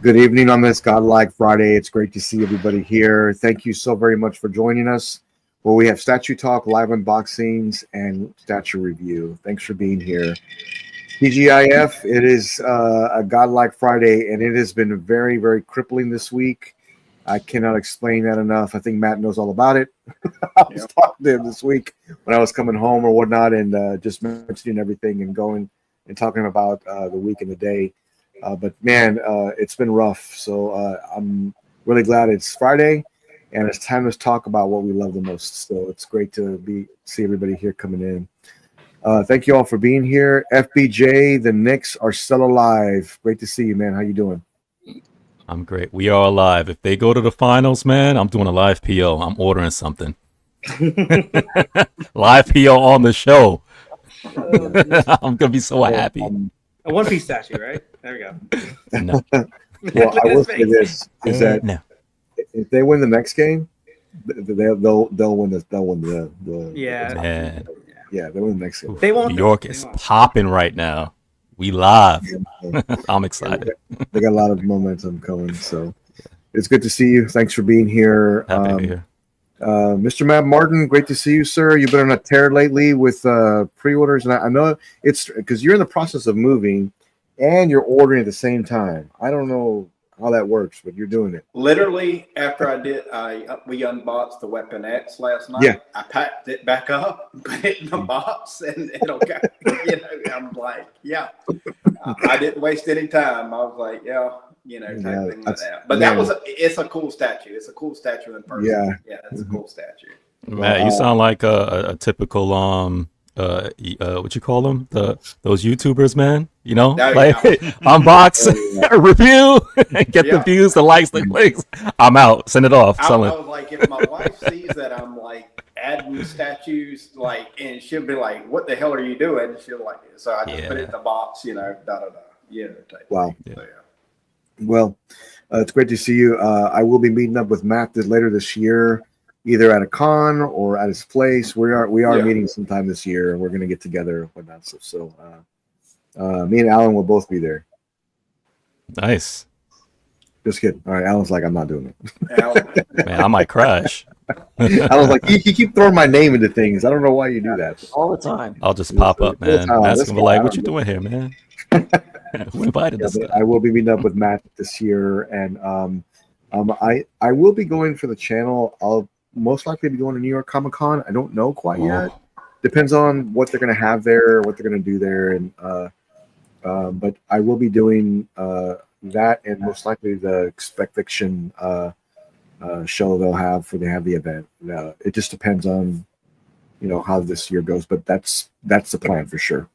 Good evening on this Godlike Friday. It's great to see everybody here. Thank you so very much for joining us. Well, we have Statue Talk, live unboxings, and statue review. Thanks for being here. TGIF, it is a Godlike Friday, and it has been very, very crippling this week. I cannot explain that enough. I think Matt knows all about it. I was talking to him this week when I was coming home or whatnot, and just mentioning everything and going and talking about the week and the day. But man, it's been rough. So I'm really glad it's Friday, and it's time to talk about what we love the most. So it's great to see everybody here coming in. Thank you all for being here. FBJ, the Knicks are still alive. Great to see you, man. How you doing? I'm great. We are alive. If they go to the finals, man, I'm doing a live PO. I'm ordering something. Live PO on the show. I'm gonna be so happy. A One Piece statue, right? There we go. No. Well, I will say this: is that if they win the next game, they'll win the they'll win the yeah they'll win the next game. They won't. New York is popping right now. We live. I'm excited. They got a lot of momentum coming, so it's good to see you. Thanks for being here. Happy to be here. Mr. Matt Martin, great to see you, sir. You've been on a tear lately with pre-orders, and I know it's because you're in the process of moving and you're ordering at the same time. I don't know how that works, but you're doing it. Literally, after we unboxed the Weapon X last night. Yeah. I packed it back up, put it in the box, and okay, I'm like, yeah. I didn't waste any time. I was like, type thing like that. But it's a cool statue. It's a cool statue in person. Yeah, it's a cool statue. Matt, you sound like a typical what you call them? Those YouTubers, man. You know, unbox, review, get the views, the likes, the clicks. I'm out. Send it off. I was like, if my wife sees that I'm like adding statues, and she'll be like, "What the hell are you doing?" She'll like it. So I just put it in the box, Wow. So, Well, it's great to see you. I will be meeting up with Matt later this year, either at a con or at his place. We are meeting sometime this year, and we're going to get together and whatnot. So me and Alan will both be there. Nice. Just kidding. All right, Alan's like, I'm not doing it. Man, I might crash. Alan's like, you keep throwing my name into things. I don't know why you do that. All the time. I'll just pop up, man. Matt's gonna be like, what you doing here, man? Who invited us? I will be meeting up with Matt this year, and I will be going for the channel. I'll most likely be going to New York Comic Con. I don't know quite yet. Depends on what they're going to have there, what they're going to do there, and but I will be doing that, and most likely the Expect Fiction show they'll have for the event. It just depends on how this year goes, but that's the plan for sure.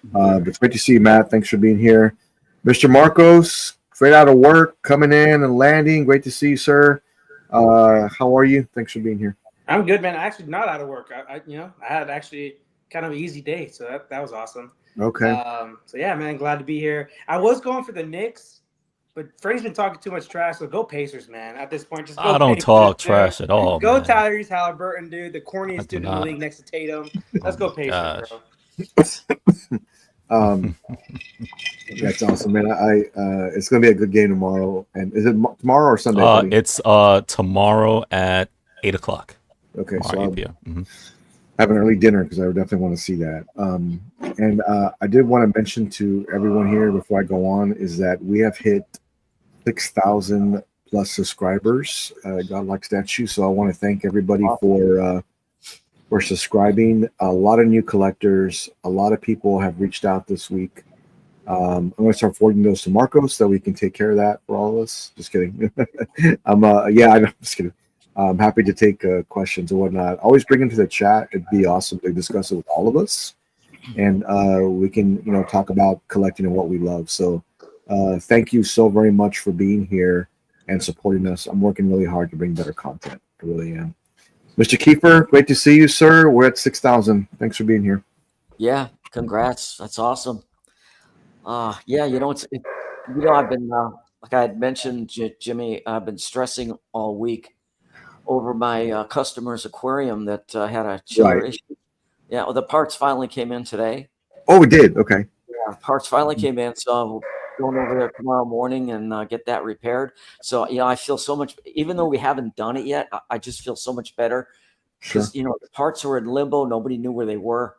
But it's great to see you, Matt. Thanks for being here. Mr. Marcos, straight out of work, coming in and landing. Great to see you, sir. How are you? Thanks for being here. I'm good, man. Actually, not out of work. I had actually kind of an easy day, so that was awesome. Okay. So yeah, man, glad to be here. I was going for the Knicks, but Freddie's been talking too much trash, so go Pacers, man. At this point, just go. I don't Pacers, talk trash at all. Go man. Tyrese Halliburton, dude. The corniest dude in the league next to Tatum. Let's go Pacers, bro. That's awesome, man. It's gonna be a good game tomorrow. And is it tomorrow or Sunday? It's tomorrow at 8:00. Okay, tomorrow, so I'll have an early dinner because I would definitely want to see that. And I did want to mention to everyone here before I go on is that we have hit 6,000 plus subscribers. Godlike Statue. So I want to thank everybody for subscribing. A lot of new collectors. A lot of people have reached out this week. I'm going to start forwarding those to Marcos so we can take care of that for all of us. Just kidding. I'm just kidding. I'm happy to take questions and whatnot. Always bring them to the chat. It'd be awesome to discuss it with all of us, and we can talk about collecting and what we love. So thank you so very much for being here and supporting us. I'm working really hard to bring better content. I really am. Mr. Kiefer, great to see you, sir. We're at 6,000. Thanks for being here. Yeah, congrats. That's awesome. I've been like I had mentioned, Jimmy. I've been stressing all week over my customer's aquarium that had a chiller issue. Yeah, the parts finally came in today. Oh, it did. Okay. Yeah, parts finally came in, so going over there tomorrow morning and get that repaired. So, I feel so much, even though we haven't done it yet, I just feel so much better Sure. because, the parts were in limbo. Nobody knew where they were.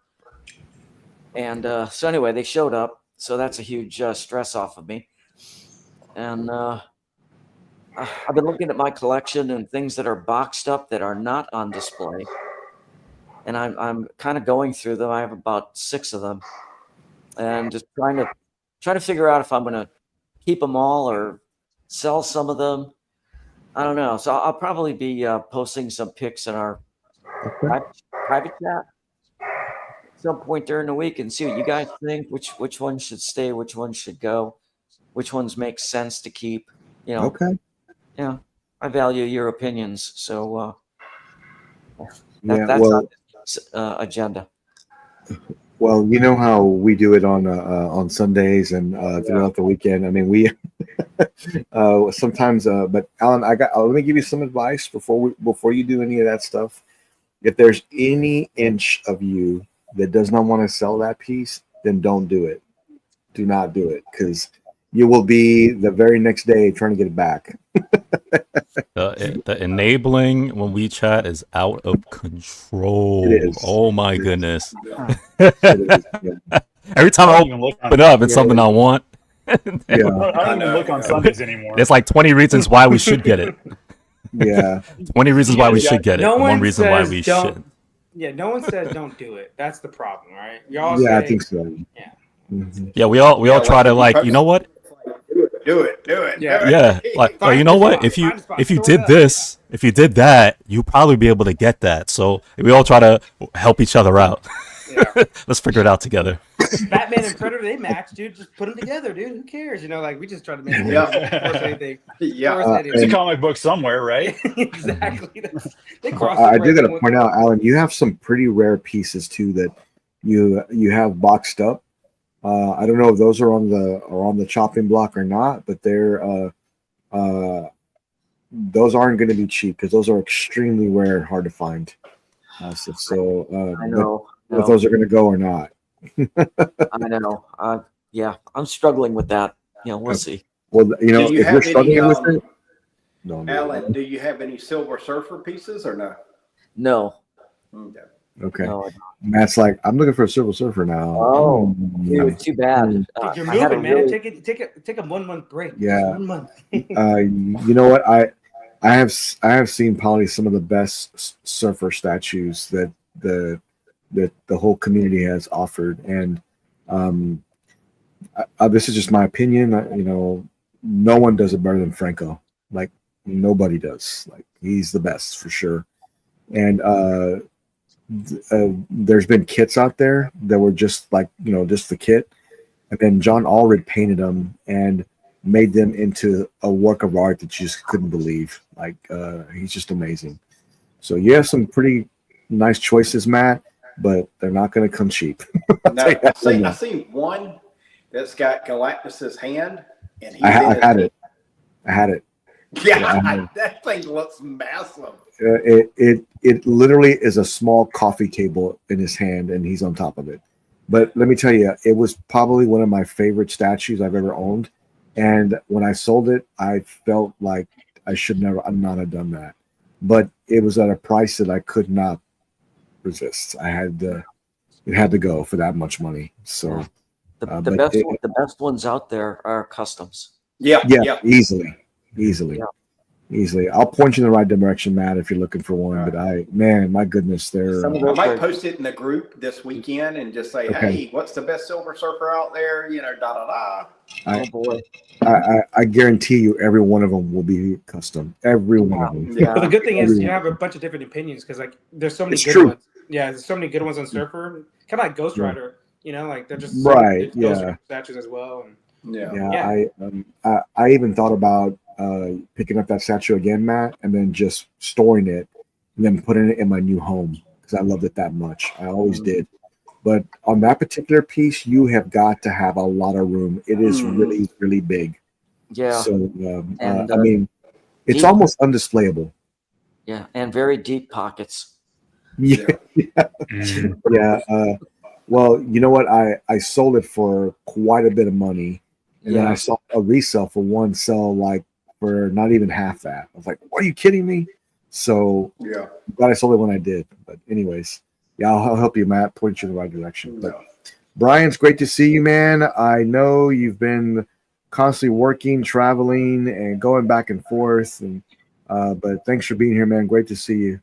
And so anyway, they showed up. So that's a huge stress off of me. And I've been looking at my collection and things that are boxed up that are not on display. And I'm kind of going through them. I have about 6 of them, and just trying to figure out if I'm going to keep them all or sell some of them. I don't know. So I'll probably be posting some pics in our private chat at some point during the week and see what you guys think. Which ones should stay? Which ones should go? Which ones make sense to keep? Okay. Yeah, I value your opinions. So Yeah. that's Well, on this agenda. well, you know how we do it on Sundays and throughout the weekend. I mean, we sometimes. But Alan, let me give you some advice before you do any of that stuff. If there's any inch of you that does not want to sell that piece, then don't do it. Do not do it, because you will be the very next day trying to get it back. The enabling when we chat is out of control. It is. Oh my goodness. It is, yeah. Every time I open up, it's something I want. Yeah. I don't even look on Sundays anymore. There's like 20 reasons why we should get it. Yeah. 20 reasons why we should get it. No and one one reason why says we don't- shouldn't. Yeah, no one says don't do it. That's the problem, right? Y'all Yeah, say, I think so. Yeah. Mhm. Yeah, we all try to like, you know what? Do it. Yeah. Yeah, like, Find you know the what? spot, If you find the spot, if you throw it did up. this, if you did that, you'll probably be able to get that. So we all try to help each other out. Yeah. Let's figure it out together. Batman and Predator, they match, dude. Just put them together, dude. Who cares? Like we just try to make it Yeah. force anything. Yeah. Force It's a anything. comic book somewhere, right? Exactly. They cross. I do got to point out, Alan, you have some pretty rare pieces too that you have boxed up. I don't know if those are on the chopping block or not, but they're those aren't going to be cheap because those are extremely rare and hard to find. So I know. if those are going to go or not. I know. Yeah, I'm struggling with that. We'll see. Well, Do you if have you're struggling any, with it, no. Alan, do you have any Silver Surfer pieces or no? No. Okay. Okay. No. Matt's like, I'm looking for a Silver Surfer now. Oh, Mm. dude, too bad. Dude, you're I had a moving, man. really- Take a 1 month break. Yeah. 1 month. You know what? I have seen probably some of the best surfer statues that the whole community has offered, and this is just my opinion. No one does it better than Franco. Like nobody does. Like he's the best for sure. And there's been kits out there that were just like just the kit, and then John Allred painted them and made them into a work of art that you just couldn't believe. Like he's just amazing. So you have some pretty nice choices, Matt, but they're not going to come cheap. No, I seen one that's got Galactus's hand, and I had it. Yeah, that thing looks massive. It literally is a small coffee table in his hand, and he's on top of it. But let me tell you, it was probably one of my favorite statues I've ever owned. And when I sold it, I felt like I should not have done that. But it was at a price that I could not resist. It had to go for that much money. So the best ones out there are customs. Yeah. easily. I'll point you in the right direction, Matt, if you're looking for one. Right. But my goodness, they're. I might post it in the group this weekend and just say, Okay. hey, what's the best Silver Surfer out there? Oh boy. I guarantee you, every one of them will be custom. Every one of them. Yeah. But the good thing is Everyone. you have a bunch of different opinions because like there's so many It's good true. ones. Yeah, there's so many good ones on Surfer. Kind of like Ghost Yeah. Rider. Like they're just Right, Ghost yeah. Rider statues as well. And Yeah. I even thought about picking up that statue again, Matt, and then just storing it and then putting it in my new home because I loved it that much. I always did. But on that particular piece, you have got to have a lot of room. It is really, really big. Yeah. So, And, I mean, it's deep- almost undisplayable. Yeah, and very deep pockets. Yeah. Mm. Yeah. Well, you know what? I sold it for quite a bit of money, And then I saw a resale for one sell like for not even half that. I was like, "Are you kidding me?" So Yeah. I'm glad I sold it when I did. But anyways, yeah, I'll help you, Matt, point you in the right direction. But Brian, it's great to see you, man. I know you've been constantly working, traveling, and going back and forth. And but thanks for being here, man. Great to see you.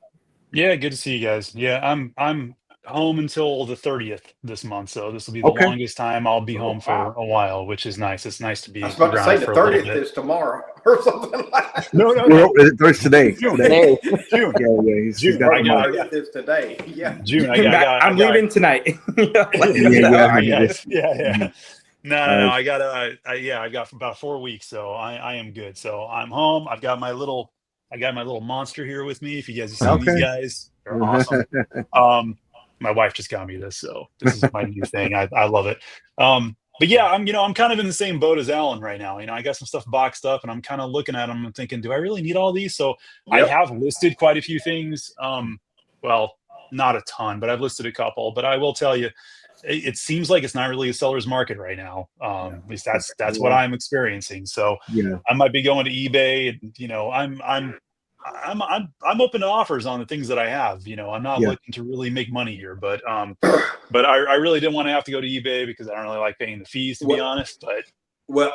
Yeah, good to see you guys. Yeah, I'm home until the 30th this month, so this will be the longest time I'll be home for a while, which is nice. It's nice to be I was about to say grounded the for a little 30th bit. is tomorrow or something like that. No. It's today. June. Today. June. Yeah, he's June. got I got- 30th is today. Yeah. June. I'm leaving tonight. Yeah. No. I got about 4 weeks, so I am good. So I'm home. I got my little monster here with me. If you guys have seen these guys, they're awesome. My wife just got me this, so this is my new thing. I love it. But yeah, I'm kind of in the same boat as Alan right now. I got some stuff boxed up, and I'm kind of looking at them and thinking, do I really need all these? So I have listed quite a few things. Well, not a ton, but I've listed a couple. But I will tell you, it seems like it's not really a seller's market right now. At least that's what I'm experiencing. So I might be going to eBay, and I'm open to offers on the things that I have. I'm not looking to really make money here, but I really didn't want to have to go to eBay because I don't really like paying the fees, to be honest. But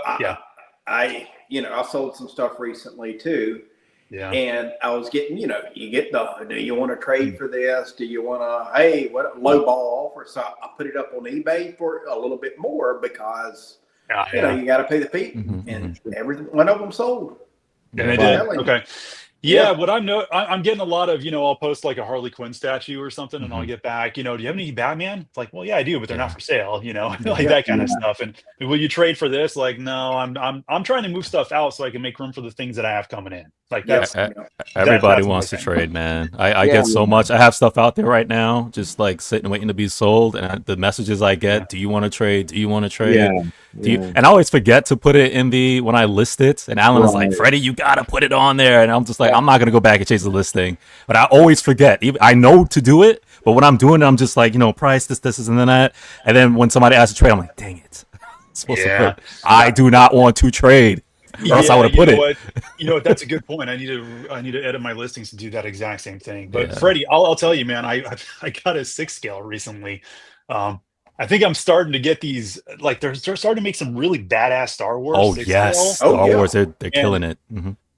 I sold some stuff recently too. Yeah. And I was getting, you get do you want to trade for this? Do you want to, what low ball offer? So I put it up on eBay for a little bit more because, you got to pay the fee, and everything, one of them sold. And they did. Okay. Yeah, what I'm getting a lot of, I'll post like a Harley Quinn statue or something, and I'll get back, do you have any Batman? It's like, well, yeah, I do, but they're not for sale, like that kind of stuff. And will you trade for this? Like, no, I'm trying to move stuff out so I can make room for the things that I have coming in. Like that's everybody wants to trade, man. I get so much. I have stuff out there right now, just like sitting waiting to be sold, and the messages I get, do you want to trade? Do you want to trade? And I always forget to put it in when I list it, and Alan is like, Freddie, you gotta put it on there, and I'm just like, I'm not gonna go back and chase the listing, but I always forget. I know to do it, but when I'm doing it, I'm just like, price this, and then that, and then when somebody asks to trade, I'm like, dang it, I'm supposed to put. I do not want to trade, or else I would have put it. What? That's a good point. I need to edit my listings to do that exact same thing. But Freddie, I'll tell you, man, I got a 6 scale recently. I think I'm starting to get these, like they're starting to make some really badass Star Wars. Oh yes, Star Wars, they're killing it.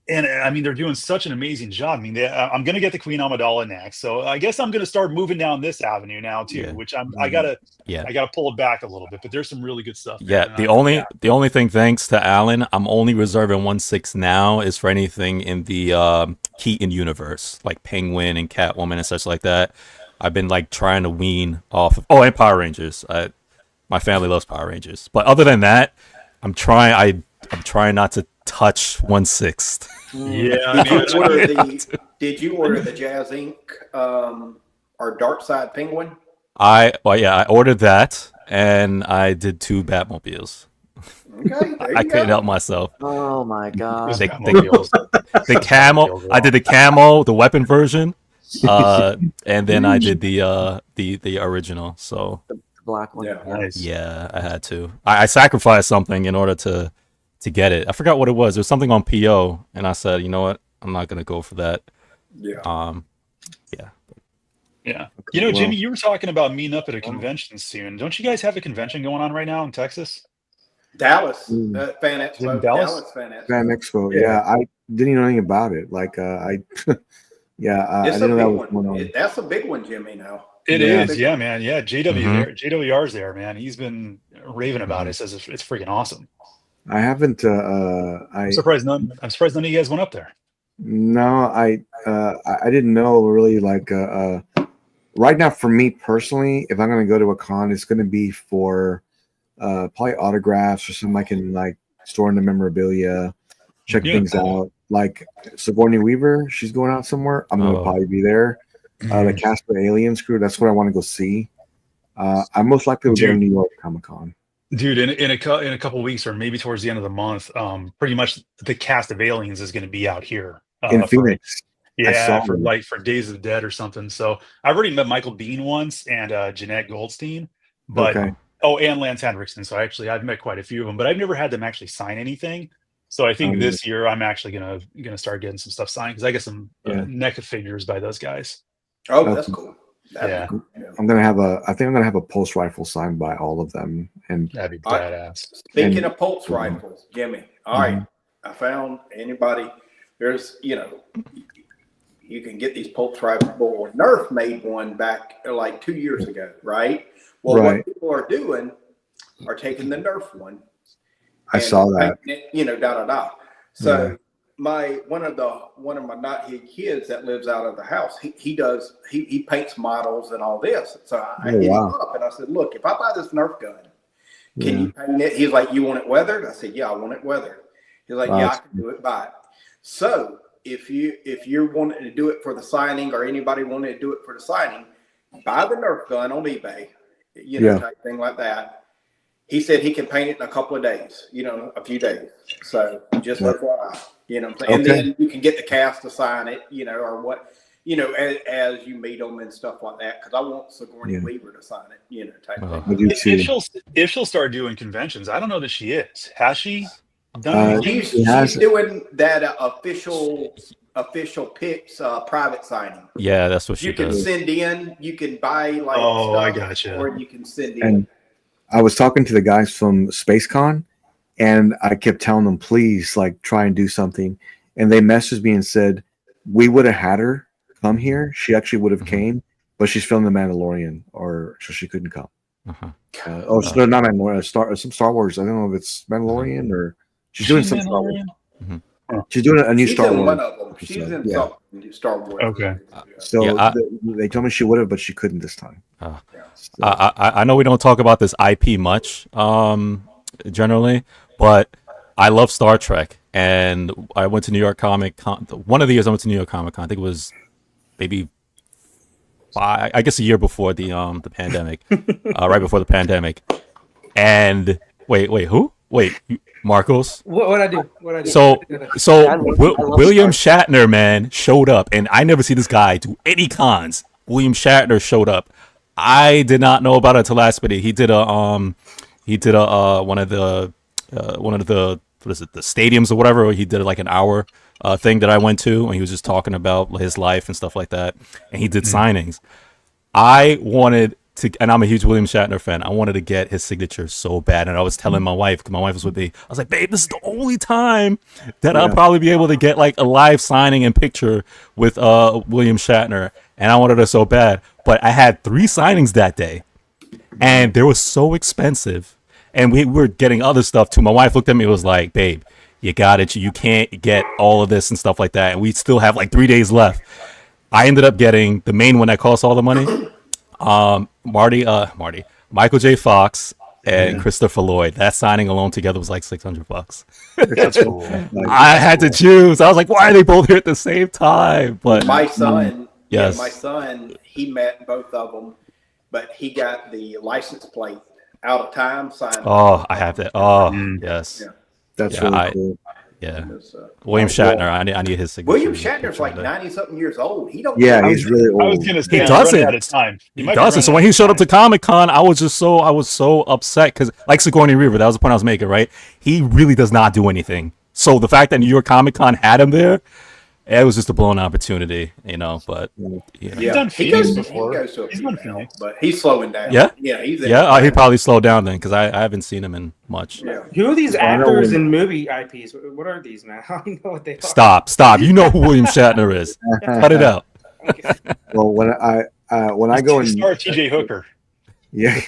And I mean, they're doing such an amazing job. I mean, I'm going to get the Queen Amidala next, so I guess I'm going to start moving down this avenue now too. Which I gotta pull it back a little bit. But there's some really good stuff. The only thing, thanks to Alan, I'm only reserving 1/6 now is for anything in the Keaton universe, like Penguin and Catwoman and such like that. I've been like trying to wean off of and Power Rangers. My family loves Power Rangers, but other than that, I'm trying not to touch 1/6. Did you order the Jazz Inc. Or Dark Side Penguin? I ordered that, and I did 2 Batmobiles. Okay, I couldn't help myself. Oh my god! The camo. I did the camo, the weapon version. And then I did the original. So the black one. Yeah, I had to. I sacrificed something in order to get it. I forgot what it was. There was something on PO, and I said, you know what? I'm not gonna go for that. Yeah. Jimmy, you were talking about meeting up at a convention soon. Don't you guys have a convention going on right now in Texas? Dallas Fan Expo. Dallas Fan Expo. Yeah, I didn't even know anything about it. Like I I didn't know that was going on. That's a big one, Jimmy. Now it is, man. Yeah, JWR's there, man. He's been raving about it. Says it's freaking awesome. I haven't. I'm surprised none of you guys went up there. No, I didn't know really. Like right now, for me personally, if I'm going to go to a con, it's going to be for probably autographs or something I can like store in the memorabilia, check things out. Like Sigourney Weaver, she's going out somewhere. I'm going to probably be there. The Casper Aliens crew, that's what I want to go see. I most likely will go to New York Comic-Con. Dude, in a couple of weeks or maybe towards the end of the month, pretty much the cast of Aliens is going to be out here in Phoenix. For Days of the Dead or something. So I've already met Michael Biehn once and Jeanette Goldstein, but Oh, and Lance Henriksen. So I've met quite a few of them, but I've never had them actually sign anything. So I think this year I'm actually gonna start getting some stuff signed because I get some NECA figures by those guys. Oh, that's cool. Yeah. Cool. I think I'm gonna have a pulse rifle signed by all of them. And That'd be badass. Speaking of pulse rifles, Jimmy. All right, I found anybody. There's you can get these pulse rifles. Well, Nerf made one back like 2 years ago, right? Well, what people are doing are taking the Nerf one. I saw that. So one of my knothead kids that lives out of the house, he paints models and all this. So I hit him up and I said, look, if I buy this Nerf gun, can you paint it? He's like, you want it weathered? I said, yeah, I want it weathered. He's like, yeah, I can do it. Buy it. So if you're wanting to do it for the signing, or anybody wanting to do it for the signing, buy the Nerf gun on eBay, type thing like that. He said he can paint it in a couple of days, a few days. So just FYI, and then you can get the cast to sign it, or what, as you meet them and stuff like that. Because I want Sigourney Weaver to sign it, type thing. If she'll start doing conventions, I don't know that she is. Has she? She's doing that official pics private signing. Yeah, that's what she does. You can send in. You can buy like. Oh, stuff, I gotcha. Or you can send in. And I was talking to the guys from SpaceCon, and I kept telling them, please, like, try and do something. And they messaged me and said, we would have had her come here. She actually would have came, but she's filming The Mandalorian, so she couldn't come. No, not Mandalorian. Some Star Wars. I don't know if it's Mandalorian or she's doing some Star Wars. She's doing a new Star Wars. One of them. She's in Star Wars. Okay. So they told me she would have, but she couldn't this time. I know we don't talk about this IP much, generally, but I love Star Trek, and I went to New York Comic Con. One of the years I went to New York Comic Con, I think it was maybe I guess a year before the pandemic, right before the pandemic. And wait, who? Wait, Marcos? What I do? So William Shatner, man, showed up, and I never see this guy do any cons. William Shatner showed up. I did not know about it until last minute. He did a one of the what is it, the stadiums or whatever. He did like an hour thing that I went to, and he was just talking about his life and stuff like that. And he did signings. I wanted to, and I'm a huge William Shatner fan. I wanted to get his signature so bad, and I was telling my wife, because my wife was with me. I was like, babe, this is the only time that I'll probably be able to get like a live signing and picture with William Shatner, and I wanted it so bad. But I had 3 signings that day, and they were so expensive. And we were getting other stuff too. My wife looked at me and was like, babe, you got it. You can't get all of this and stuff like that. And we still have like 3 days left. I ended up getting the main one that costs all the money. Michael J. Fox and Christopher Lloyd. That signing alone together was like $600. That's cool. I had to choose. I was like, why are they both here at the same time? But my son, yes, my son, he met both of them, but he got the license plate out of time signed. Oh, I have that. Oh, yes. Yeah. That's really cool. Yeah. William Shatner. I need his signature. William Shatner's like 90-something years old. He don't. Yeah, he's really old. I was gonna say he doesn't. He doesn't. So when he showed up to Comic Con, I was so upset because, like Sigourney Weaver, that was the point I was making, right? He really does not do anything. So the fact that New York Comic Con had him there, it was just a blown opportunity, But he's done Phoenix before. He's done Phoenix, but he's slowing down. Yeah, he probably slowed down then because I haven't seen him in much. Yeah. Who are these actors and movie IPs? What are these, man? I don't know what they are. Stop! You know who William Shatner is. Cut it out. Okay. Well, when I go and start TJ Hooker. Yeah.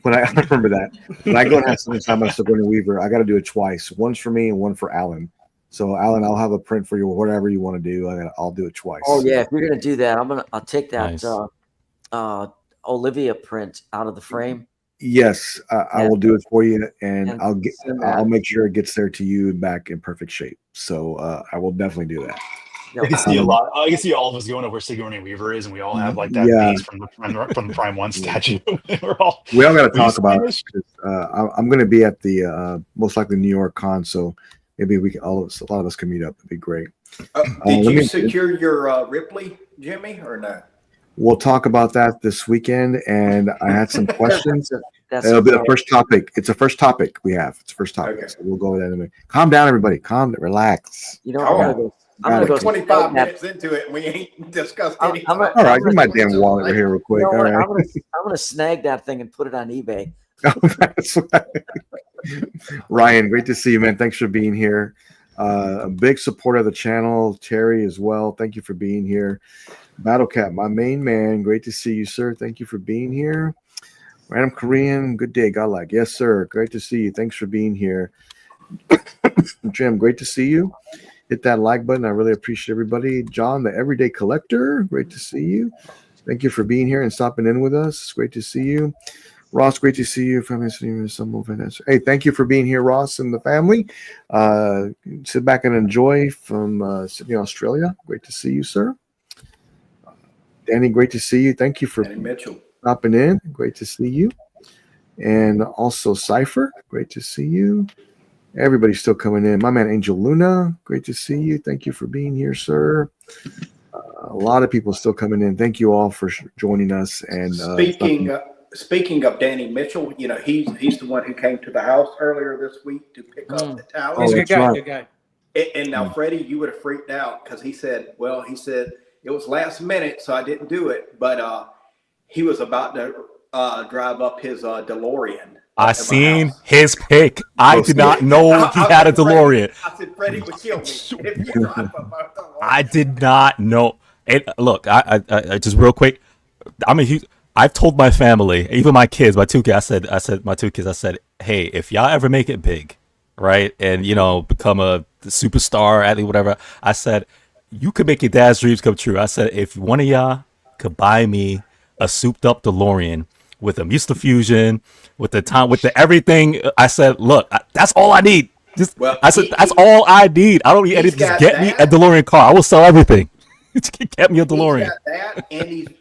When I remember that, when I go and have something signed by Sigourney Weaver, I got to do it twice. One's for me and one for Alan. So, Alan, I'll have a print for you, whatever you want to do. I'll do it twice. Oh yeah, if you're gonna do that, I'll take that Nice. Olivia print out of the frame. Yes, I will do it for you, and I'll make sure it gets there to you and back in perfect shape. So, I will definitely do that. No, I can see a lot. I can see all of us going over where Sigourney Weaver is, and we all have like that base from the Prime 1 statue. we all got to talk about it. I'm going to be at the most likely New York Con, so maybe we can a lot of us can meet up. It'd be great. Did you secure your Ripley, Jimmy, or no? we'll talk about that this weekend. And I had some questions. That's It'll be the first topic. It's the first topic we have. It's the first topic. Okay. So we'll go with that in a minute. Calm down, everybody. Relax. You know, Oh, I'm gonna go 25 minutes into it, and we ain't discussed anything. All right, get my damn wallet right here real quick. You know All what? right. I'm gonna snag that thing and put it on eBay. That's right. Ryan, great to see you, man. Thanks for being here. A big supporter of the channel. Terry as well. Thank you for being here. Battle Cat, my main man. Great to see you, sir. Thank you for being here. Random Korean, good day, Godlike. Yes, sir. Great to see you. Thanks for being here. Jim, great to see you. Hit that like button. I really appreciate everybody. John, the Everyday Collector, great to see you. Thank you for being here and stopping in with us. It's great to see you. Ross, great to see you. Hey, thank you for being here, Ross and the family. Sit back and enjoy from Sydney, Australia. Great to see you, sir. Danny, great to see you. Thank you for Danny Mitchell stopping in. Great to see you. And also Cypher, great to see you. Everybody's still coming in. My man Angel Luna, great to see you. Thank you for being here, sir. A lot of people still coming in. Thank you all for joining us. And speaking of Danny Mitchell, you know, he's the one who came to the house earlier this week to pick up the towel. He's a good guy. Good guy. And now, Freddie, you would have freaked out because he said it was last minute, so I didn't do it. But he was about to drive up his DeLorean. I seen his pic. I did not know he had a DeLorean. I said Freddie would kill me if you drive up a DeLorean. I did not know. Look, I just real quick. I've told my family, even my kids, my two kids. I said, hey, if y'all ever make it big, right, and become a superstar, athlete, whatever, I said, you could make your dad's dreams come true. I said, if one of y'all could buy me a souped up DeLorean with a Fusion, with the everything, I said, look, that's all I need. That's all I need. I don't need anything. Just get me a DeLorean car. I will sell everything. Get me a DeLorean. He's got that, and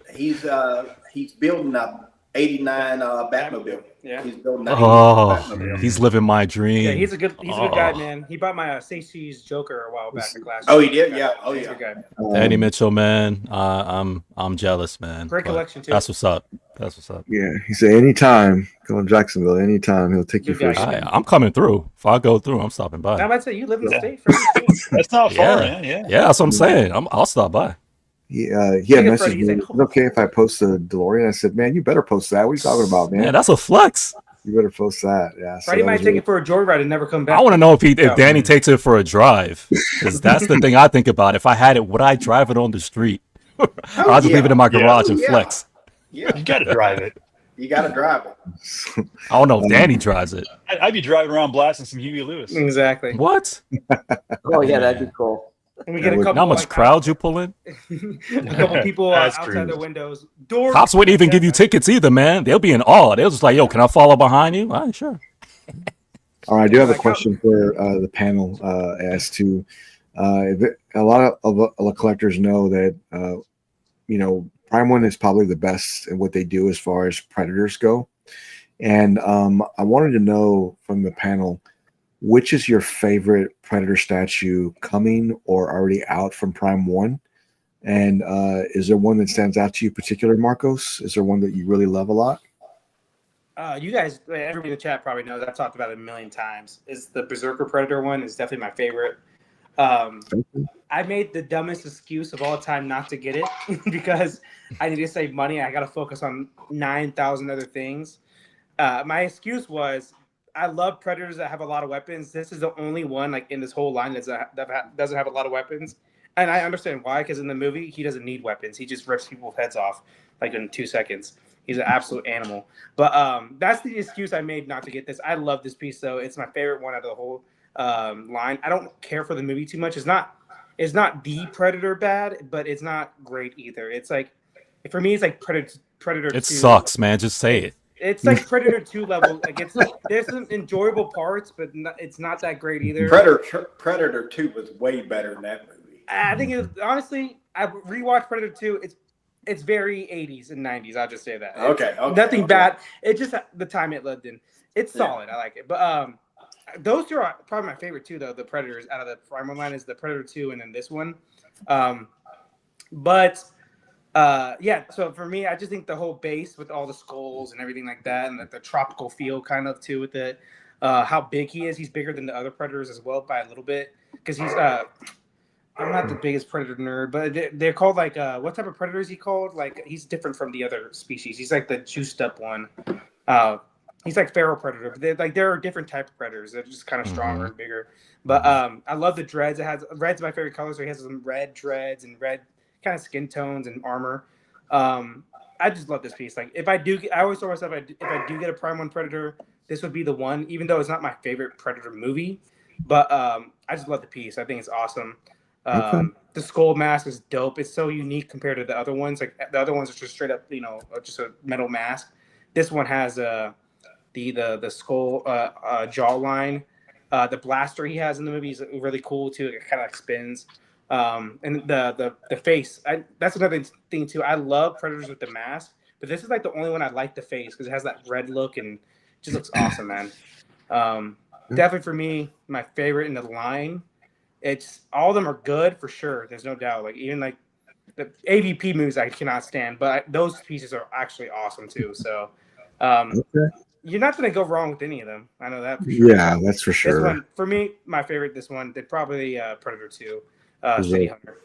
he's building a '89 Batmobile. Yeah, he's building that. Batmobile. He's living my dream. Yeah, he's a good guy, man. He bought my Stacey's Joker a while back. Oh, he did. Yeah. Oh, yeah. Danny Mitchell, man. I'm jealous, man. Great collection too. That's what's up. Yeah, he said anytime. Come to Jacksonville, anytime. He'll take you for I'm coming through. If I go through, I'm stopping by. I might say you live in the state. That's not far, man. Yeah, that's what I'm saying. I'll stop by. He had messaged me. Is it okay if I post a DeLorean? I said, man, you better post that. What are you talking about, man? Man, that's a flex. You better post that. Yeah. Freddie might take it for a joyride and never come back. I want to know if Danny takes it for a drive, because that's the thing I think about. If I had it, would I drive it on the street? I'll just leave it in my garage and flex. Yeah, you got to drive it. You got to drive it. I don't know if Danny drives it. I'd be driving around blasting some Huey Lewis. Exactly. What? Oh yeah, that'd be cool. And we get a couple. How much crowd you pull in? A couple people outside their windows. Cops wouldn't even give you tickets either, man. They'll be in awe. They'll just like, yo, can I follow behind you? All right, sure. All right, I do have a question for the panel as to a lot of the collectors know that Prime One is probably the best in what they do as far as predators go, and I wanted to know from the panel, which is your favorite predator statue coming or already out from Prime One, and is there one that stands out to you particular, Marcos? Is there one that you really love a lot? You guys, everybody in the chat probably knows. I've talked about it a million times. Is the Berserker Predator one is definitely my favorite. I made the dumbest excuse of all time not to get it because I need to save money. I got to focus on 9,000 other things. My excuse was I love predators that have a lot of weapons. This is the only one like in this whole line that doesn't have a lot of weapons, and I understand why. Because in the movie, he doesn't need weapons. He just rips people's heads off like in 2 seconds. He's an absolute animal. But that's the excuse I made not to get this. I love this piece though. It's my favorite one out of the whole line. I don't care for the movie too much. It's not the Predator bad, but it's not great either. It's like for me, it's like Predator. It 2. Sucks, man. Just say it. It's like Predator 2 level. Like there's some enjoyable parts, but it's not that great either. Predator 2 was way better than that movie. I think honestly, I rewatched Predator 2. It's very 80s and 90s. I'll just say that. Okay. Nothing bad. It's just the time it lived in. It's solid. I like it. But those two are probably my favorite too, though. The Predators out of the Prime One line is the Predator 2 and then this one. But Yeah. So for me, I just think the whole base with all the skulls and everything like that, and the tropical feel kind of too with it. How big he is. He's bigger than the other predators as well by a little bit because he's. I'm not the biggest predator nerd, but they're called like what type of predator is he called? Like he's different from the other species. He's like the juiced up one. He's like feral predator, but there are different type of predators. They're just kind of stronger and bigger. But I love the dreads. It has red's my favorite color, so he has some red dreads and red kind of skin tones and armor. I just love this piece. Like I always told myself if I do get a Prime 1 Predator, this would be the one. Even though it's not my favorite Predator movie, but I just love the piece. I think it's awesome. The skull mask is dope. It's so unique compared to the other ones. Like the other ones are just straight up, just a metal mask. This one has the skull jawline. The blaster he has in the movie is really cool too. It kind of like spins. And the face. That's another thing too. I love Predators with the mask, but this is like the only one I like the face because it has that red look and just looks awesome, man. Definitely for me, my favorite in the line. It's all of them are good for sure. There's no doubt. Like even like the AVP movies I cannot stand, but those pieces are actually awesome too. So you're not going to go wrong with any of them. I know that for sure. Yeah, that's for sure. This one, for me, my favorite. This one, they're probably Predator 2, City Hunter.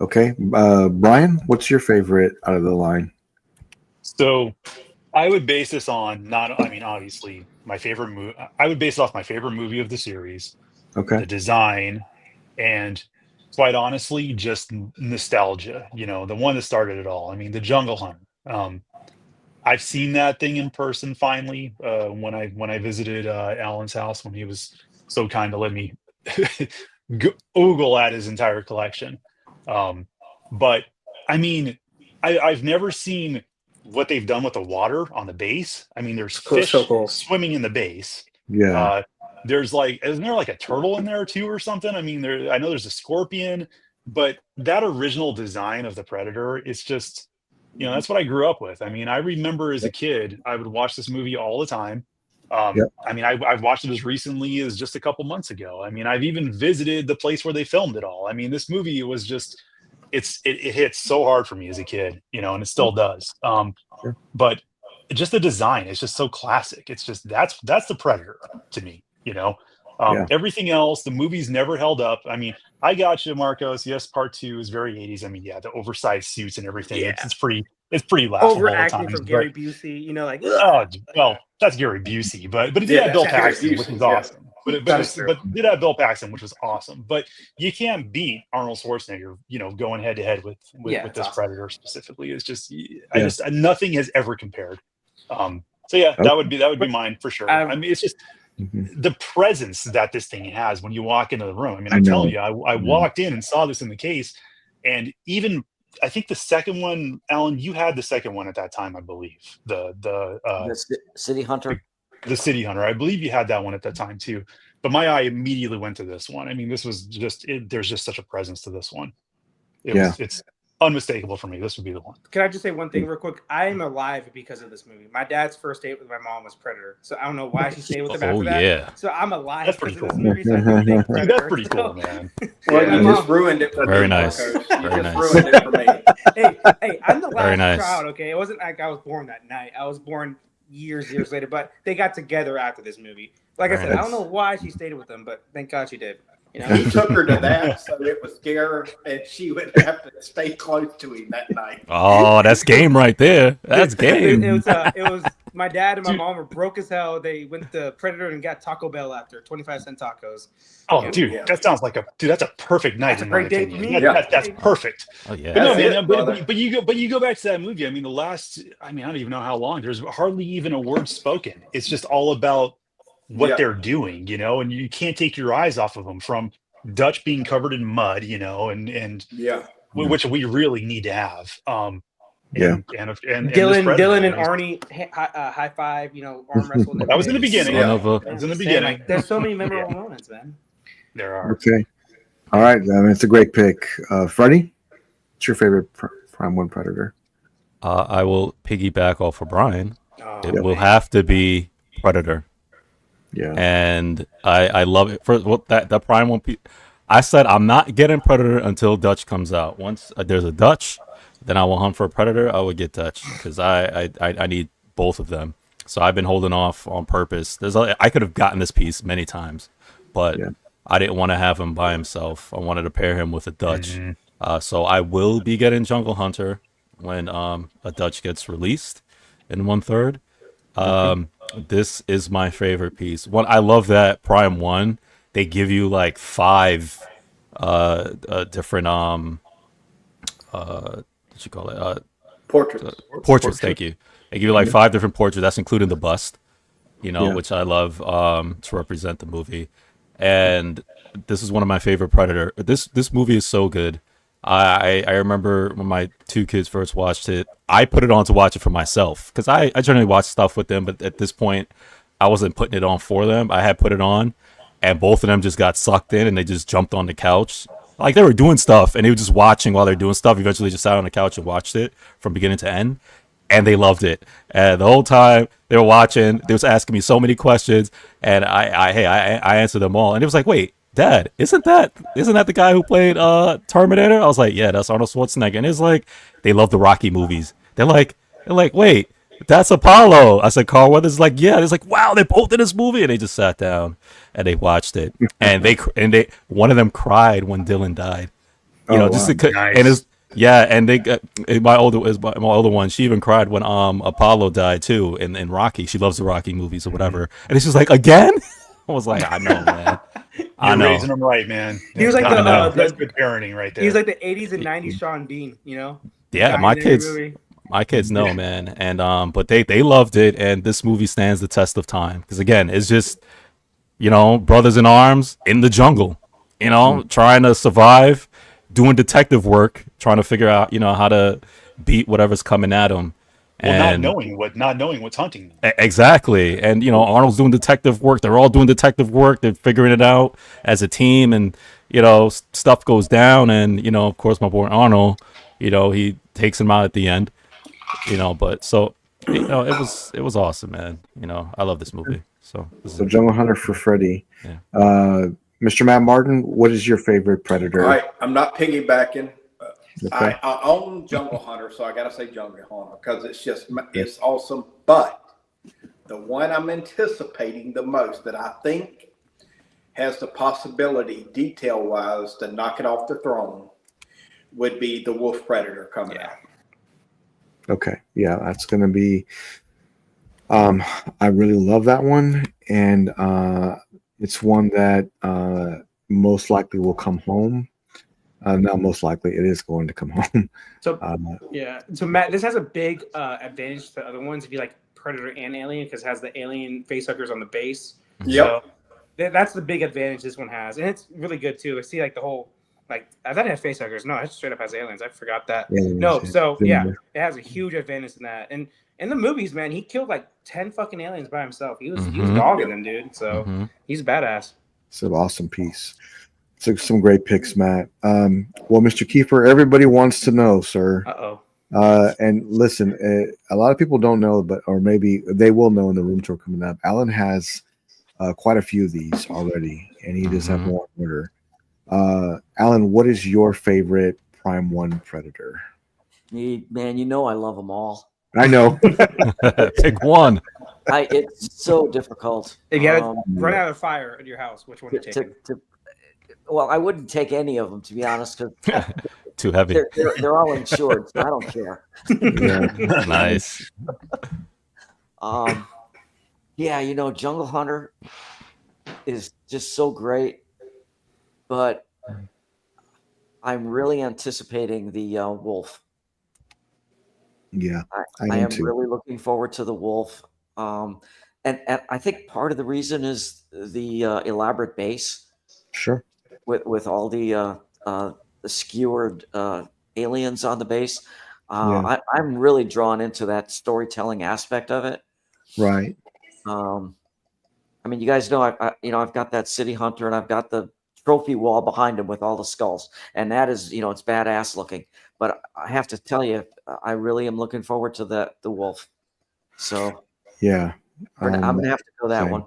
Okay, Brian, what's your favorite out of the line? So I would base this on obviously my favorite movie. I would base it off my favorite movie of the series. Okay. The design, and quite honestly, just nostalgia. The one that started it all. I mean, the Jungle Hunt. I've seen that thing in person finally when I visited Alan's house when he was so kind to let me oogle at his entire collection. But I mean, I've never seen what they've done with the water on the base. I mean, there's fish swimming in the base. Yeah. There's isn't there like a turtle in there too or something? I mean, I know there's a scorpion, but that original design of the Predator, it's just, that's what I grew up with. I mean, I remember as a kid, I would watch this movie all the time. I mean, I've watched it as recently as just a couple months ago. I mean, I've even visited the place where they filmed it all. I mean, this movie was just, it hits so hard for me as a kid, and it still does. But just the design is just so classic. It's just, that's the Predator to me. Everything else, the movie's never held up. I mean, I got you, Marcos. Yes, part 2 is very 80s. I mean, the oversized suits and everything. Yeah. It's pretty laughable. Overacting from Gary Busey, oh, well, that's Gary Busey, but it did have Bill Paxton, which was awesome. But it did have Bill Paxton, which was awesome. But you can't beat Arnold Schwarzenegger, going head to head with this Predator specifically. It's just, nothing has ever compared. That would be mine for sure. I mean, it's just. The presence that this thing has when you walk into the room. I mean, I'm telling you, I walked in and saw this in the case, and even I think the second one, Alan, you had the second one at that time, I believe. The City Hunter. The City Hunter. I believe you had that one at that time too. But my eye immediately went to this one. I mean, this was just there's just such a presence to this one. It's unmistakable for me. This would be the one. Can I just say one thing real quick? I am alive because of this movie. My dad's first date with my mom was Predator, so I don't know why she stayed with him after that. Yeah. So I'm alive. That's pretty cool. Movie, so that's pretty cool, man. Well, you just ruined it for me. Very nice. Very nice. Ruined it for me. Hey, I'm the last child. Okay, it wasn't like I was born that night. I was born years later. But they got together after this movie. Like I said, I don't know why she stayed with him, but thank God she did. He took her to that, so it was scare, and she would have to stay close to him that night. Oh, that's game right there. That's game. It was my dad and my mom were broke as hell. They went to Predator and got Taco Bell after 25-cent tacos. Oh, dude, that sounds like that's a perfect night. That's a great date for me. That's perfect. Oh yeah. But no, man, but you go back to that movie. I mean, I don't even know how long. There's hardly even a word spoken. It's just all about what they're doing, and you can't take your eyes off of them, from Dutch being covered in mud, and which we really need to have. And Dylan and Arnie high five, arm wrestle. That was in the beginning. That was in the beginning. There's so many memorable moments, man. There are. Okay. All right. I mean, it's a great pick. Freddie, what's your favorite Prime 1 Predator? I will piggyback off of Brian. It will have to be Predator. Yeah, and I love it. For that Prime 1, I said I'm not getting Predator until Dutch comes out. Once there's a Dutch, then I will hunt for a predator, I would get Dutch because I need both of them. So I've been holding off on purpose. I could have gotten this piece many times, but I didn't want to have him by himself. I wanted to pair him with a Dutch. So I will be getting Jungle Hunter when a Dutch gets released in 1/3. This is my favorite piece. I love that Prime 1. They give you like 5 different what you call it? Portraits. Thank you. They give you like 5 different portraits. That's including the bust, which I love to represent the movie. And this is one of my favorite Predator. This movie is so good. I remember when my 2 kids first watched it, I put it on to watch it for myself because I generally watch stuff with them, but at this point, I wasn't putting it on for them. I had put it on, and both of them just got sucked in, and they just jumped on the couch. Like they were doing stuff, and they were just watching while they're doing stuff. Eventually, just sat on the couch and watched it from beginning to end, and they loved it. And the whole time they were watching, they was asking me so many questions, and I answered them all. And it was like, wait, Dad, isn't that the guy who played Terminator? I was like, yeah, that's Arnold Schwarzenegger. And it's like they love the Rocky movies. They're like, wait, that's Apollo. I said, Carl Weathers is like, yeah. It's like, wow, they're both in this movie. And they just sat down and they watched it. And they one of them cried when Dylan died. Nice. And it's and they my older one, she even cried when Apollo died too in Rocky. She loves the Rocky movies or whatever. And it's just like, again? I was like, I know, man. You're raising him right, man. He was like that's good parenting right there. He was like the 80s and 90s Sean Bean, Yeah, my kids know, man. And but they loved it, and this movie stands the test of time because again, it's just brothers in arms in the jungle, trying to survive, doing detective work, trying to figure out how to beat whatever's coming at them. Well, not knowing what's hunting them. Exactly. And, Arnold's doing detective work. They're all doing detective work. They're figuring it out as a team. And, stuff goes down. And, of course, my boy Arnold, he takes him out at the end, But so, it was awesome, man. I love this movie. So Jungle Hunter for Freddy. Yeah. Mr. Matt Martin, what is your favorite Predator? All right. I'm not piggybacking. Okay. I own Jungle Hunter, so I got to say Jungle Hunter because it's awesome. But the one I'm anticipating the most that I think has the possibility, detail-wise, to knock it off the throne would be the Wolf Predator coming out. Okay. Yeah, that's going to be I really love that one. And it's one that most likely will come home. Not most likely, it is going to come home. So So Matt, this has a big advantage to other ones if you like Predator and Alien because it has the alien facehuggers on the base. Yep. So that's the big advantage this one has, and it's really good too. I see like the whole I thought it had facehuggers. No, it straight up has aliens. I forgot that. It has a huge advantage in that. And in the movies, man, he killed like 10 fucking aliens by himself. He was dogging them, dude. So he's badass. It's an awesome piece. Some great picks, Matt. Well, Mr. Kiefer, everybody wants to know, sir. And listen, a lot of people don't know, or maybe they will know in the room tour coming up. Alan has quite a few of these already, and he does have more in order. Alan, what is your favorite Prime 1 Predator? Man, I love them all. I know. Pick one. It's so difficult. If you had to run out of fire at your house, which one would you take? Well, I wouldn't take any of them, to be honest, because too heavy. They're all insured, so I don't care. Nice. Jungle Hunter is just so great, but I'm really anticipating the Wolf. Yeah, I am really looking forward to the Wolf. And I think part of the reason is the elaborate base. Sure. With all the skewered aliens on the base. I'm really drawn into that storytelling aspect of it. Right. You guys know I've got that City Hunter and I've got the trophy wall behind him with all the skulls, and that is it's badass looking. But I have to tell you, I really am looking forward to the Wolf. So yeah, I'm gonna have to go that one.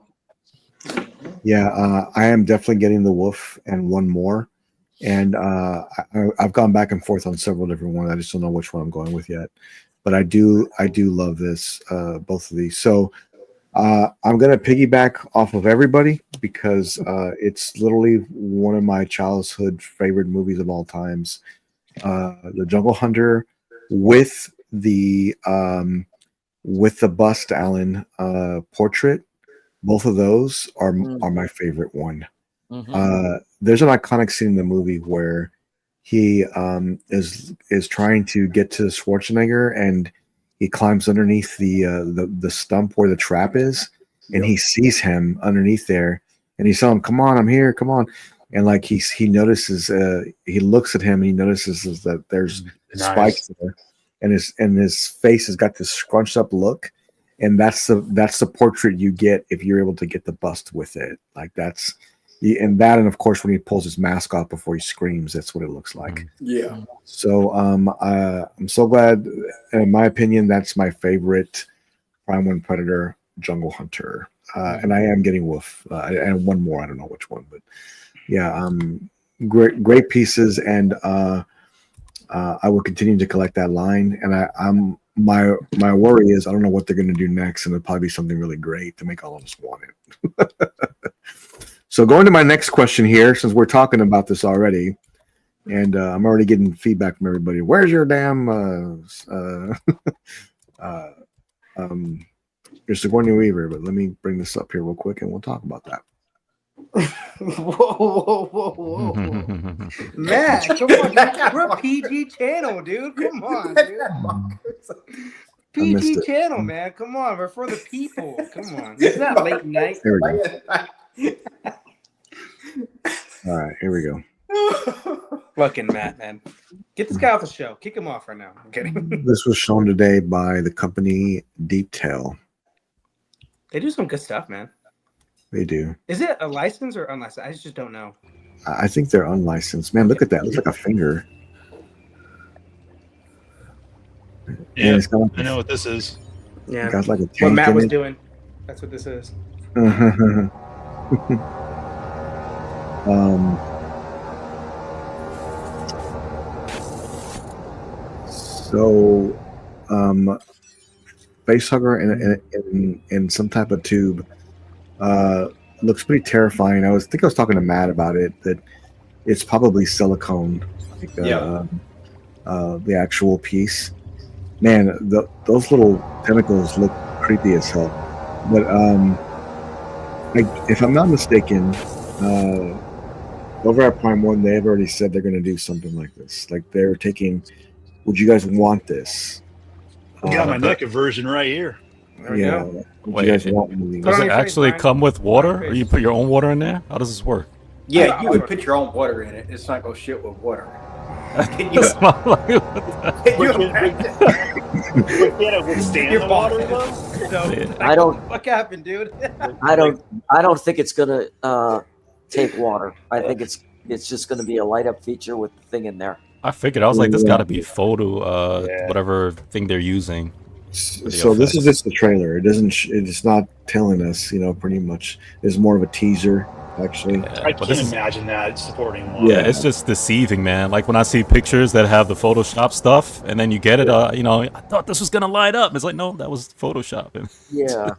Yeah, I am definitely getting the Wolf and one more. and I've gone back and forth on several different ones. I just don't know which one I'm going with yet. But I do love this, both of these. So I'm gonna piggyback off of everybody because it's literally one of my childhood favorite movies of all times. The Jungle Hunter with the bust Allen portrait. Both of those are my favorite one. There's an iconic scene in the movie where he is trying to get to Schwarzenegger, and he climbs underneath the stump where the trap is, and he sees him underneath there, and he's telling him, "Come on, I'm here, come on." And like he notices, he looks at him, and he notices that there's spikes there, and his face has got this scrunched up look, and that's the portrait you get if you're able to get the bust with it. Like that's. And of course, when he pulls his mask off before he screams, that's what it looks like. Yeah. So I'm so glad. In my opinion, that's my favorite Prime One Predator, Jungle Hunter, and I am getting Wolf and one more. I don't know which one, but yeah, great pieces, and I will continue to collect that line. And my worry is I don't know what they're going to do next, and it'll probably be something really great to make all of us want it. So going to my next question here, since we're talking about this already, and I'm already getting feedback from everybody. Where's your damn your Sigourney Weaver? But let me bring this up here real quick, and we'll talk about that. Whoa. Matt, come on. We're a PG channel, dude. Come on, dude. PG channel, man. Come on. We're for the people. Come on. It's not late night. There we go. All right, here we go. Fucking Matt, man. Get this guy off the show. Kick him off right now. I'm kidding. This was shown today by the company Deep Tail. They do some good stuff, man. They do. Is it a license or unlicensed? I just don't know. I think they're unlicensed. Man, look at that. It looks like a finger. Yeah, I know what this is. Yeah. Got like a What tank Matt in was it. doing. That's what this is. So, facehugger in some type of tube looks pretty terrifying. I think I was talking to Matt about it, that it's probably silicone, like the actual piece. Man, those little tentacles look creepy as hell. But if I'm not mistaken, over at Prime One, they've already said they're going to do something like this. Like they're taking, would you guys want this? I got my NECA version right here. There we go. Would you guys want moving? Does it your actually face, come with Put water, on your or you face. put your own water in there? How does this work? Yeah, you would put your own water in it. It's not gonna shit with water. Can you, It's not like- what the- can you imagine? Can it withstand Your the water body. though? So, I don't. what happened, dude? I don't think it's gonna take water. I think it's just gonna be a light up feature with the thing in there. I figured I was like, this got to be photo, whatever thing they're using. So this is just the trailer. It doesn't. It's not telling us. Pretty much. It's more of a teaser, actually. I but can't this is- imagine that supporting water. Yeah, it's just deceiving, man. Like when I see pictures that have the Photoshop stuff, and then you get it, I thought this was gonna light up. It's like, no, that was Photoshop. Yeah.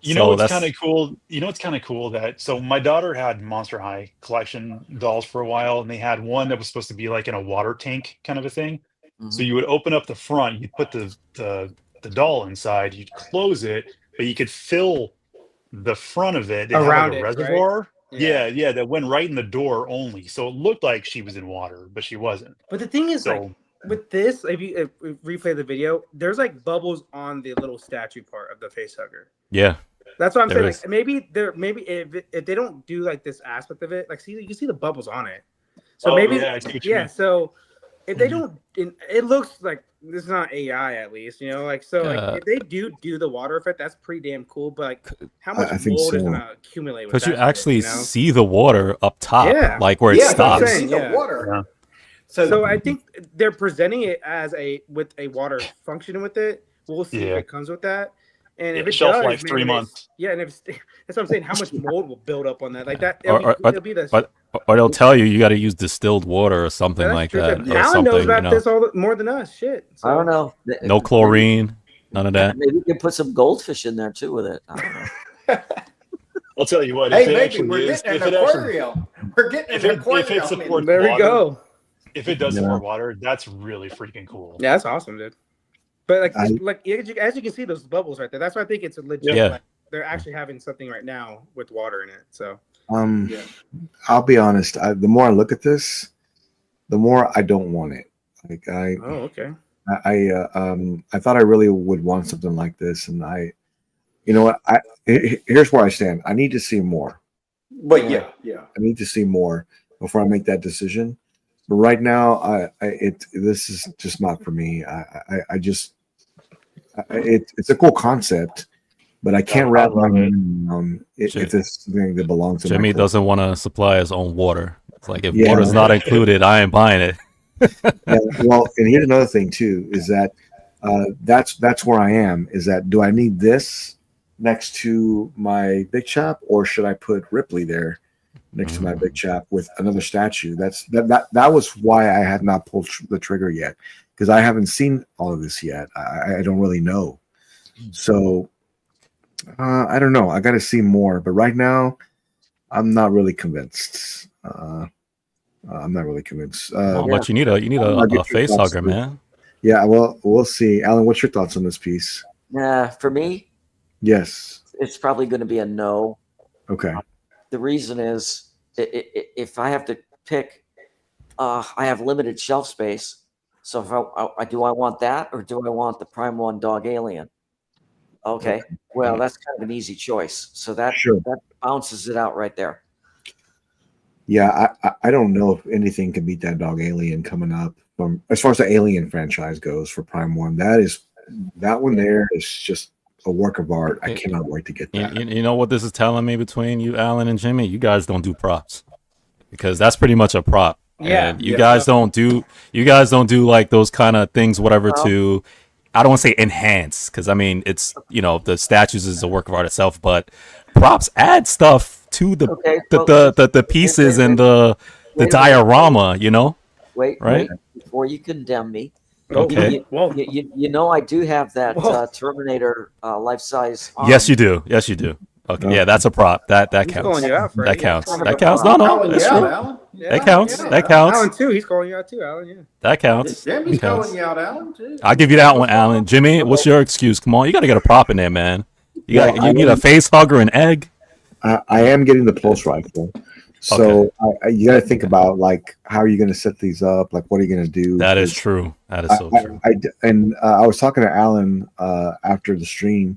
You So know what's that's- kind of cool? You know what's kind of cool that so my daughter had Monster High collection dolls for a while, and they had one that was supposed to be like in a water tank kind of a thing. So you would open up the front, you'd put the doll inside, you'd close it, but you could fill the front of it. It had Around like a it, right? reservoir. Yeah. Yeah, that went right in the door only. So it looked like she was in water, but she wasn't. But the thing is, So like, with this, if you replay the video, there's like bubbles on the little statue part of the facehugger. Yeah, That's what I'm There saying. is. Like, maybe if they don't do like this aspect of it, like you can see the bubbles on it. So Oh, maybe yeah, I see what you mean. So if they don't, it looks like this is not AI at least, like so. Like if they do the water effect, that's pretty damn cool. But like, how much I think mold is so. gonna accumulate? With because you that shit, actually you know? see the water up top, Yeah. like where it Yeah, that's what I'm stops. saying, Yeah. the water. Yeah. So I think they're presenting it as with a water function with it. We'll see if Yeah. it comes with that. And if it shelf does, life man, 3 months. Yeah, and if that's what I'm saying, how much mold will build up on that? Like that, Or they'll tell you got to use distilled water or something like that. Or Alan knows something, about this more than us. Shit. So. I don't know. No chlorine, none of that. Maybe you can put some goldfish in there too with it. I don't know. I'll tell you what. Hey, maybe we're getting an aquarium. We're getting an aquarium. If it supports there we water, go. If it does support water, that's really freaking cool. Yeah, that's awesome, dude. But as you can see those bubbles right there, that's why I think it's a legit. Yeah. Like, they're actually having something right now with water in it. So I'll be honest. The more I look at this, the more I don't want it. Like okay. I thought I really would want something like this, and you know what? Here's where I stand. I need to see more. But yeah. I need to see more before I make that decision. But right now, this is just not for me. It's a cool concept, but I can't wrap my mind around if this is something that belongs to Jimmy my doesn't want to supply his own water. It's like if water's not included, I ain't buying it. Well, and here's another thing too: is that that's where I am. Is that do I need this next to my big chop, or should I put Ripley there next to my big chop with another statue? That was why I had not pulled the trigger yet, because I haven't seen all of this yet. I don't really know. So I don't know. I got to see more. But right now, I'm not really convinced. I'm not really convinced. But you need a face hugger, man. Yeah, well, we'll see. Alan, what's your thoughts on this piece? For me, yes, it's probably going to be a no. Okay. The reason is, if I have to pick, I have limited shelf space. So if I want that, or do I want the Prime 1 Dog Alien? Okay. Well, that's kind of an easy choice. So that bounces it out right there. Yeah, I don't know if anything can beat that Dog Alien coming up from as far as the Alien franchise goes for Prime 1. That one there is just a work of art. I cannot wait to get that. You know what this is telling me between you, Alan, and Jimmy? You guys don't do props, because that's pretty much a prop. Yeah. And you guys don't do like those kind of things, whatever, to, I don't want to say enhance, because I mean, it's, the statues is a work of art itself, but props add stuff to the pieces and the diorama, Wait, right? Before you condemn me. Okay. I do have that Terminator life-size arm. Yes, you do. Okay, yeah, that's a prop. That counts. Calling you out, that counts. That counts. No, that's true. Alan. That counts. That counts. Alan too. He's calling you out too, Alan. Yeah. That counts. Jimmy's calling you out, Alan, too. I'll give you that one, Alan. Jimmy, what's your excuse? Come on, you got to get a prop in there, man. You need a face hugger, an egg. I am getting the pulse rifle, so you got to think about like how are you going to set these up? Like what are you going to do? That is true. That is so true. I was talking to Alan after the stream,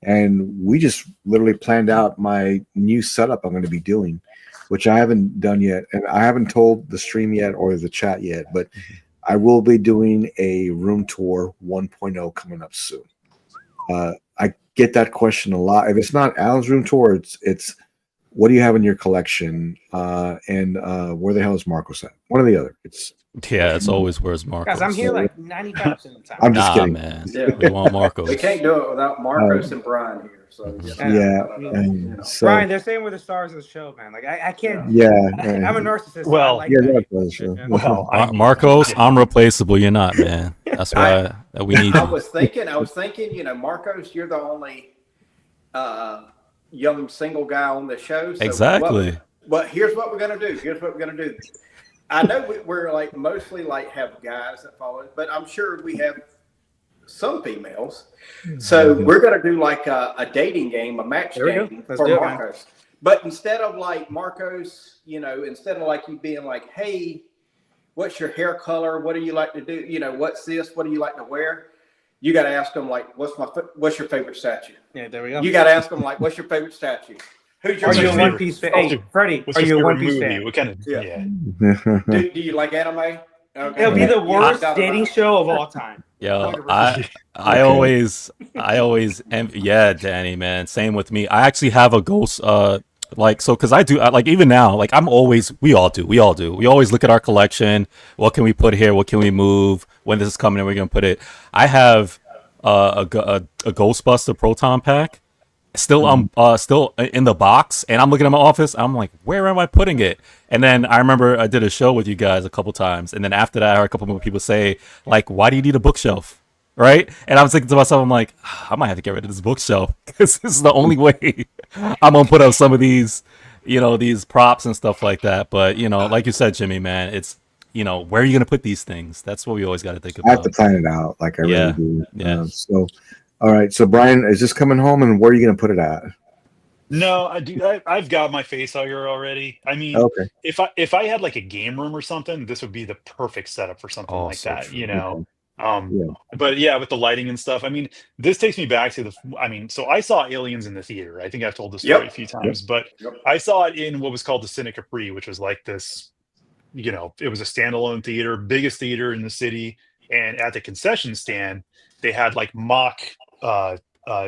and we just literally planned out my new setup I'm going to be doing, which I haven't done yet, and I haven't told the stream yet or the chat yet, but I will be doing a room tour 1.0 coming up soon. I get that question a lot. If it's not Alan's room tour, it's what do you have in your collection, and where the hell is Marcos at? One or the other. It's always where's Marcos. Guys, I'm here like 95% of the time. I'm just kidding, man. Yeah. We want Marcos. We can't do it without Marcos and Brian here. So So Brian, they're saying we're the stars of the show, man. Like I can't. Yeah, I'm a narcissist. Well, so Marcos, I'm replaceable. You're not, man. That's why we need you. I was thinking, Marcos, you're the only young single guy on the show. So Exactly. But here's what we're gonna do. I know we're like mostly like have guys that follow it, but I'm sure we have some females. So we're gonna do like a dating game, a match game for Marcos. But instead of like Marcos, instead of like you being like, hey, what's your hair color? What do you like to do? What's this? What do you like to wear? You got to ask them like, what's your favorite statue? Yeah, there we go. You got to ask them like, what's your favorite statue? Who's your Are you a favorite? One Piece fan? Hey, Freddie, What's are your you a favorite One Piece movie? fan? What kind of Do you like anime? Okay. It'll be the worst dating show of all time. Yo, I always Danny, man. Same with me. I actually have a ghost, because I do, even now, we all do. We always look at our collection. What can we put here? What can we move? When this is coming in, we're going to put it. I have a Ghostbuster Proton pack. Still in the box, and I'm looking at my office. I'm like, where am I putting it? And then I remember I did a show with you guys a couple times, and then after that, I heard a couple more people say, like, why do you need a bookshelf? Right? And I was thinking to myself, I'm like, I might have to get rid of this bookshelf because this is the only way I'm gonna put up some of these, these props and stuff like that. But like you said, Jimmy, man, it's where are you gonna put these things? That's what we always got to think about. I have to plan it out, like I really do. Yeah. So, all right. So, Brian, is this coming home, and where are you gonna put it at? No, I do. I've got my face hugger already. I mean, Okay. if I had like a game room or something, this would be the perfect setup for something like so that. true. But yeah, with the lighting and stuff. I mean, this takes me back to so I saw Aliens in the theater. I think I've told this story a few times, but I saw it in what was called the Cine Capri, which was like this. It was a standalone theater, biggest theater in the city, and at the concession stand, they had like mock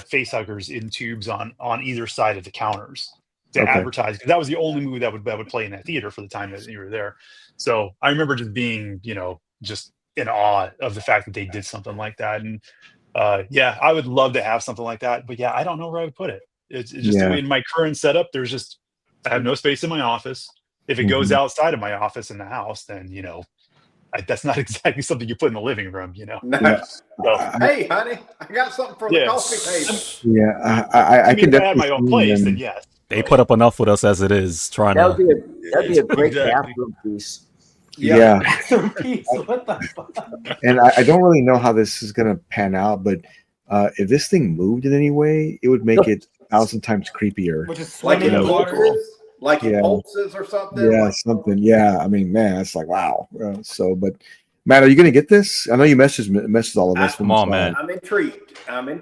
face huggers in tubes on either side of the counters to advertise, because that was the only movie that would play in that theater for the time that you were there. So I remember just being just in awe of the fact that they did something like that. And I would love to have something like that, but I don't know where I would put it. It's just in my current setup, I have no space in my office. If it goes outside of my office in the house, then that's not exactly something you put in the living room, No. So, hey, honey, I got something for the coffee table. Yeah, I mean, can if I had my own place, then yes. They put up enough with us as it is. That'd be a great bathroom piece. Yeah. What the fuck? And I don't really know how this is gonna pan out, but if this thing moved in any way, it would make it 1,000 times creepier. Which is Like swimming in in water. pulses, like in pulses or something. Yeah, something. Yeah, I mean, man, it's like wow. But Matt, are you gonna get this? I know you messaged all of us. Come on, man. I'm intrigued. Okay.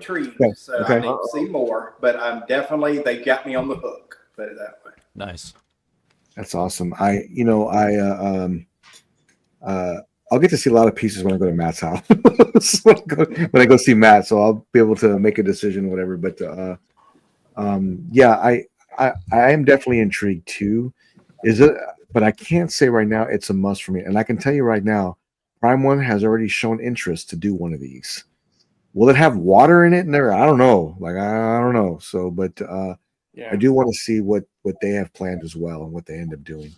So I need to see more, but I'm definitely they got me on the hook. Put it that way. Nice. That's awesome. I'll get to see a lot of pieces when I go to Matt's house. when I go see Matt, so I'll be able to make a decision or whatever. But I am definitely intrigued too. Is it? But I can't say right now it's a must for me. And I can tell you right now, Prime One has already shown interest to do one of these. Will it have water in it? There, I don't know. Like I don't know. So, but I do want to see what they have planned as well and what they end up doing.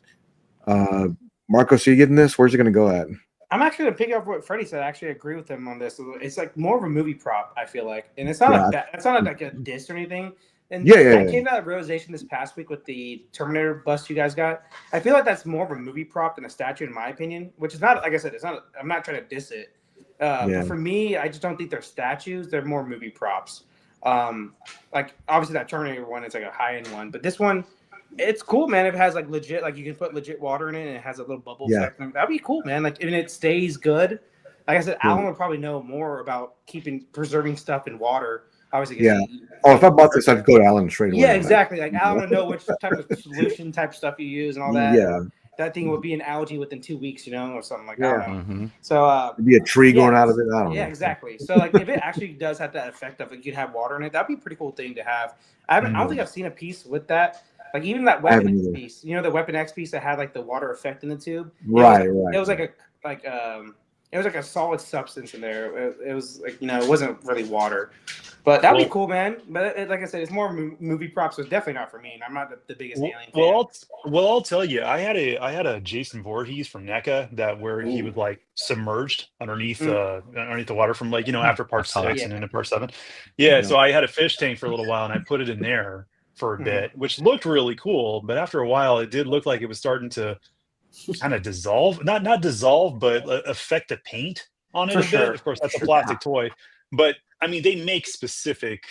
Marcos, are you getting this? Where's it going to go at? I'm actually going to pick up what Freddie said. I actually agree with him on this. It's like more of a movie prop, I feel like. And it's not like that. It's not like a diss or anything. And I came to that realization this past week with the Terminator bust you guys got. I feel like that's more of a movie prop than a statue, in my opinion, which is not, like I said, it's not. I'm not trying to diss it. But for me, I just don't think they're statues. They're more movie props. Like, obviously, that Terminator one is like a high-end one. But this one, it's cool, man. It has like legit, like you can put legit water in it, and it has a little bubble effect. That'd be cool, man. Like, and it stays good. Like I said, Alan would probably know more about preserving stuff in water. Obviously, if I bought this, I'd go to Alan straight away. Yeah, exactly. Like Alan would know which type of solution type stuff you use and all that. Yeah, that thing would be an algae within 2 weeks, or something like that. Mm-hmm. So it'd be a tree going out of it. I don't know. Yeah, exactly. So like, if it actually does have that effect of you could have water in it, that'd be a pretty cool thing to have. I don't think I've seen a piece with that. Like even that Weapon X piece, the Weapon X piece that had like the water effect in the tube. Right. It was like it was like a solid substance in there. It was like, it wasn't really water. But that'd be cool, man. But like I said, it's more movie props, so it's definitely not for me. And I'm not the biggest alien fan. I'll tell you, I had a Jason Voorhees from NECA where he was like submerged underneath the water from like after part 6 and into part 7. So I had a fish tank for a little while and I put it in there for a bit, which looked really cool. But after a while, it did look like it was starting to kind of dissolve, not dissolve, but affect the paint on it a bit. Of course, that's a plastic toy, but I mean, they make specific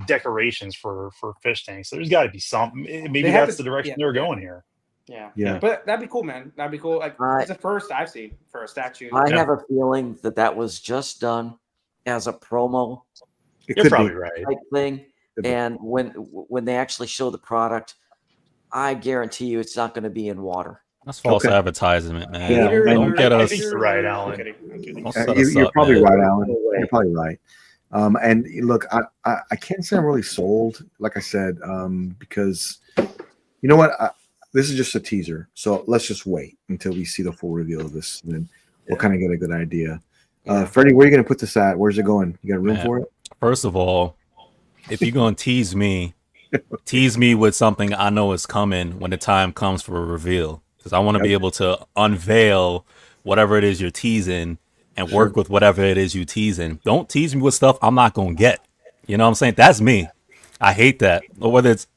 decorations for fish tanks. So there's got to be something. Maybe that's the direction they're going here. Yeah. But that'd be cool, man. That'd be cool. Like it's the first I've seen for a statue. I have a feeling that was just done as a promo. You're probably right. Type thing. And when they actually show the product, I guarantee you it's not going to be in water. That's false advertisement, man. Don't get us. I think you're right, Alan. You're probably right, Alan. You're probably right. And look, I can't say I'm really sold, like I said, because you know what? This is just a teaser. So let's just wait until we see the full reveal of this, and then we'll kind of get a good idea. Freddie, where are you going to put this at? Where's it going? You got room for it? First of all, if you're going to tease me with something I know is coming when the time comes for a reveal. Because I want to be able to unveil whatever it is you're teasing and work with whatever it is you teasing. Don't tease me with stuff I'm not going to get. You know what I'm saying? That's me. I hate that. Or whether it's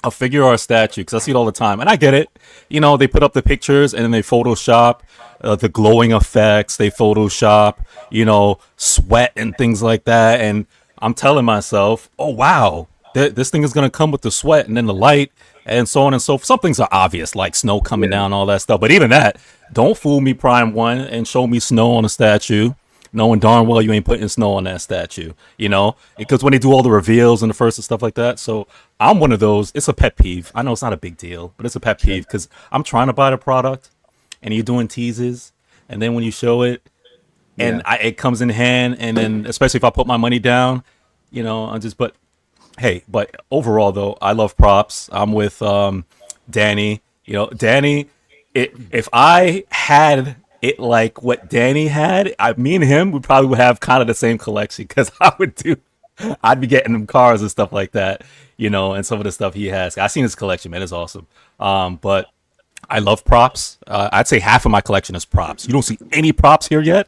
a figure or a statue, because I see it all the time. And I get it. You know, they put up the pictures and then they Photoshop the glowing effects. They Photoshop, sweat and things like that. And I'm telling myself, oh, wow, this thing is going to come with the sweat and then the light and so on and so forth. Some things are obvious, like snow coming down, all that stuff. But even that, don't fool me, Prime 1, and show me snow on a statue, knowing darn well you ain't putting snow on that statue, because when they do all the reveals and the first and stuff like that. So I'm one of those. It's a pet peeve. I know it's not a big deal, but it's a pet peeve because I'm trying to buy the product and you're doing teases. And then when you show it and it comes in hand, and then especially if I put my money down, but overall though, I love props. I'm with Danny. Danny, if I had it like what Danny had, me and him would probably have kind of the same collection, because I'd be getting them cars and stuff like that, and some of the stuff he has. I've seen his collection, man. It's awesome. But I love props. I'd say half of my collection is props. You don't see any props here yet,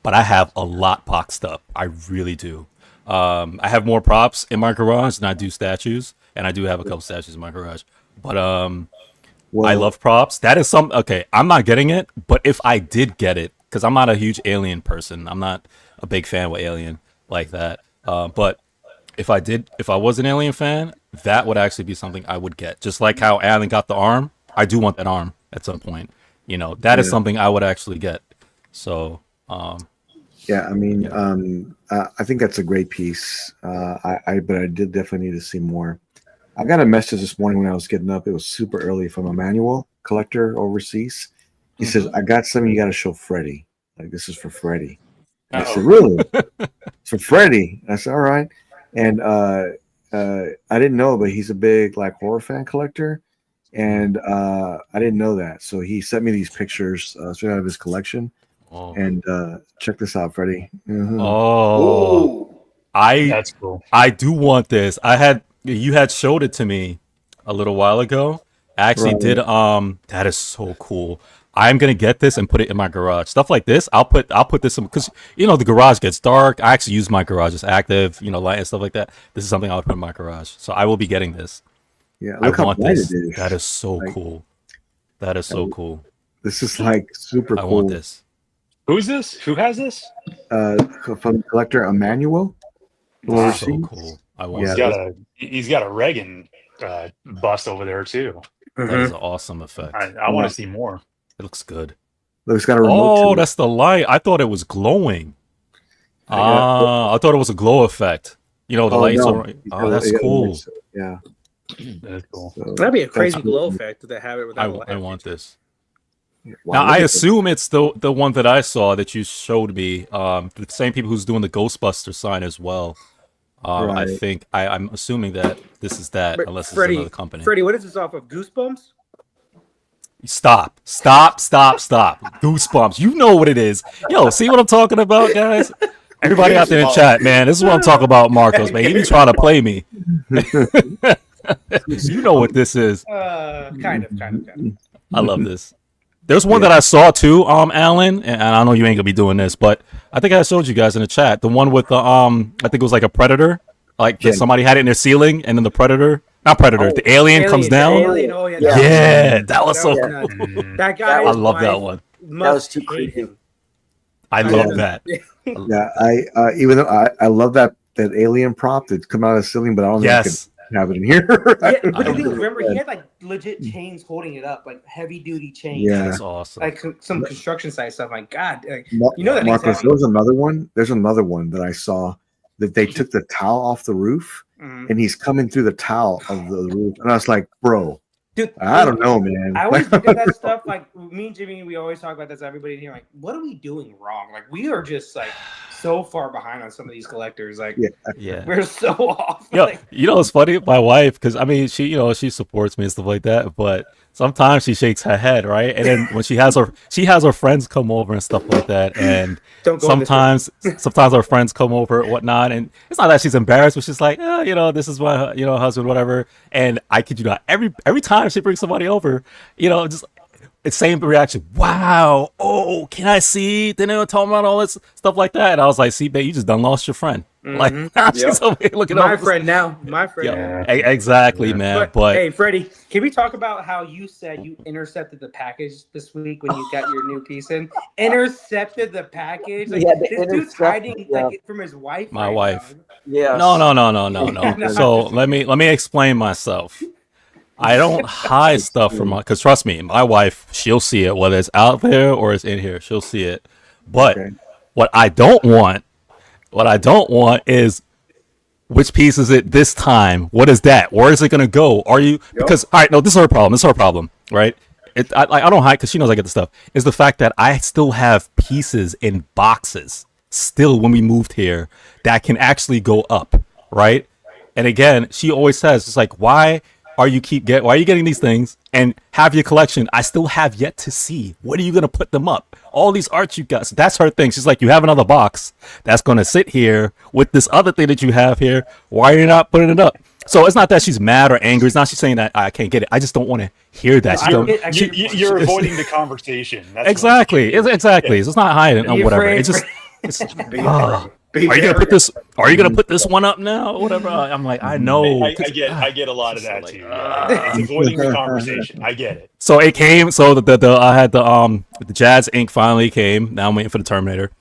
but I have a lot boxed up. I really do. I have more props in my garage than I do statues, and I do have a couple statues in my garage. But I love props. That is okay, I'm not getting it, but if I did get it, because I'm not a huge Alien person, I'm not a big fan with Alien like that. But if I was an Alien fan, that would actually be something I would get. Just like how Alan got the arm, I do want that arm at some point. That is something I would actually get. So, I think that's a great piece. But I did definitely need to see more. I got a message this morning when I was getting up. It was super early from Emmanuel, collector overseas. He says, "I got something you got to show Freddie. Like, this is for Freddie." I said, "Really? It's for Freddie?" I said, "All right." And I didn't know, but he's a big horror fan collector, and I didn't know that. So he sent me these pictures straight out of his collection. Oh. And check this out, Freddie. Mm-hmm. Oh, that's cool. I do want this. You had showed it to me a little while ago. I actually did. That is so cool. I'm gonna get this and put it in my garage. Stuff like this, I'll put this in, because the garage gets dark. I actually use my garage as active, light and stuff like that. This is something I'll put in my garage. So I will be getting this. Yeah, look how bright it is. That is so cool. That is so cool. This is super cool. I want this. Who's this? Who has this? From collector Emmanuel. That's so cool. I want. He's got a Reagan bust over there too. That is an awesome effect. I want to see more. It looks good. It's got a remote. That's the light. I thought it was glowing. I thought it was a glow effect. The lights. No. That's cool. Yeah. That's cool. So, that'd be a crazy glow effect to have it without. I want this. Wow, now I assume it's the one that I saw that you showed me. The same people who's doing the Ghostbuster sign as well. I think I'm assuming that this is that, unless it's another company. Freddie, what is this off of? Goosebumps? Stop. Goosebumps. You know what it is. Yo, see what I'm talking about, guys? Everybody out there in chat, man. This is what I'm talking about, Marcos, man. He be trying to play me. You know what this is. Kind of. I love this. There's one that I saw too, Alan, and I know you ain't gonna be doing this, but I think I showed you guys in the chat. The one with the I think it was like a predator. Somebody had it in their ceiling, and then the alien comes down. Yeah, that was so cool. That guy, I love that one. That was too creepy. I love that. Yeah, even though I love that alien prop that come out of the ceiling, but I don't think I could have it in here. Yeah, but remember, he had legit chains holding it up, heavy duty chains. Yeah, that's awesome. Some construction site stuff. My God, that Marcus, there's another one. There's another one that I saw that they took the towel off the roof, and he's coming through the towel of the roof, and I was like, bro. Dude, I don't know, man. I always look at that stuff. Me and Jimmy, we always talk about this. Everybody in here, what are we doing wrong? We are just so far behind on some of these collectors. Like, Yeah. we're so off. Yo, Like, you know, it's funny. My wife, because I mean, she supports me and stuff like that. But sometimes she shakes her head, right? And then when she has her friends come over and stuff like that. And don't go sometimes our friends come over and whatnot. And it's not that she's embarrassed, but she's like, this is my husband, whatever. And I kid you not, every time she brings somebody over, just. It's same reaction. Wow. Oh, can I see? Then they were talking about all this stuff like that. And I was like, see, babe, you just done lost your friend. Mhm. Like, she's over here looking my over. friend now. My friend now. Exactly, man. But hey, Freddie, can we talk about how you said you intercepted the package this week when you got your new piece in? Intercepted the package? Like, this dude's hiding like from his wife. My right wife. now. Yeah. No. So let me explain myself. I don't hide stuff from because trust me, my wife, she'll see it, whether it's out there or it's in here, she'll see it. But what I don't want is which piece is it this time? What is that? Where is it gonna go? Are you because all right, no, this is her problem, right? I don't hide because she knows I get the stuff. Is the fact that I still have pieces in boxes still when we moved here that can actually go up, right? And again, she always says, it's like, why are you getting these things and have your collection? I still have yet to see. When are you gonna put them up? All these arts you got. So that's her thing. She's like, you have another box that's gonna sit here with this other thing that you have here. Why are you not putting it up? So it's not that she's mad or angry. It's not she's saying that I can't get it. I just don't want to hear that. You're avoiding the conversation. That's exactly. So it's not hiding or whatever. It's just. Are you gonna put this? Are you gonna put this one up now or whatever? I'm like, I know. I get a lot of that too. It's avoiding the conversation. I get it. So it came. So I had the Jazz Inc. finally came. Now I'm waiting for the Terminator.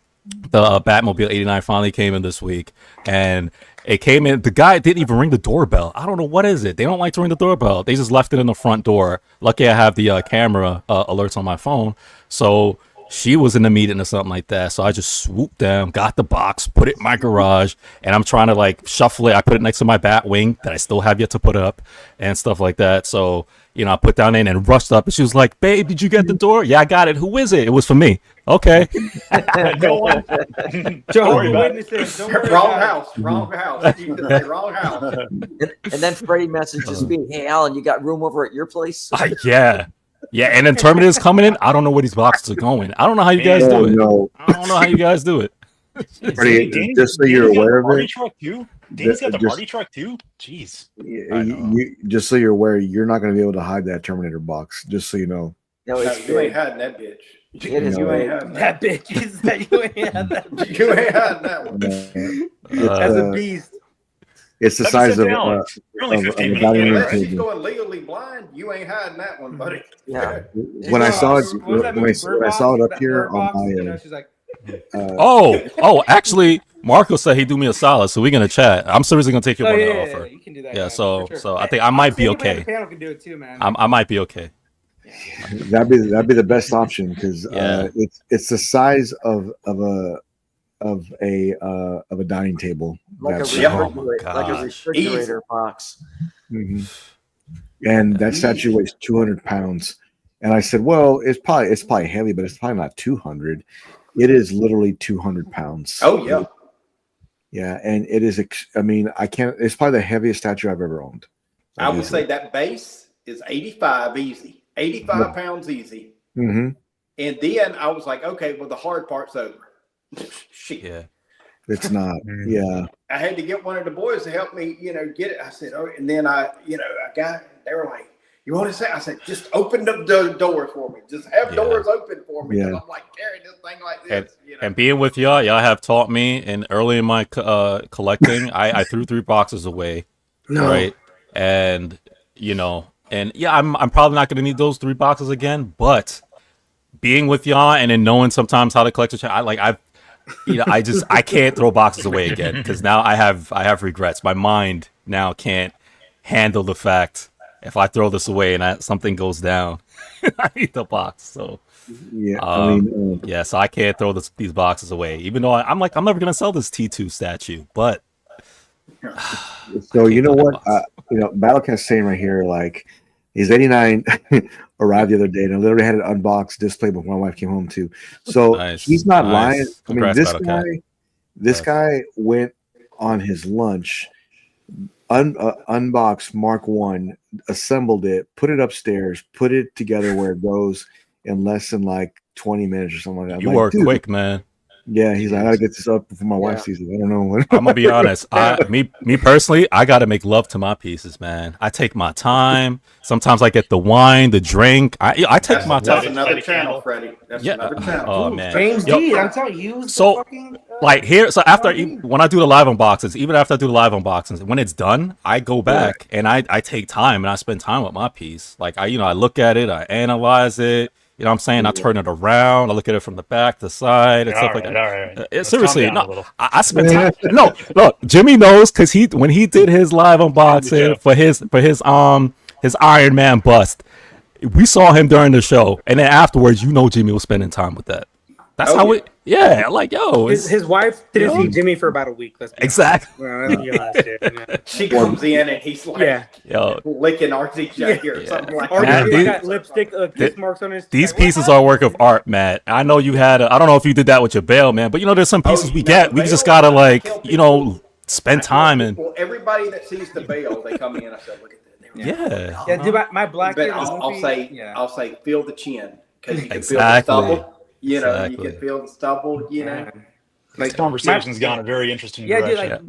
The Batmobile '89 finally came in this week, and it came in. The guy didn't even ring the doorbell. I don't know what is it. They don't like to ring the doorbell. They just left it in the front door. Lucky I have the camera alerts on my phone, so. She was in the meeting or something like that, so I just swooped down, got the box, put it in my garage, and I'm trying to like shuffle it. I put it next to my Batwing that I still have yet to put up and stuff like that. So I put down in and rushed up, and she was like, "Babe, did you get the door?" "Yeah, I got it." "Who is it?" "It was for me." "Okay." Don't worry about it. Wrong house. And then Freddie messages me, "Hey, Alan, you got room over at your place?" Yeah, and then Terminator's coming in. I don't know where these boxes are going. I don't know how you guys do it. No. I don't know how you guys do it. Just so you're aware of it. Danny's got the party truck too. Jeez. Just so you're aware, you're not going to be able to hide that Terminator box. Just so you know. No, you ain't hiding that bitch. You ain't hiding that bitch. You ain't hiding that bitch. You ain't hiding that one. As a beast. It's the size of you're only 15 minutes. Unless he's going legally blind, you ain't hiding that one, buddy. Yeah. When I saw it up here on my actually Marco said he'd do me a solid, so we're gonna chat. I'm seriously gonna take your one offer. You can do that. Yeah, so I think I might be okay. The panel can do it too, man. I might be okay. That'd be the best option because it's the size of a dining table, like a refrigerator box. Mm-hmm. And that statue weighs 200 pounds. And I said, well, it's probably heavy, but it's probably not 200. It is literally 200 pounds. Oh yeah, yeah, and it is. I can't. It's probably the heaviest statue I've ever owned. I would say that base is 85 easy, 85 pounds easy. Mm-hmm. And then I was like, okay, well, the hard part's over. Shit. Yeah. It's not. Yeah. I had to get one of the boys to help me, get it. I said, oh, and then they were like, you want to say? I said, just open the doors for me. Just have doors open for me. Yeah. I'm like carrying this thing like this. And being with y'all have taught me, and early in my collecting, I threw 3 boxes away. No. Right. And, I'm probably not going to need those 3 boxes again, but being with y'all and then knowing sometimes how the collector, I can't throw boxes away again because now I have regrets. My mind now can't handle the fact if I throw this away and something goes down, I need the box. So yeah, so I can't throw these boxes away. Even though I'm never gonna sell this T2 statue, but so you know what? Battlecast's saying right here, like his 89 arrived the other day, and I literally had it unboxed, displayed before my wife came home too. So nice. He's not lying. Congrats, this Battlecat. guy, This guy went on his lunch, unboxed Mark 1, assembled it, put it upstairs, put it together where it goes in less than like 20 minutes or something like that. You work quick, man. Yeah, he's like, I gotta get this up before my wife sees it. I don't know when. I'm gonna be honest. Me personally, I gotta make love to my pieces, man. I take my time. Sometimes I get the wine, the drink. I take my time. That's another channel, Freddie. That's another channel. Oh man, James D. I'm telling you. So like here, so after when I do the live unboxings, even after I do the live unboxings, when it's done, I go back and I take time and I spend time with my piece. Like I look at it, I analyze it. You know what I'm saying? I turn it around. I look at it from the back, the side, and stuff like that. All right. Seriously, no. I spent time. No, look, Jimmy knows because when he did his live unboxing for his Iron Man bust, we saw him during the show, and then afterwards, Jimmy was spending time with that. That's how it. Yeah, like his wife didn't see Jimmy for about a week. Exactly. Let's be honest, dude. She comes in and he's like, licking RTJ or something like that. RTJ got lipstick kiss marks on his. These pieces are a work of art, Matt. I know you had. I don't know if you did that with your bail, man, but there's some pieces we get. We just gotta spend time and. Well, everybody that sees the bail, they come in. I said, look at that. Yeah. Dude, my black. But I'll say, feel the chin because you can feel the stubble. You can feel the stubble, Like, this conversation's gone a very interesting direction.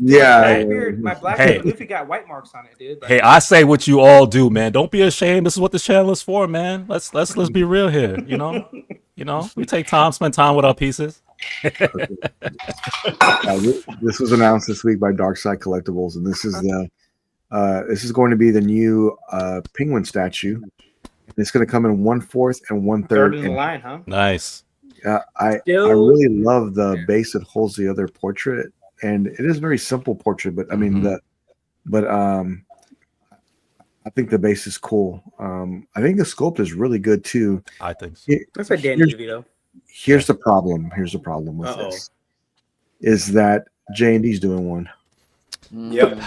My black Luffy got white marks on it, dude. Hey, I say what you all do, man. Don't be ashamed. This is what the channel is for, man. Let's be real here. We take time, spend time with our pieces. This was announced this week by Darkside Collectibles, and this is going to be the new penguin statue. It's going to come in 1/4 and 1/3. Third in the line, huh? Nice. I really love the base that holds the other portrait, and it is a very simple portrait. But I mean I think the base is cool. I think the sculpt is really good too. I think so. That's like Dan DeVito. Here's the problem. Here's the problem with this: is that J&D's doing one. Yep.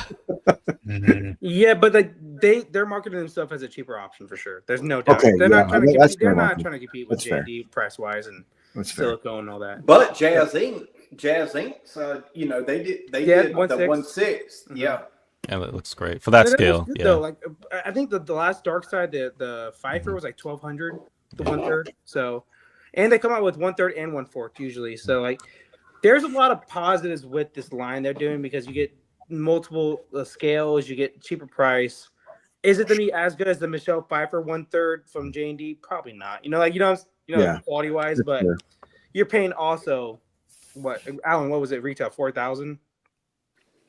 Yeah, but they're marketing themselves as a cheaper option for sure. There's no doubt. They're not trying to compete with J&D price wise and silicone and all that. But Jazz Inc. They did the 1/6. Yeah. Yeah, it looks great for that scale. Good, though. Like I think the last Dark Side, the Pfeiffer was like 1,200, the 1/3. So, and they come out with 1/3 and 1/4 usually. So like, there's a lot of positives with this line they're doing because you get multiple scales, you get cheaper price. Is it gonna be as good as the Michelle Pfeiffer 1/3 from J&D? Probably not. Quality wise, but you're paying also what, Alan? What was it retail? 4,000.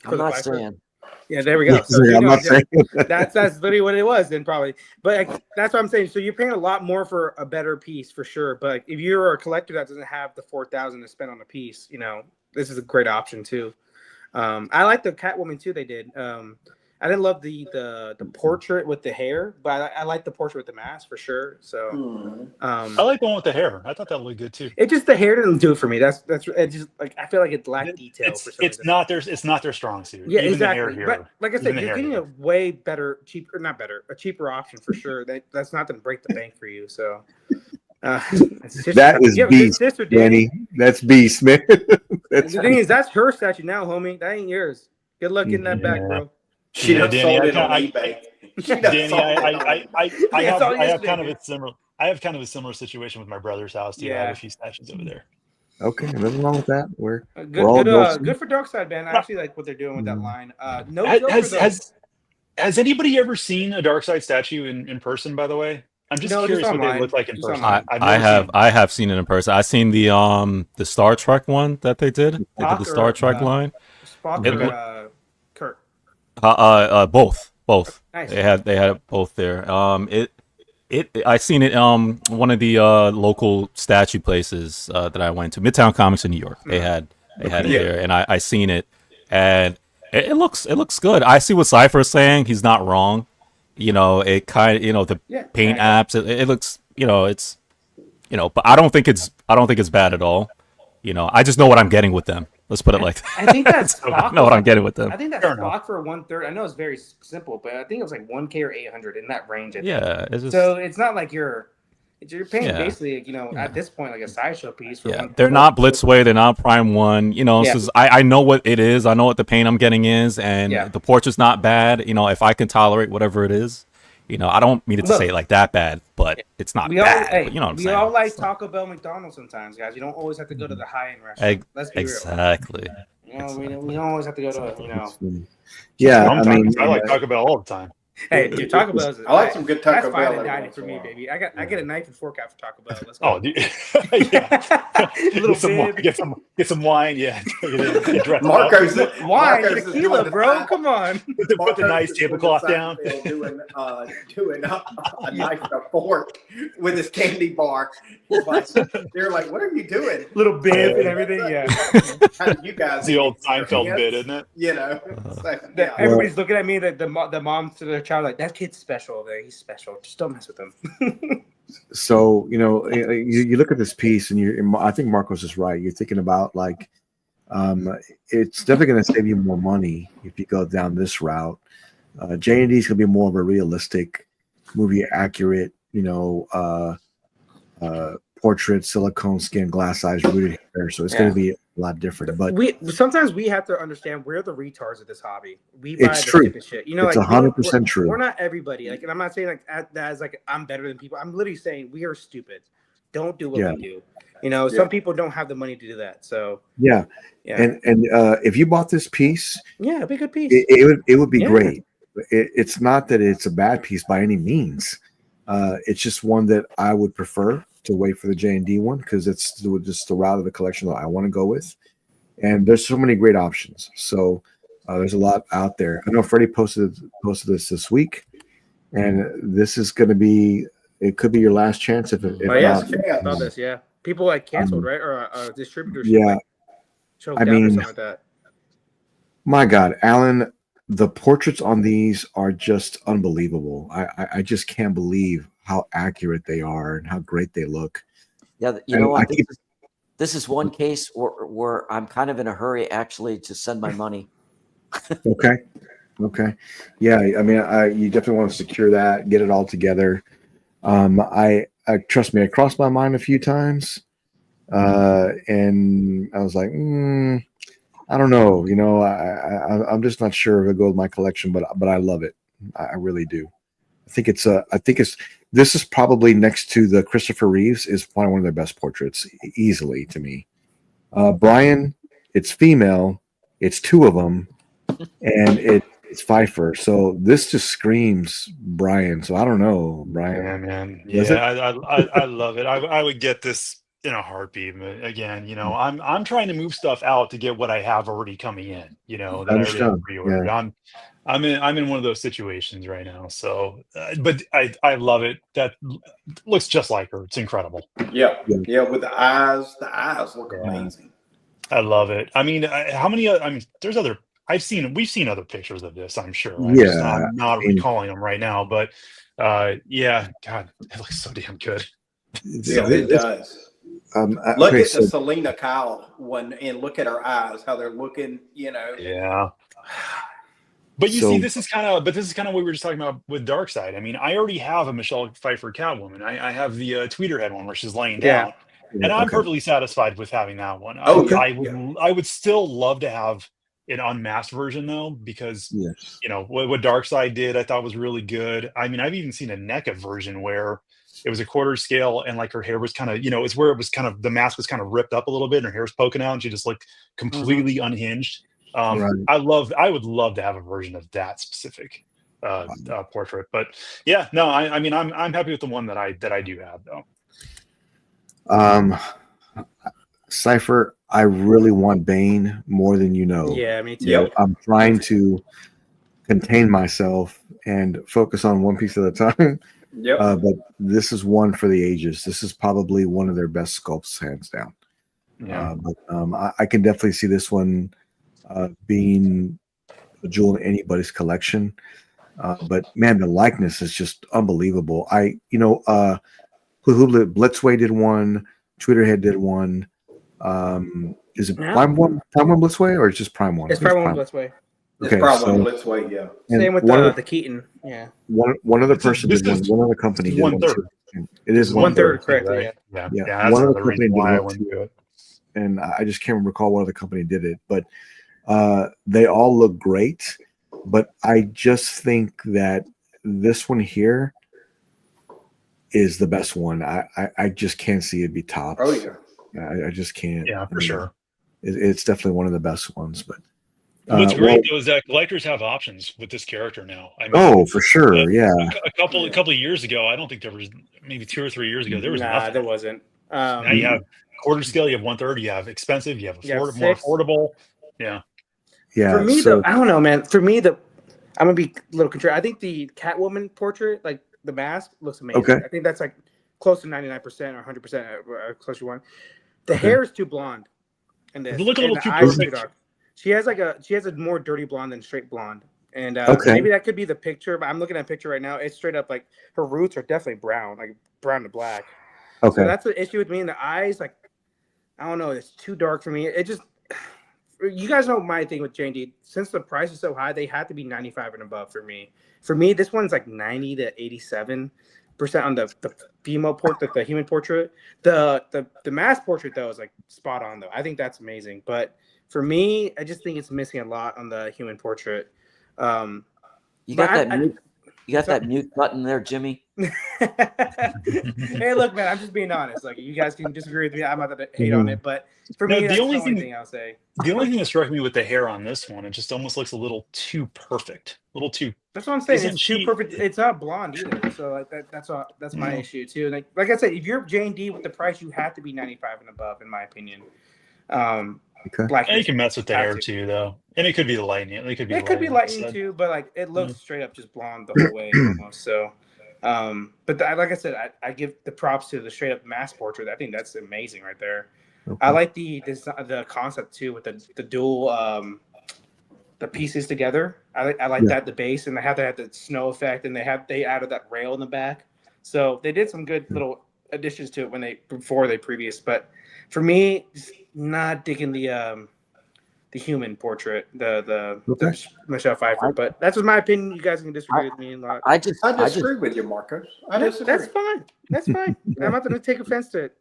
I'm not saying. Yeah, there we go. So, I'm not saying that's literally what it was then probably. But that's what I'm saying. So you're paying a lot more for a better piece for sure. But if you're a collector that doesn't have the 4,000 to spend on a piece, this is a great option too. I like the Catwoman too. They did. I didn't love the portrait with the hair, but I like the portrait with the mask for sure. So, I like the one with the hair. I thought that looked good too. It just the hair didn't do it for me. That's it. Just like I feel like it lacked detail. It's not their strong suit. Yeah, even exactly. The hair but like I said, you're getting a way better, a cheaper option for sure. That's not going to break the bank for you. So. That is beast, Danny. That's beast, man. The thing is, that's her statue now, homie. That ain't yours. Good luck getting that back, bro. She done sold it on eBay. Danny, I have kind of a similar situation with my brother's house. Too. I have a few statues over there. Okay, nothing wrong with that. We're good for Darkside, man. I actually like what they're doing with that line. Has anybody ever seen a Darkside statue in person? By the way, I'm just curious what they look like in person. I have seen it in person. I've seen the Star Trek one that they did. They did the Star Trek line. Spock Kurt. Both. Nice. They had both there. I seen it one of the local statue places that I went to, Midtown Comics in New York. They had it there, and I seen it, and it looks good. I see what Cypher is saying. He's not wrong. It kind of the paint apps. It looks it's but I don't think it's bad at all. I just know what I'm getting with them. Let's put it like that. I think that's I know what I'm getting with them. I think that's Spock for 1/3. I know it's very simple, but I think it was like 1K or 800 in that range. Yeah. So it's not like you're You're paying basically, at this point, like a sideshow piece. For one, they're not Blitzway, they're not Prime 1. So I know what it is. I know what the paint I'm getting is, and the portrait's not bad. If I can tolerate whatever it is, I don't mean it to say it like that bad, but it's not bad. But you know what I'm saying? We all like Taco Bell, McDonald's sometimes, guys. You don't always have to go to the high-end restaurant. Let's be exactly. real. We don't always have to go to, Yeah, I like Taco Bell all the time. Hey, dude, Taco Bell. I like some good Taco Bell. That's fine and dining for me, baby. I get a knife and fork out for Taco Bell. Let's go. Oh, dude. Get some wine. Yeah. Marco's wine, tequila, bro. Come on. Put the nice tablecloth down. Doing a knife and a fork with his candy bar. They're like, "What are you doing?" Little bib and everything. Yeah. You guys. It's the old Seinfeld bit, isn't it? Everybody's looking at me. The mom to their child like, that kid's special over there. He's special. Just don't mess with him. So you look at this piece, and I think Marcos is right. You're thinking about it's definitely going to save you more money if you go down this route. J&D is going to be more of a realistic, movie accurate, portrait, silicone skin, glass eyes, rooted hair. So it's going to be a lot different. But sometimes we have to understand we're the retards of this hobby. We buy it's true. Shit. It's 100% true. We're not everybody. And I'm not saying that as I'm better than people. I'm literally saying we are stupid. Don't do what we do. Some people don't have the money to do that. So yeah. And if you bought this piece, it'd be a good piece. It would be great. It's not that it's a bad piece by any means. It's just one that I would prefer to wait for the J&D one because it's just the route of the collection that I want to go with. And there's so many great options. So there's a lot out there. I know Freddie posted this week, and this is going to be. It could be your last chance if about this. Yeah, people canceled, right? Or distributors. Yeah, I mean, or something like that. My God, Alan, the portraits on these are just unbelievable. I just can't believe how accurate they are and how great they look. Yeah, you know what? This is one case where I'm kind of in a hurry actually to send my money. Okay. Yeah, I mean, you definitely want to secure that, get it all together. I trust me, I crossed my mind a few times, and I was like, I don't know, I'm just not sure if I go with my collection, but I love it. I really do. I think this is probably next to the Christopher Reeves is probably one of their best portraits, easily to me. Brian, it's female, it's two of them, and it's Pfeiffer. So this just screams Brian. So I don't know, Brian. Yeah, man. Yeah, I love it. I would get this in a heartbeat. But again, I'm trying to move stuff out to get what I have already coming in. That I already have pre-ordered. Yeah. I'm in one of those situations right now. So, but I love it. That looks just like her. It's incredible. Yeah. With the eyes look amazing. I love it. I mean, how many? There's other. We've seen other pictures of this. I'm sure. I'm not recalling them right now, but God, it looks so damn good. It does. Look at the Selena Kyle one and look at her eyes, how they're looking. Yeah. But see, this is kind of what we were just talking about with Darkseid. I mean, I already have a Michelle Pfeiffer Catwoman. I have the Tweeterhead one where she's laying down, and I'm perfectly satisfied with having that one. I would still love to have an unmasked version though, because what Darkseid did, I thought was really good. I mean, I've even seen a NECA version where it was a quarter scale and like her hair was kind of, it's where it was kind of the mask was kind of ripped up a little bit and her hair was poking out and she just looked completely unhinged. Right. I would love to have a version of that specific portrait, but I mean, I'm happy with the one that I do have though. Cypher, I really want Bane more than you know. Yeah, me too. I'm trying to contain myself and focus on one piece at a time. Yep. But this is one for the ages. This is probably one of their best sculpts, hands down. Yeah. I can definitely see this one being a jewel in anybody's collection. But man, the likeness is just unbelievable. Blitzway did one, Tweeterhead did one. Is it Prime One Blitzway, or it's just Prime One? It's Prime One Blitzway. Okay, Prime One Blitzway, yeah. Same with the Keaton, yeah. One other person did one. One other company did one too. It is 1/3, 1/3, correctly. right? Yeah. Yeah. Yeah, That's one other another company reason did why I it wouldn't do it. and I just can't recall what other company did it, but they all look great. But I just think that this one here is the best one. I just can't see it be topped. Oh yeah. I just can't. Yeah, for sure. It's definitely one of the best ones. But What's great though is that collectors have options with this character now. I mean, oh, for sure, yeah. a couple of years ago, I don't think there was, maybe 2 or 3 years ago, there was nothing. There wasn't. Now you have quarter scale, you have 1/3, you have expensive, you have more 6. affordable. Yeah. Yeah. For me, so, though, I don't know, man. For me, I'm gonna be a little contrary. I think the Catwoman portrait, like the mask, looks amazing. Okay. I think that's like close to 99% or 100%, close to one. The hair is too blonde, and Does it look a little the too eyes are too perfect? dark. She has a more dirty blonde than straight blonde, and Okay. maybe that could be the picture. But I'm looking at a picture right now. It's straight up like her roots are definitely brown, like brown to black. okay. So that's the issue with me. And the eyes, like, I don't know, it's too dark for me. It just, you guys know my thing with J&D. Since the price is so high, they have to be 95 and above for me. For me, this one's like 90 to 87% on the female portrait, the human portrait. The mass portrait though is like spot on though. I think that's amazing. But for me, I just think it's missing a lot on the human portrait. You got that mute button there, Jimmy. Hey, look, man, I'm just being honest. Like, you guys can disagree with me. I'm not gonna hate on it, but for me, that's the only thing I'll say. The only thing that struck me with the hair on this one, it just almost looks a little too perfect. A little too. That's what I'm saying. It's too perfect. It's not blonde either. So like that's my issue too. Like I said, if you're J&D with the price, you have to be 95 and above, in my opinion. Okay. And you can mess with the hair too, though, and it could be the lightning. It could be lightning too, but like it looks straight up just blonde the whole way almost. So, but like I said, I give the props to the straight up mass portrait. I think that's amazing right there. Okay. I like the concept too with the dual the pieces together. I like that, the base, and they have to have the snow effect, and they added that rail in the back. So they did some good little additions to it before they previous. But for me, just not digging the human portrait, the Michelle Pfeiffer. But that's just my opinion. You guys can disagree with me a lot. I disagree with you, Marcos. That's fine. That's fine. I'm not going to take offense to it.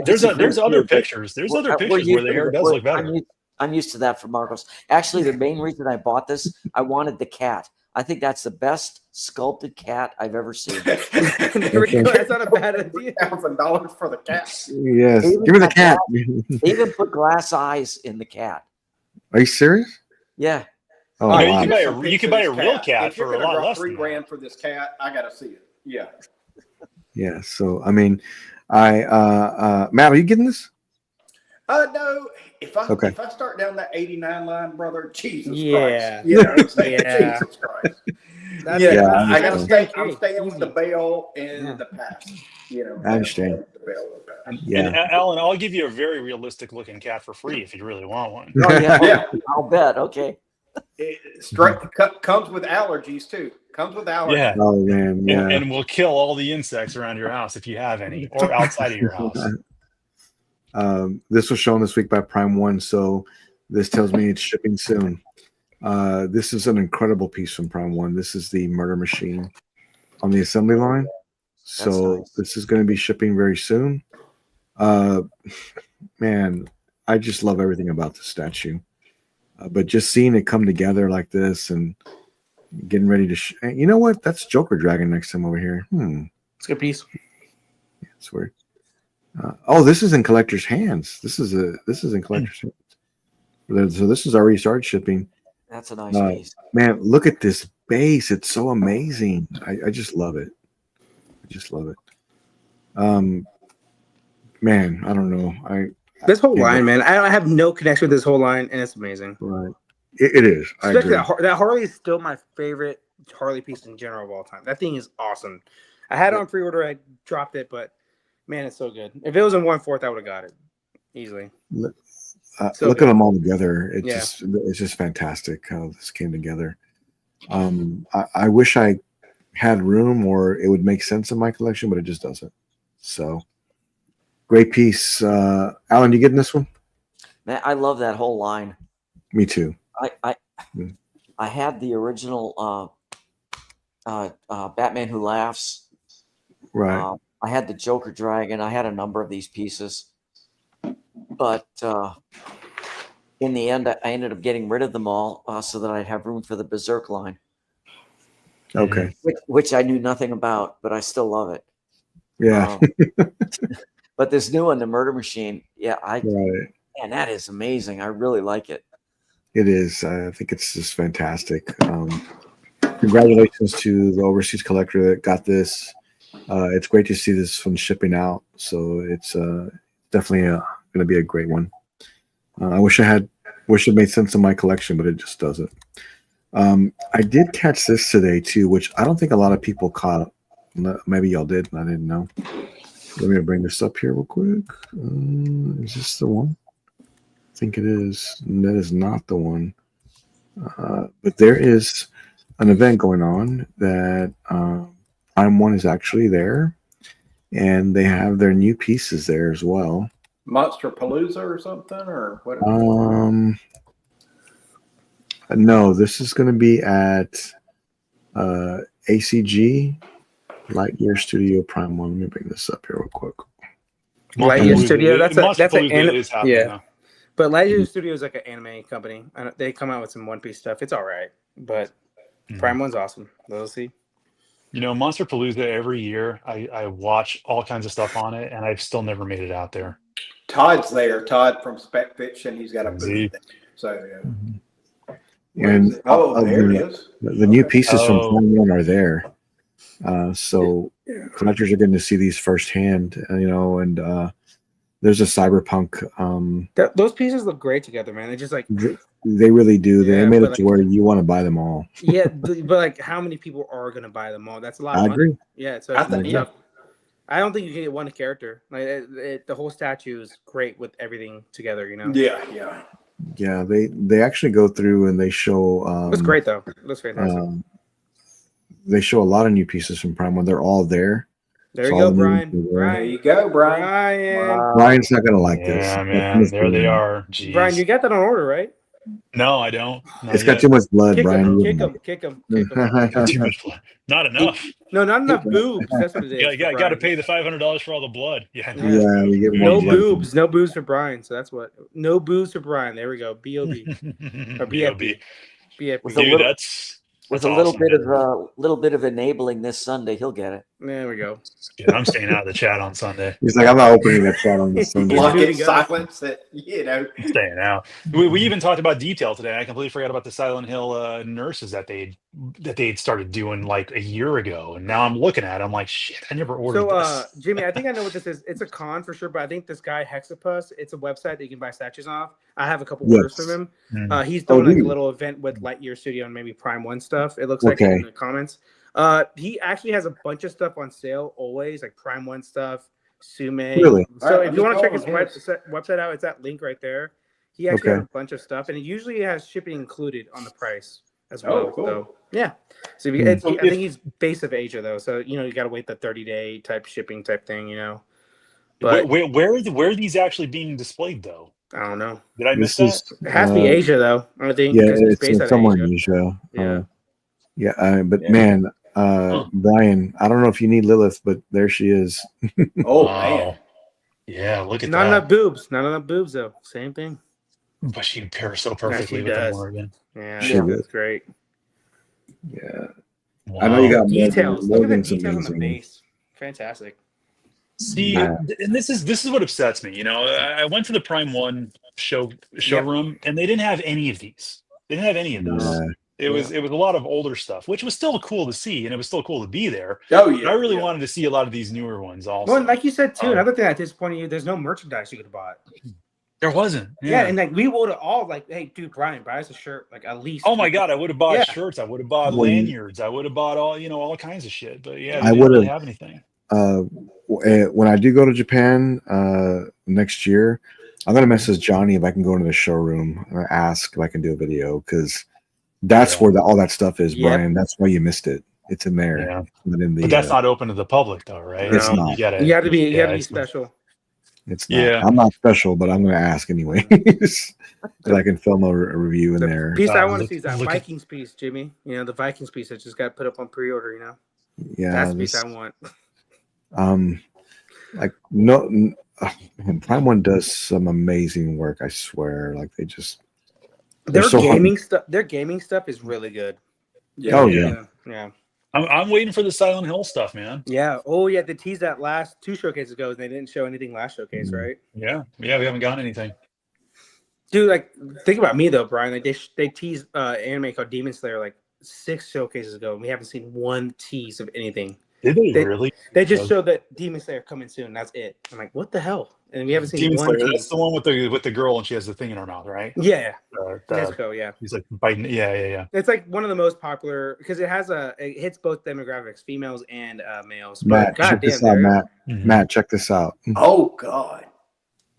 There's other pictures. There's other pictures where the hair does look better. I'm used to that from Marcos. Actually, the main reason I bought this, I wanted the cat. I think that's the best sculpted cat I've ever seen. That's not a bad idea. $1,000 for the cat. Yes, give me the cat. They even put glass eyes in the cat. Are you serious? Yeah. Oh, wow. You can buy a real cat for a lot less. $3,000 for this cat. I gotta see it. Yeah. Yeah. So I mean, Matt, are you getting this? No. If I start down that 89 line, brother, Jesus Christ. Yeah. Jesus Christ. I gotta stay. I'm staying with the Bale and the Pass. I understand. And Alan, I'll give you a very realistic looking cat for free if you really want one. Oh, yeah. I'll bet. Okay. Comes with allergies too. Yeah. Oh man. Yeah. And will kill all the insects around your house if you have any, or outside of your house. This was shown this week by Prime One, so this tells me it's shipping soon. This is an incredible piece from Prime One. This is the Murder Machine on the assembly line. So nice. This is going to be shipping very soon. Man, I just love everything about the statue. But just seeing it come together like this and getting ready to, you know what? That's Joker Dragon next to him over here. It's a good piece. Yeah, it's weird. This is in collector's hands. This is in collector's hands. So this is already started shipping. That's a nice piece. Man, look at this base. It's so amazing. I just love it. I just love it. Man, I don't know. This whole line, man. I have no connection with this whole line, and it's amazing. Right. It is. Especially that Harley is still my favorite Harley piece in general of all time. That thing is awesome. I had it on pre-order. I dropped it, but man, it's so good. If it was in 1/4, I would have got it easily. Look at them all together. It's just fantastic how this came together. I wish I had room or it would make sense in my collection, but it just doesn't. So great piece. Alan, you getting this one? Man, I love that whole line. Me too. I had the original Batman Who Laughs. Right. I had the Joker Dragon. I had a number of these pieces, but in the end, I ended up getting rid of them all so that I'd have room for the Berserk line. Okay. Which I knew nothing about, but I still love it. Yeah. But this new one, the Murder Machine, Right. and that is amazing. I really like it. It is. I think it's just fantastic. Congratulations to the overseas collector that got this. It's great to see this one shipping out. So it's definitely going to be a great one. I wish it made sense in my collection, but it just doesn't. I did catch this today too, which I don't think a lot of people caught. Maybe y'all did, and I didn't know. Let me bring this up here real quick. Is this the one? I think it is. That is not the one. But there is an event going on that Prime 1 is actually there, and they have their new pieces there as well. Monster Palooza or something, or what? No, this is going to be at ACG Lightyear Studio Prime 1. Let me bring this up here real quick. Lightyear Studio. That's an anime. But Lightyear Studio is like an anime company. They come out with some One Piece stuff. It's all right, but Prime 1's awesome. We'll see. Monster Palooza every year. I watch all kinds of stuff on it, and I've still never made it out there. Todd's there. Todd from Spec Fiction. He's got a booth there. So yeah. And there it is. The new pieces from Prime 1 are there. So collectors are getting to see these firsthand, and there's a cyberpunk. Those pieces look great together, man. They just like they really do. They made it to where you want to buy them all. Yeah, but like, how many people are gonna buy them all? That's a lot of money. I agree. Yeah, so I don't think you can get one character. Like the whole statue is great with everything together. Yeah. They actually go through and they show. It's great though. It looks fantastic. They show a lot of new pieces from Prime 1. They're all there. There you go, Brian. There you go, Brian. Brian's not gonna like this. Yeah, man. There they are. Jeez. Brian, you got that on order, right? No, I don't. It's got too much blood, Brian. Kick him. Too much blood. Not enough. No, not enough boobs. That's what it is. Yeah, got to pay the $500 for all the blood. Yeah. We get no boobs. No boobs for Brian. So that's what. No boobs for Brian. There we go. B.O.B. Or B.F.B. Dude, that's with a little awesome, little bit of enabling this Sunday, he'll get it. There we go. Dude, I'm staying out of the chat on Sunday. He's like, I'm not opening that chat on this Sunday. Block it, silence it, Staying out. We even talked about detail today. I completely forgot about the Silent Hill nurses that they'd started doing like a year ago, and now I'm looking at it, I'm like, shit, I never ordered this. Jimmy, I think I know what this is. It's a con for sure, but I think this guy Hexapus, it's a website that you can buy statues off. I have a couple orders from him. He's doing like a little event with Lightyear Studio and maybe Prime 1 stuff. It looks like in the comments. He actually has a bunch of stuff on sale always, like Prime 1 stuff, Sume. Really? So if you want to check his website out, it's that link right there. He actually has a bunch of stuff, and it usually has shipping included on the price as well. Oh, cool. So yeah. So I think he's base of Asia though, so you got to wait the 30-day type shipping type thing, But where are these actually being displayed though? I don't know. Did I miss that? It has to be Asia though. I think. Yeah, it's somewhere in Asia. But man, Brian, I don't know if you need Lilith, but there she is. Man. Yeah, look at Not that. Not enough boobs though. Same thing. But she pairs so perfectly with the Morgan. Yeah, that's great. Yeah. Wow. I know you got details. Look at the Morgan's details on the amazing. base. Fantastic. See, and this is what upsets me. I went to the Prime 1 showroom, and they didn't have any of these. They didn't have any of this. It was a lot of older stuff, which was still cool to see, and it was still cool to be there. Oh yeah. But I really wanted to see a lot of these newer ones also. Well, like you said too, another thing that disappointed you, there's no merchandise you could have bought. There wasn't. Yeah, and like we would have all like, hey, dude, Brian, buy us a shirt, like at least. Oh my god, I would have bought shirts. I would have bought lanyards. I would have bought all kinds of shit. But yeah, I didn't really have anything. When I do go to Japan next year, I'm gonna message Johnny if I can go into the showroom and ask if I can do a video, because that's where all that stuff is, Brian. That's why you missed it. It's in there. Yeah. But that's not open to the public though, right? It's not. You got to be special. It's not. Yeah. I'm not special, but I'm going to ask anyway. That I can film a review in there. Piece I want to see is that Vikings piece, Jimmy. The Vikings piece that just got put up on pre-order. Yeah, that's the piece I want. Like no, Prime One does some amazing work. I swear. Like they just their so gaming stuff. Their gaming stuff is really good. Yeah. Oh yeah. Yeah. I'm waiting for the Silent Hill stuff, man. Yeah. Oh yeah. They teased that last 2 showcases ago, and they didn't show anything last showcase, right? Yeah. We haven't gotten anything. Dude, like think about me though, Brian. Like they teased anime called Demon Slayer like 6 showcases ago, and we haven't seen one tease of anything. Did they really? They just showed that Demon Slayer coming soon. That's it. I'm like, what the hell? And we haven't seen Demon one Slayer. tease. That's the one with the girl and she has the thing in her mouth, right? Yeah. The, Nezuko, yeah. he's like biting. Yeah. It's like one of the most popular because it hits both demographics, females and males. Matt, check this out, Matt. Mm-hmm. Matt, check this out. Oh God.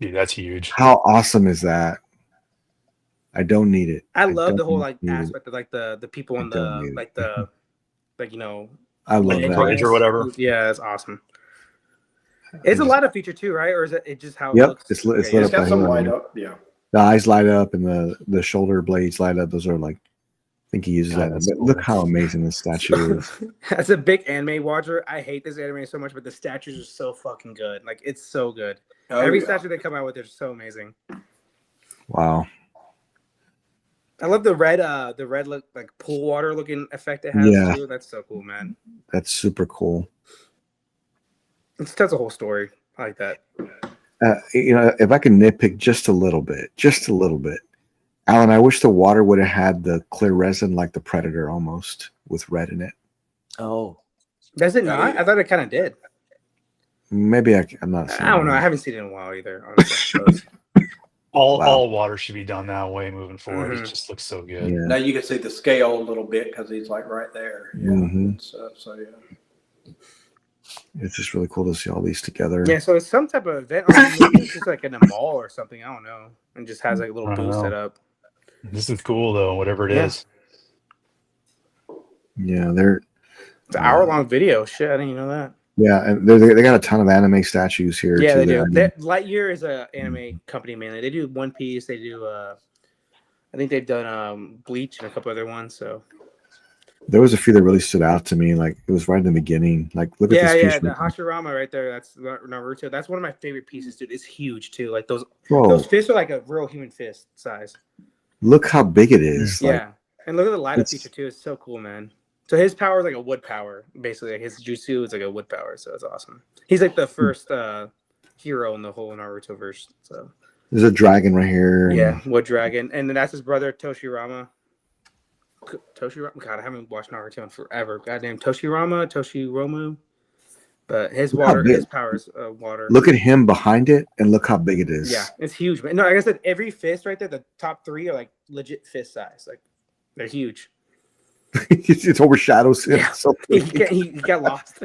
Dude, that's huge. How awesome is that? I don't need it. I love the whole like aspect of like the people on the like you know. I love that. Bridge or whatever. Yeah, it's awesome. It's a lot of feature too, right? Or is it just how it looks? It's okay, lit It's up. got some light up. Yeah. The eyes light up and the shoulder blades light up. Those are like, I think he uses that. But look how amazing this statue is. As a big anime watcher, I hate this anime so much, but the statues are so fucking good. Like it's so good. Every statue they come out with is so amazing. Wow. I love the red look like pool water looking effect it has too. That's so cool, man. That's super cool. It tells a whole story. I like that. If I can nitpick just a little bit, Alan, I wish the water would have had the clear resin like the Predator almost with red in it. Oh, does it not? I thought it kind of did. Maybe I'm not. I don't know. I haven't seen it in a while either. Honestly. All water should be done that way moving forward. Mm-hmm. It just looks so good. Yeah. Now you can see the scale a little bit because he's like right there. Yeah. Mm-hmm. So yeah. It's just really cool to see all these together. Yeah, so it's some type of event. It's just like in a mall or something. I don't know. And just has like a little booth set up. This is cool though, whatever it is. Yeah, it's an hour-long video. Shit, I didn't even know that. Yeah, and they got a ton of anime statues here. Yeah, too, they do. Lightyear is an anime company mainly. They do One Piece. They do. I think they've done Bleach and a couple other ones. So there was a few that really stood out to me. Like it was right in the beginning. Like look at this piece. The Hashirama right there. That's Naruto. That's one of my favorite pieces, dude. It's huge too. Like those fists are like a real human fist size. Look how big it is. Yeah, and look at the light up feature too. It's so cool, man. So his power is like a wood power, basically. Like his jutsu is like a wood power, so it's awesome. He's like the first hero in the whole Naruto verse. So there's a dragon right here. Yeah, wood dragon, and then that's his brother Toshirama. God, I haven't watched Naruto in forever. Goddamn Toshiromu. But his power is water. Look at him behind it, and look how big it is. Yeah, it's huge, man. No, like I said, every fist right there, the top 3 are like legit fist size. Like they're huge. It overshadows him. Yeah. So he got lost.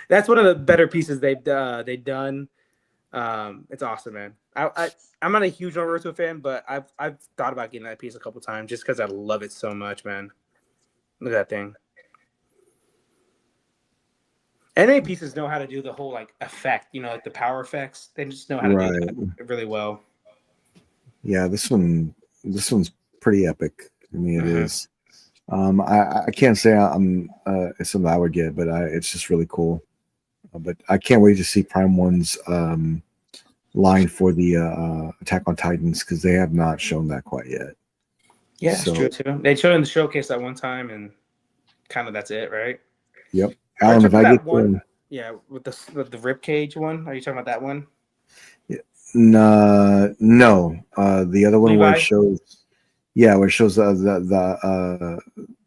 That's one of the better pieces they've done. It's awesome, man. I'm not a huge Naruto fan, but I've thought about getting that piece a couple times just because I love it so much, man. Look at that thing. Anime pieces know how to do the whole like effect, like the power effects. They just know how to do it really well. Yeah, this one's pretty epic. I mean, it is. I can't say it's something I would get, but it's just really cool. But I can't wait to see Prime One's line for the Attack on Titans because they have not shown that quite yet. Yeah, that's true too. They showed in the showcase that one time, and kind of that's it, right? Yep. Alan, if I get one, with the rib cage one, are you talking about that one? Yeah. No. The other one where it shows. Yeah, where it shows the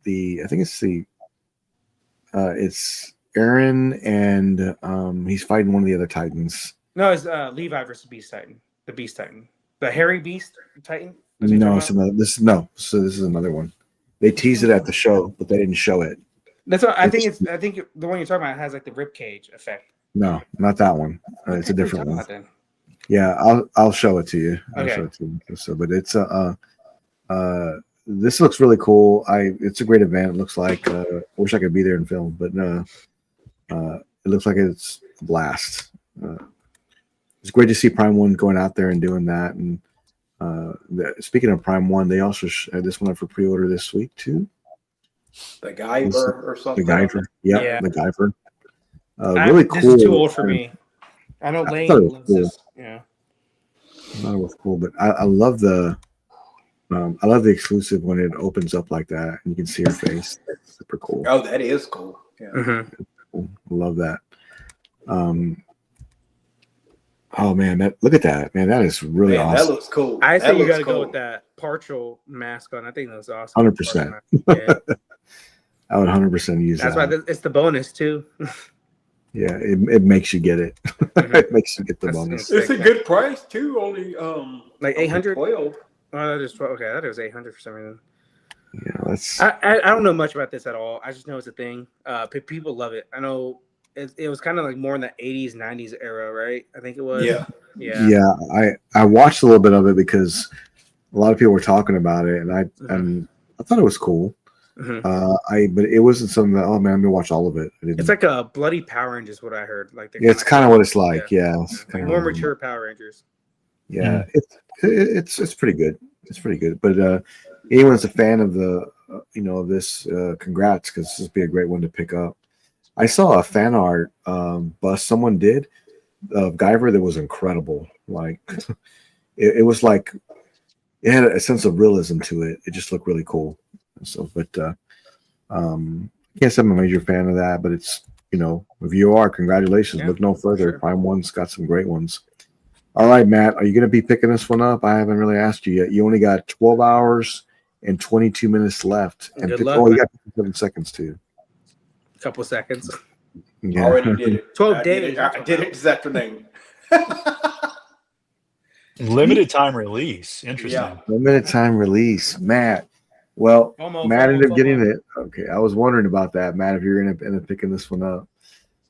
I think it's Aaron and he's fighting one of the other Titans. No, it's Levi versus Beast Titan. The Beast Titan. The hairy Beast Titan? No, so this is another one. They teased it at the show, but they didn't show it. That's what I think the one you're talking about has like the rib cage effect. No, not that one. It's a different one. Then? Yeah, I'll show it to you. I'll okay. show it to you. So, but it's this looks really cool. It's a great event. It looks like I wish I could be there and film, but no, it looks like it's a blast. It's great to see Prime One going out there and doing that. And speaking of Prime One, they also had this one up for pre-order this week too. The Guyver or something. The Guyver, yeah, the Guyver. Really cool. This is too old for me. I know Lane loves cool. this. Yeah. I thought it was cool, but I love the exclusive when it opens up like that and you can see her face. That's super cool. Oh, that is cool. Yeah. Mm-hmm. Cool. Love that. Oh man, look at that, man. That is really awesome. That looks cool. I say you got to go with that partial mask on. I think that's awesome. 100%. Yeah. I would 100% use That's that. why it's the bonus too. Yeah, it makes you get it. It makes you get the bonus. It's a good price too. Only like 800. 12. Oh, that is 12. Okay, I thought it was 800 for some reason. Yeah, that's. I don't know much about this at all. I just know it's a thing. People love it. I know it was kind of like more in the 80s, 90s era, right? I think it was. Yeah. I watched a little bit of it because a lot of people were talking about it, and I thought it was cool. Mm-hmm. But it wasn't something that, oh man, I'm gonna watch all of it. It's like a bloody Power Rangers, what I heard. Like it's kind of what it's like. Yeah, it's like more mature Power Rangers. Yeah, it's pretty good. It's pretty good. But anyone that's a fan of the of this, congrats, because this would be a great one to pick up. I saw a fan art bust someone did of Guyver that was incredible. Like it was like it had a sense of realism to it. It just looked really cool. So, but can't say I'm a major fan of that, but it's if you are, congratulations. Look no further. Sure. Prime One's got some great ones. All right, Matt, are you going to be picking this one up? I haven't really asked you yet. You only got 12 hours and 22 minutes left, and you got 57 seconds too. A couple seconds. Yeah. Already did it. 12 days. I did it this afternoon. Limited time release. Interesting. Yeah. Limited time release, Matt. Well, Matt ended up getting it. Okay, I was wondering about that, Matt, if you're going to end up picking this one up.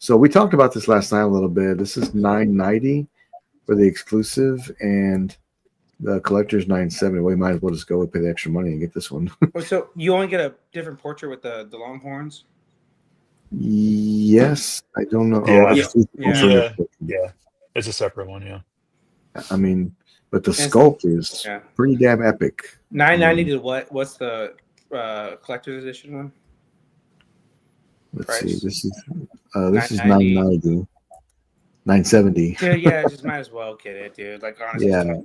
So we talked about this last night a little bit. This is $9.90 for the exclusive, and the collector's $9.70. We might as well just go and pay the extra money and get this one. So you only get a different portrait with the Longhorns? Yes, I don't know. Yeah. It's a separate one. Yeah. I mean, but the sculpt is pretty damn epic. $9.90 to what? What's the collector's edition one? Let's see. This is $9.90. $9.70. Yeah, just might as well get it, dude. Like honestly, $20.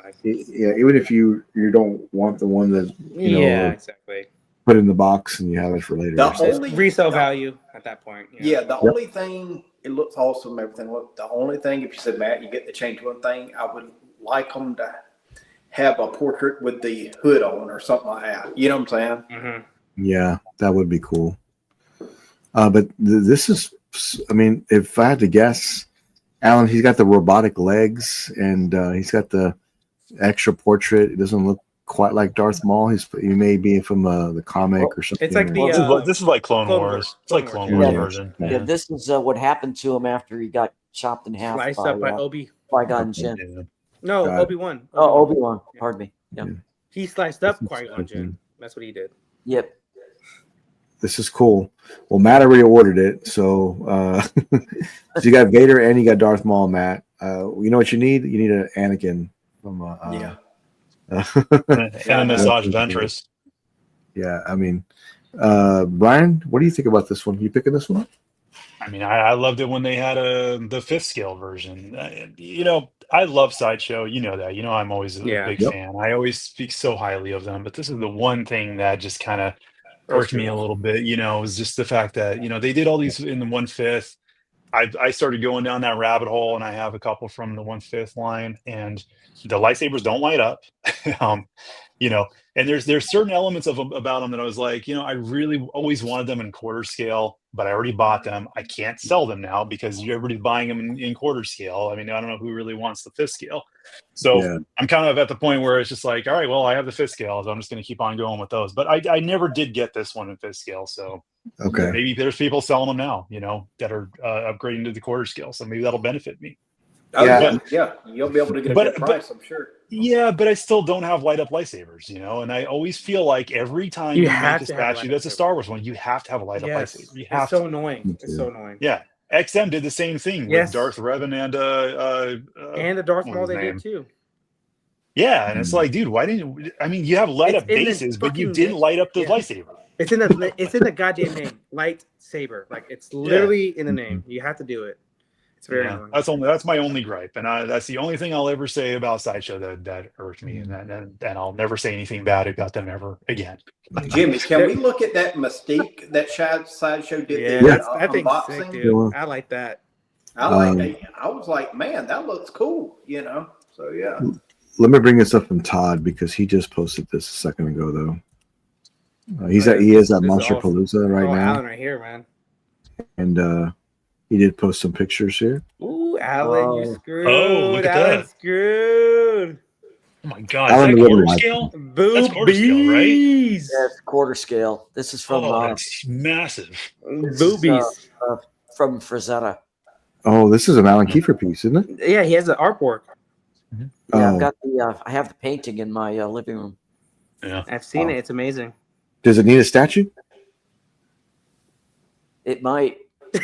Like, even if you don't want the one that exactly. Put in the box and you have it for later. The only resale value at that point. The only thing, it looks awesome. Everything look. The only thing, if you said, Matt, you get to change one thing, I would like them to have a portrait with the hood on or something like that. You know what I'm saying? Mm-hmm. Yeah, that would be cool. But this is, I mean, if I had to guess, Alan, he's got the robotic legs and he's got the extra portrait. It doesn't look quite like Darth Maul. He may be from the comic or something. It's like this is like Clone Wars. It's like Clone Wars version. Yeah, this is what happened to him after he got chopped in half. Sliced up by Qui-Gon Jinn. Yeah. No, Obi-Wan. Oh, Obi-Wan. Pardon me. Yeah. He sliced up Qui-Gon Jinn. That's what he did. Yep. This is cool. Well, Matt already ordered it, so so you got Vader and you got Darth Maul, Matt. You know what you need? You need an Anakin from and a massage ventress. Yeah, I mean, Brian, what do you think about this one? You picking this one up? I mean, I loved it when they had the 5th scale version. I love Sideshow. You know that. I'm always a big fan. I always speak so highly of them, but this is the one thing that just kind of irked me a little bit. Was just the fact that they did all these in the 1/5. I started going down that rabbit hole, and I have a couple from the 1/5 line, and the lightsabers don't light up. And there's certain elements about them that I was like, I really always wanted them in quarter scale, but I already bought them. I can't sell them now because everybody's buying them in quarter scale. I mean, I don't know who really wants the 5th scale. So I'm kind of at the point where it's just like, all right, well, I have the 5th scale, so I'm just going to keep on going with those. But I never did get this one in 5th scale. So maybe there's people selling them now, that are upgrading to the quarter scale. So maybe that'll benefit me. You'll be able to get a good price, I'm sure. Yeah, but I still don't have light up lightsabers, and I always feel like every time you make a statue that's a Star Wars one, you have to have a light up lightsaber. It's so annoying. It's so annoying. Yeah. XM did the same thing with Darth Revan and the Darth Maul they did too. Yeah, and it's like, dude, why didn't you have light up bases, but you didn't light up the lightsaber. It's in the goddamn name, lightsaber. Like it's literally in the name. You have to do it. It's very annoying. That's my only gripe, and that's the only thing I'll ever say about Sideshow that irked me, and I'll never say anything bad about them ever again. Jimmy, can we look at that Mystique that Sideshow did? Yeah, I think unboxing? sick, dude. I like that. I was like, man, that looks cool, So yeah. Let me bring this up from Todd because he just posted this a second ago, though. He is at Monster Palooza right now. Alan right here, man. And he did post some pictures here. Ooh, Alan, you screwed. Oh, look at Alan that. Screwed. Oh my God, is that quarter scale? Boobies. That's quarter scale, right? That's quarter scale. This is from that's massive. Boobies. From Frisetta. Oh, this is an Alan Kiefer piece, isn't it? Yeah, he has the artwork. Yeah, I've got I have the painting in my living room. Yeah, I've seen it. It's amazing. Does it need a statue? It might.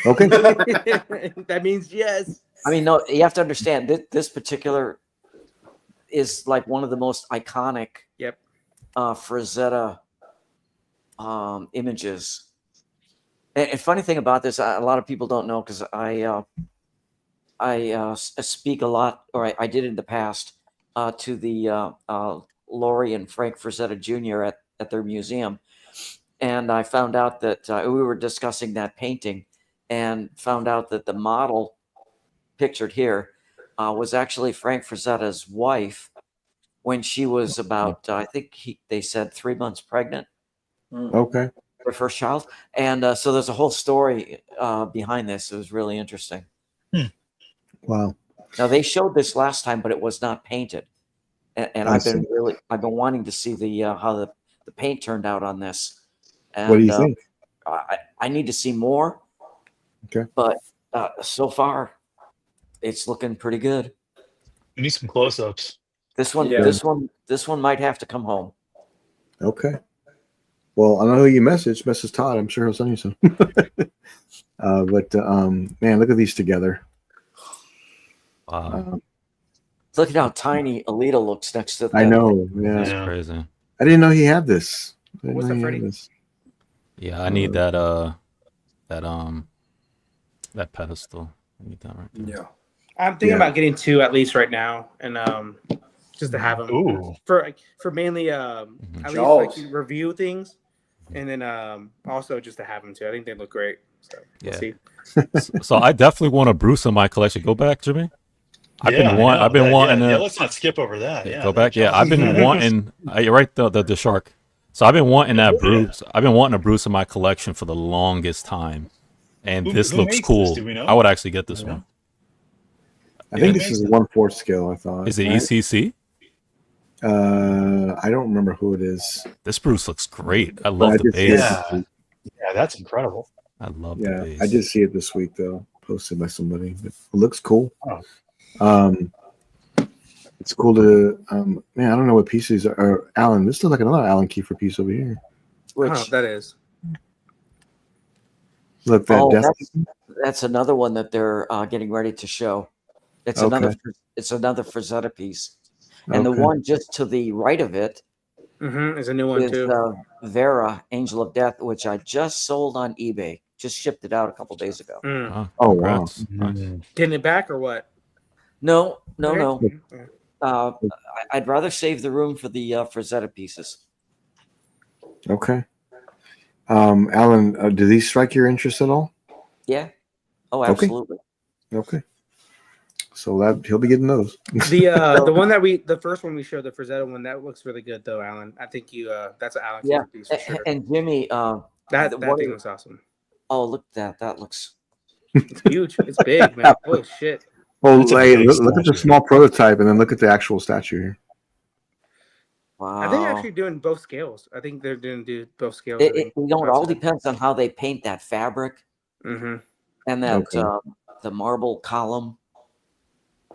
Okay. That means yes. I mean, no, you have to understand this particular is like one of the most iconic Frisetta images. And funny thing about this, a lot of people don't know because I speak a lot, or I did in the past, to the Lori and Frank Frisetta Jr. at their museum. And I found out that we were discussing that painting and found out that the model pictured here was actually Frank Frisetta's wife when she was about, I think they said 3 months pregnant. Okay. Her first child. And so there's a whole story behind this. It was really interesting. Wow. Now they showed this last time, but it was not painted. And I've been wanting to see how the paint turned out on this. And, what do you think? I need to see more. Okay. But so far, it's looking pretty good. We need some close-ups. This one might have to come home. Okay. Well, I know who you message Todd. I'm sure he'll send you some. But man, look at these together. Wow. Look at how tiny Alita looks next to that. I know. Yeah. That's crazy. I didn't know he had this. What's up, Freddie? Yeah, I need that pedestal. I need that right there. Yeah. I'm thinking about getting 2 at least right now, and just to have them. Ooh. For mainly at least like review things, and then also just to have them too. I think they look great. So we'll see. So I definitely want a Bruce in my collection. Go back, Jimmy. I've been wanting. Yeah, let's not skip over that. Yeah, go back. Yeah, I've been wanting. You're right. The shark. So I've been wanting that Bruce. I've been wanting a Bruce in my collection for the longest time, and this looks cool. Do we know? I would actually get this one. I think this is 1/4 scale. I thought. Is it ECC? I don't remember who it is. This Bruce looks great. I love the base. Yeah, that's incredible. I love the base. I did see it this week though, posted by somebody. But it looks cool. Oh. It's cool to man. I don't know what pieces are. Alan, this looks like another Alan Kiefer piece over here. Which that is. Look, that's another one that they're getting ready to show. It's another Frisetta piece, and the one just to the right of it is a new one too. Vera, Angel of Death, which I just sold on eBay. Just shipped it out a couple days ago. Oh wow! Getting it back or what? No. I'd rather save the room for the Frisetta pieces. Okay. Alan, do these strike your interest at all? Yeah. Oh, absolutely. Okay. So that he'll be getting those. The one the first one we showed, the Frisetta one, that looks really good though, Alan. I think that's an Alan Kiefer piece for sure. And Jimmy, that thing looks awesome. Oh, look at that! That looks. It's huge. It's big, man. Holy shit! Well, hey, look at the small prototype, and then look at the actual statue here. Wow. I think they're actually doing both scales. I think they're going to do both scales. It all depends on how they paint that fabric, and that the marble column.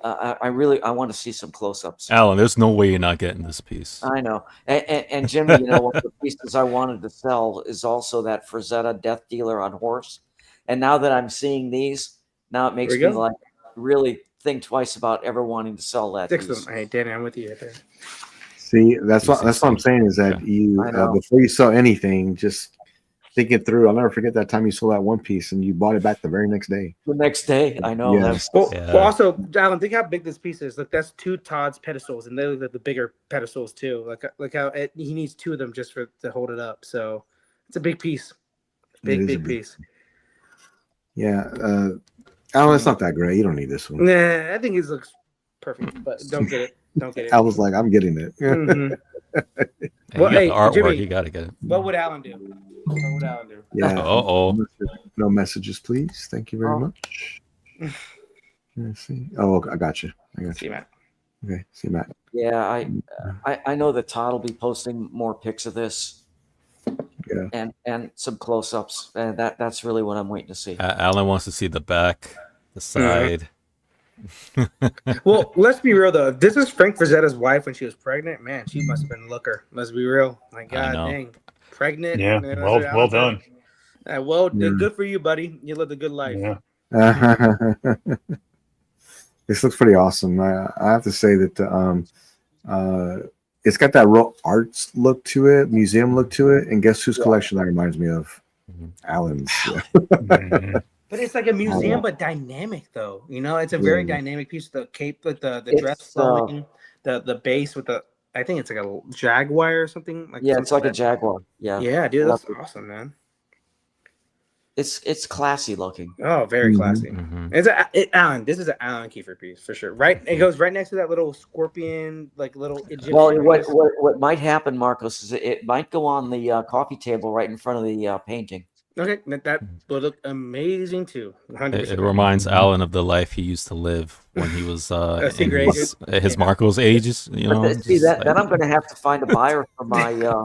I want to see some close-ups. Alan, there's no way you're not getting this piece. I know. And Jimmy, one of the pieces I wanted to sell is also that Frisetta Death Dealer on horse. And now that I'm seeing these, now it makes me like really think twice about ever wanting to sell that piece. Hey, Danny, I'm with you right there. See, that's what I'm saying is that you before you sell anything, just thinking through. I'll never forget that time you sold that one piece and you bought it back the very next day. The next day, I know. Yeah. Well, also, Alan, think how big this piece is. Look, that's 2 Todd's pedestals, and they look like the bigger pedestals too. Like how he needs 2 of them just to hold it up. So it's a big piece, big piece. Yeah, Alan, it's not that great. You don't need this one. Nah, I think it looks perfect, but don't get it. Don't get it. I was like, I'm getting it. Mm-hmm. Well, the artwork, Jimmy, you gotta get it. What would Alan do? What would Alan do? Yeah. No messages, please. Thank you very much. Let's see. Oh, I got you. See Matt. Okay, see Matt. Yeah, I know that Todd will be posting more pics of this. Yeah. And some close-ups, and that's really what I'm waiting to see. Alan wants to see the back, the side. Well, let's be real though. If this is Frank Frisetta's wife when she was pregnant, man, she must have been a looker. Let's be real. My God, dang, pregnant. Yeah, well done. Good for you, buddy. You lived a good life. Yeah. This looks pretty awesome. I have to say that it's got that real arts look to it, museum look to it, and guess whose collection that reminds me of? Alan's. But it's like a museum, but dynamic though. You know, it's a very dynamic piece. The cape with the dress flowing, the base with the, I think it's like a jaguar or something. Like it's like a jaguar. Yeah. Yeah, dude, that's awesome, man. It's classy looking. Oh, very classy. It's Alan. This is an Alan Kiefer piece for sure. Right, it goes right next to that little scorpion, like little Egyptian. Well, what might happen, Marcos, is it might go on the coffee table right in front of the painting. Okay, that would look amazing too. It reminds Alan of the life he used to live when he was in his Marcos ages. You know, see that I'm going to have to find a buyer for my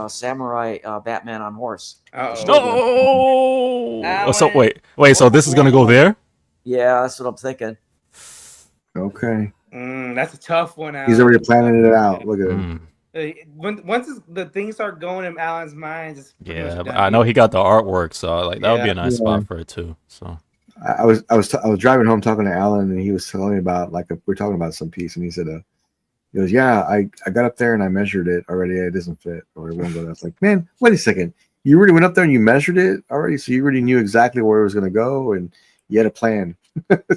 samurai Batman on horse. Oh, so wait. So this is going to go there? Yeah, that's what I'm thinking. Okay. That's a tough one, Alan. He's already planning it out. Look at him. Once the things start going in Alan's mind, I know he got the artwork, so like that would be a nice spot for it too. So I was driving home talking to Alan, and he was telling me about we're talking about some piece, and he said, he goes, yeah, I got up there and I measured it already. It doesn't fit, or it won't go. I was like, man, wait a second, you really went up there and you measured it already, so you already knew exactly where it was going to go, and you had a plan.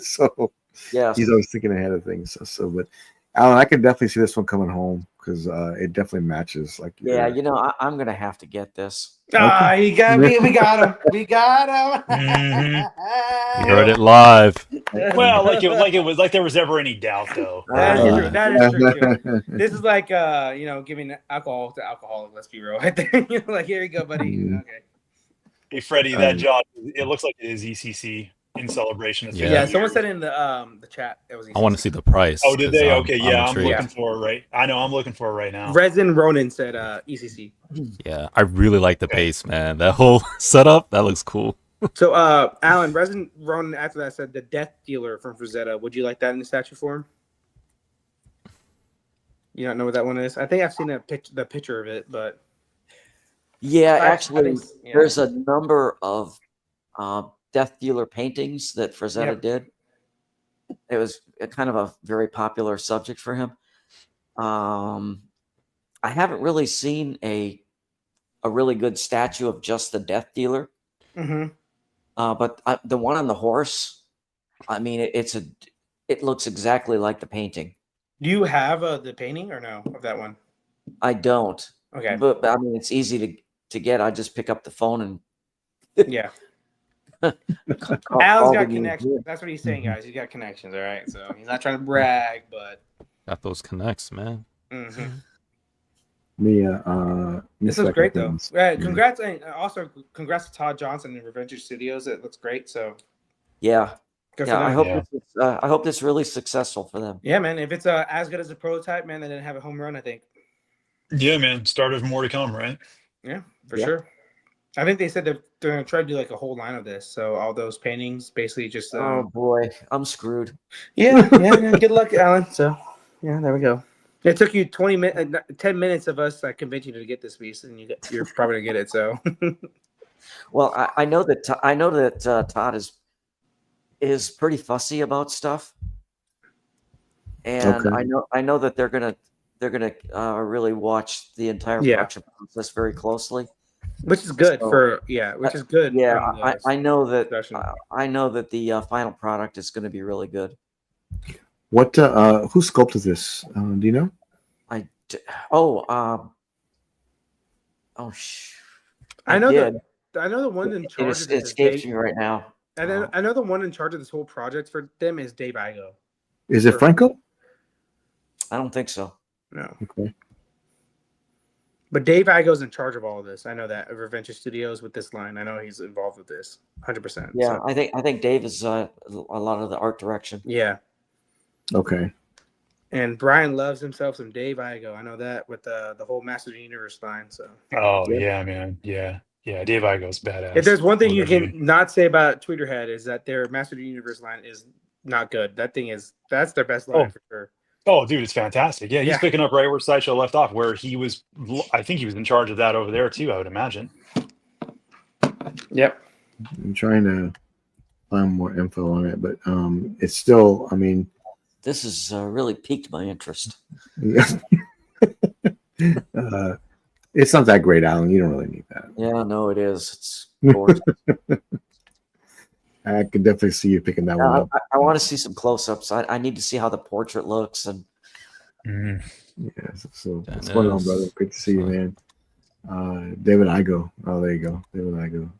So yeah, he's always thinking ahead of things. So, but Alan, I can definitely see this one coming home because it definitely matches. Like, yeah, you know, I'm gonna have to get this. We got him. We got him. You heard it live. Well, like it was like there was ever any doubt, though. That is true. That is true. This is like giving alcohol to alcoholic. Let's be real, right there. Like, here you go, buddy. Okay. Hey, Freddie, that job. It looks like it is ECC. In celebration of someone said in the chat it was ECC. I want to see the price. Oh, did they? Okay, I'm looking for it right. I know I'm looking for it right now. Resin Ronan said ECC. Yeah, I really like the base, man. That whole setup, that looks cool. So Alan, Resin Ronan after that said the Death Dealer from Frisetta. Would you like that in the statue form? You don't know what that one is? I think I've seen the picture of it, but actually there's a number of Death Dealer paintings that Frisetta did. It was kind of a very popular subject for him. I haven't really seen a really good statue of just the Death Dealer. But the one on the horse, I mean, it looks exactly like the painting. Do you have the painting or no of that one? I don't. Okay, but I mean, it's easy to get. I just pick up the phone and Al's got connections. That's what he's saying, guys. He's got connections. All right, so he's not trying to brag, but got those connects, man. This is great though. Congrats, and also congrats to Todd Johnson and Revenge Studios. It looks great. So I hope this is really successful for them. Yeah, man. If it's as good as a prototype, man, they didn't have a home run, I think. Yeah, man. Start of more to come, right? Yeah, for sure. I think they said they're going to try to do like a whole line of this. So all those paintings basically just. Oh boy, I'm screwed. Yeah. Good luck, Alan. So yeah, there we go. It took you 10 minutes of us convincing you to get this piece, and you're probably gonna get it. So. Well, I know that Todd is pretty fussy about stuff, and I know that they're gonna really watch the entire production process very closely. which is good So, which is good. Yeah, from the I know that discussion. I know that the final product is going to be really good. What? Who sculpted this? Do you know? I know the one in charge of this is escapes Dave. me right now. And then I know the one in charge of this whole project for them is Dave Igo. Is it Franco? I don't think so. No. Okay. But Dave Igo's in charge of all of this. I know that of Adventure Studios with this line. I know he's involved with this 100%. Yeah, so. I think Dave is a lot of the art direction. Yeah. Okay. And Brian loves himself some Dave Igo. I know that with the whole Master of the Universe line. So. Oh yeah, man. Yeah. Dave Igo's badass. If there's one thing you can not say about Tweeterhead is that their Master of the Universe line is not good. That's their best line for sure. Oh, dude, it's fantastic. Yeah, he's picking up right where Sideshow left off, where he was. I think he was in charge of that over there too. I would imagine. Yep. I'm trying to find more info on it, but it's still. I mean, this has really piqued my interest. It's not that great, Alan. You don't really need that. Yeah, no, it is. It's gorgeous. I could definitely see you picking that one up. I want to see some close-ups. I need to see how the portrait looks. And so what's going on, brother? Great to see you, man. David Igo. Oh, there you go. David Igo.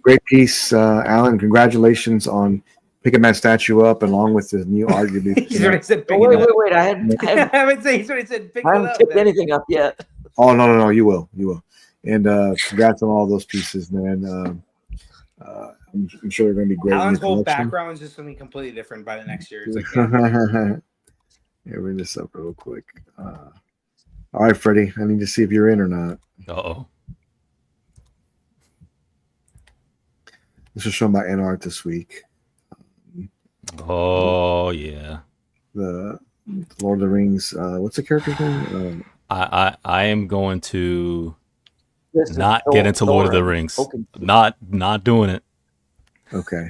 Great piece, Alan. Congratulations on picking that statue up along with the new art. He's already said pick it up. Wait. I haven't he's already said pick it up. I haven't picked anything up yet. Oh, no. You will. And congrats on all those pieces, man. I'm sure they're going to be great. Alan's whole background is just something completely different by the next year. It's like, bring this up real quick. All right, Freddie, I need to see if you're in or not. Uh-oh. This was shown by NArt this week. Oh, yeah. The Lord of the Rings. What's the character's name? I am going to not get into Lord of the Rings. Okay. Not doing it. Okay.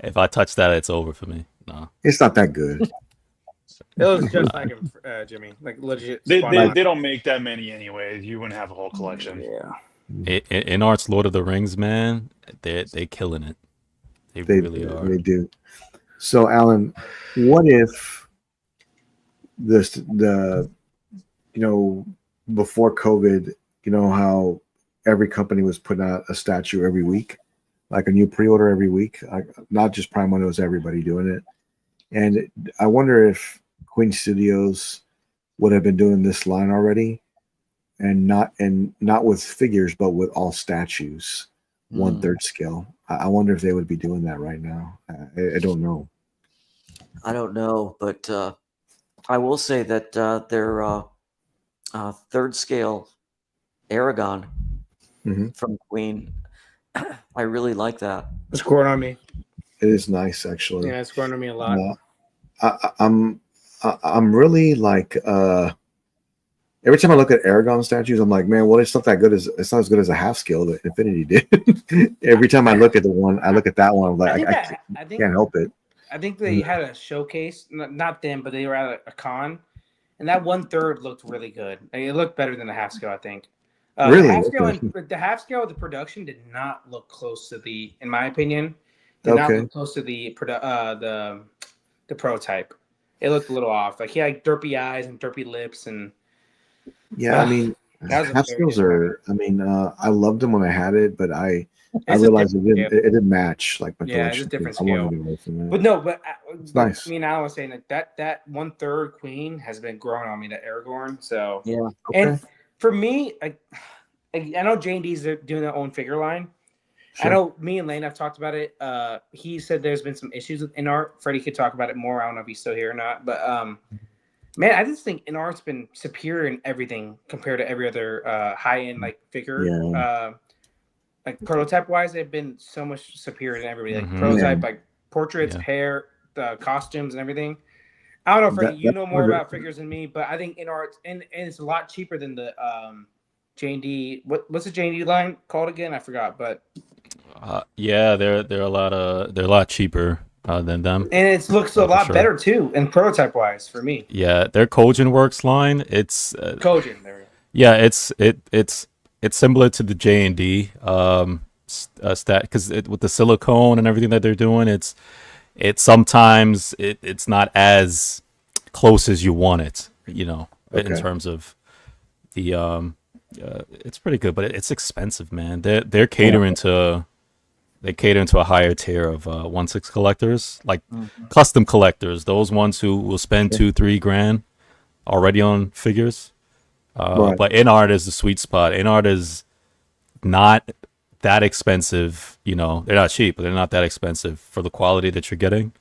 If I touch that, it's over for me. No. It's not that good. It looks just like him, Jimmy. Like legit. They don't make that many anyways. You wouldn't have a whole collection. Yeah. In Art's Lord of the Rings, man, they killing it. They really are. They do. So, Alan, what if the before COVID, you know how every company was putting out a statue every week, like a new pre-order every week, not just Prime One, it was everybody doing it. And I wonder if Queen Studios would have been doing this line already, and not with figures, but with all statues, 1/3 scale. I wonder if they would be doing that right now. I don't know. I don't know, but I will say that their 3rd scale Aragon from Queen, I really like that. It's growing on me. It is nice, actually. Yeah, it's growing on me a lot. I'm really like every time I look at Aragon statues, I'm like, man, well, it's not as good as a half scale that Infinity did. Every time I look at that one, I'm like, I can't help it. I think they had a showcase, not them, but they were at a con, and that 1/3 looked really good. It looked better than the half scale, I think. Really? The half scale of the production did not look close to in my opinion, not look close to the prototype. It looked a little off. Like he had derpy eyes and derpy lips, and I mean, half scales are. I mean, I loved them when I had it, but I realized it didn't match like my collection. It's a different scale. But it's nice. I mean, I was saying that 1/3 Queen has been growing on me, the Aragorn. So and for me, I know J&D's doing their own figure line. Sure. I know me and Lane have talked about it. He said there's been some issues with InArt. Freddie could talk about it more. I don't know if he's still here or not, but man, I just think InArt's been superior in everything compared to every other high-end like figure. Yeah. Like prototype wise, they've been so much superior than everybody. Like prototype, like portraits, hair, the costumes, and everything. I don't know, Freddie. You know more about figures than me, but I think InArt and it's a lot cheaper than the J&D. What's the J&D line called again? I forgot, but they're a lot cheaper than them, and it looks a lot better too, and prototype wise for me. Yeah, their Kojin Works line. It's Kojin. There we go. Yeah, it's similar to the J&D stat because with the silicone and everything that they're doing, it's sometimes it's not as close as you want it, in terms of the it's pretty good, but it's expensive, man. They're catering to a higher tier of 1/6 collectors, like custom collectors, those ones who will spend 2-3 grand already on figures. But in art is the sweet spot. In art is not that expensive, they're not cheap, but they're not that expensive for the quality that you're getting.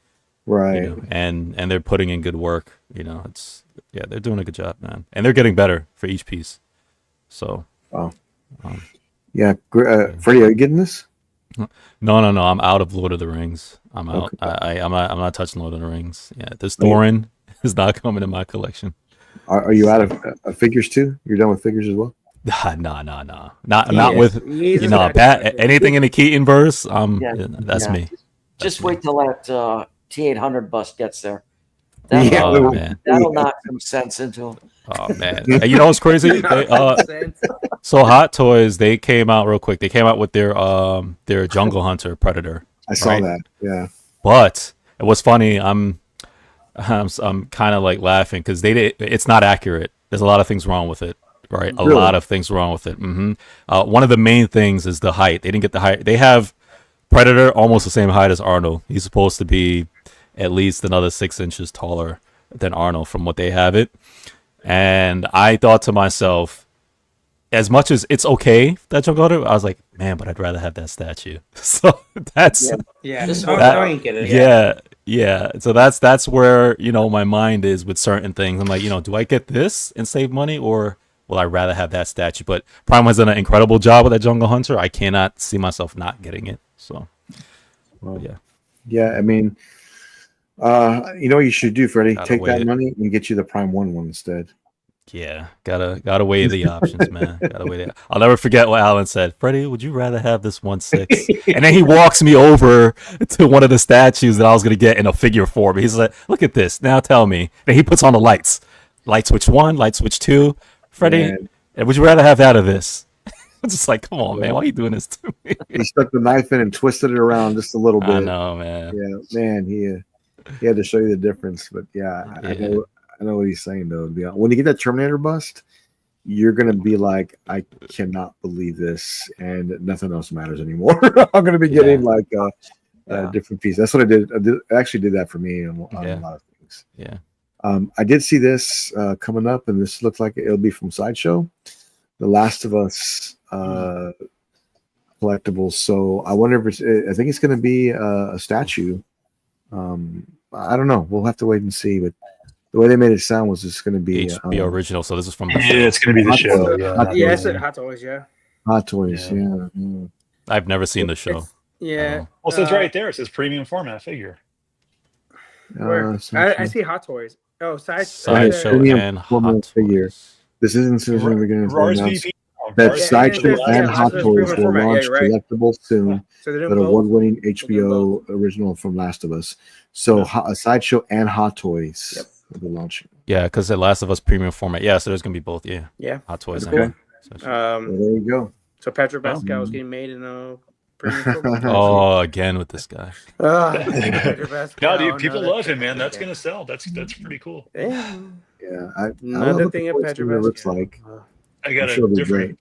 Right. And they're they're doing a good job, man. And they're getting better for each piece. So, Freddie, are you getting this? No, I'm out of Lord of the Rings. I'm out. Okay. I'm not touching Lord of the Rings. Yeah, this Thorin is not coming in my collection. Are you out of figures too? You're done with figures as well? No. Not with anything in the Keaton verse. That's me. Just wait till that T800 bus gets there. That'll knock some sense into him. Oh man! You know what's crazy? So Hot Toys, they came out real quick. They came out with their Jungle Hunter Predator. I saw that. Yeah. But it was funny. I'm kind of like laughing because it's not accurate. There's a lot of things wrong with it. Right, a lot of things wrong with it. One of the main things is the height. They didn't get the height. They have Predator almost the same height as Arnold. He's supposed to be at least another 6 inches taller than Arnold from what they have it. And I thought to myself, as much as it's okay that Jungle Hunter, I was like, man, but I'd rather have that statue. So that's yeah. So that's where my mind is with certain things. I'm like, do I get this and save money, or will I rather have that statue? But Prime has done an incredible job with that Jungle Hunter. I cannot see myself not getting it. So, yeah. I mean, what you should do, Freddie? Take that money and get you the Prime 1 instead. Yeah, gotta weigh the options, man. I'll never forget what Alan said. Freddie, would you rather have this 1/6? And then he walks me over to one of the statues that I was gonna get in a figure form. He's like, "Look at this. Now tell me." And he puts on the lights. Light switch 1, light switch 2. Freddie, would you rather have that or this? I'm just like, come on, man. Why are you doing this to me? He stuck the knife in and twisted it around just a little bit. I know, man. Yeah, man. He had to show you the difference, but I know what he's saying though. When you get that Terminator bust, you're gonna be like, I cannot believe this, and nothing else matters anymore. I'm gonna be getting like a different piece. That's what I did. I actually did that for me on a lot of things. Yeah. I did see this coming up, and this looks like it'll be from Sideshow, The Last of Us collectibles. So I wonder if I think it's going to be a statue. I don't know. We'll have to wait and see. But the way they made it sound was it's going to be HBO original. So this is from the show. Yeah, it's going to be the show. I said Hot Toys. Yeah. Hot Toys. Yeah. I've never seen the show. Yeah. Well, so it's right there. It says premium format figure. I see Hot Toys. Oh, Sideshow and Hot figure. This isn't since the beginning. RSVP. That Sideshow and Hot Toys will launch collectibles soon. That award-winning HBO original from Last of Us. So Sideshow and Hot Toys will be launching. Yeah, because the Last of Us premium format. Yeah, so there's gonna be both. Yeah. Hot Toys. Cool. There you go. So Pedro Pascal is getting made in a premium format. Oh, again with this guy. No, dude, people love him, man. That's gonna sell. That's pretty cool. Yeah. Another thing of Pedro Pascal looks like. I got a different.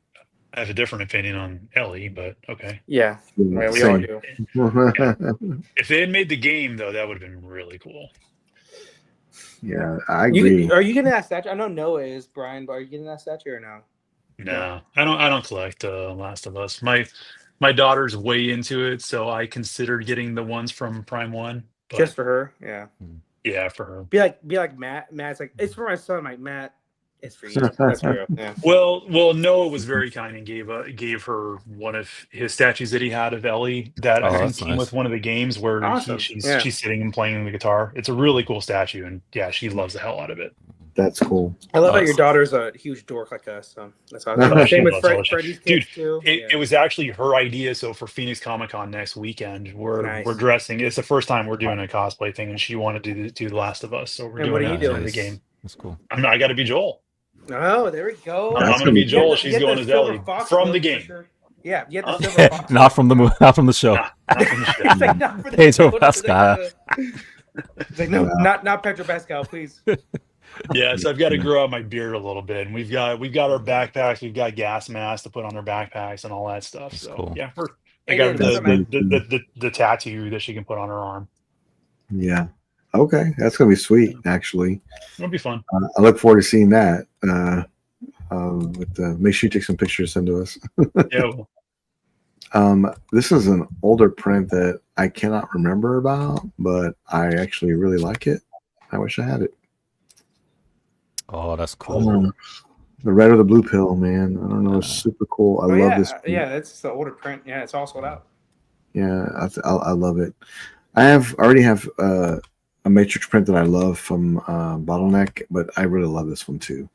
I have a different opinion on Ellie, but okay. Yeah, right, we all do. If they had made the game, though, that would have been really cool. Yeah, I agree. Are you getting that statue? I know Noah is, Brian, but are you getting that statue or no? No, I don't collect Last of Us. My daughter's way into it, so I considered getting the ones from Prime 1. Just for her, yeah. Yeah, for her. Be like Matt. Matt's like, it's for my son. I'm like, Matt, it's for you. That's true. Yeah. Well, Noah was very kind and gave her one of his statues that he had of Ellie that I think came with one of the games where she's sitting and playing the guitar. It's a really cool statue, and she loves the hell out of it. That's cool. I love that your daughter's a huge dork like us. So that's awesome. Same with Freddie's kids too. It was actually her idea. So for Phoenix Comic Con next weekend, we're dressing. It's the first time we're doing a cosplay thing, and she wanted to do The Last of Us. So we're doing the game. That's cool. I got to be Joel. Oh, there we go. I'm going to be Joel. She's going as Ellie from the game. Sure. Yeah, you had the silver fox. Not from the not from the show. Not from the show. It's like, not for the Pedro show. Pascal. It's like, no, not Pedro Pascal, please. Yeah, so I've got to grow out my beard a little bit, and we've got our backpacks, we've got gas masks to put on our backpacks and all that stuff. That's so cool. yeah, I got the tattoo that she can put on her arm. Yeah. Okay, that's gonna be sweet. Actually, It'll be fun. I look forward to seeing that. Make sure you take some pictures, send to us. Yeah. Well, This is an older print that I cannot remember about, but I actually really like it. I wish I had it. Oh, that's cool. The red or the blue pill, man. I don't know. It's super cool. I love this. Yeah, that's the older print. Yeah, it's all sold out. Yeah, I love it. I already have a Matrix print that I love from Bottleneck, but I really love this one too.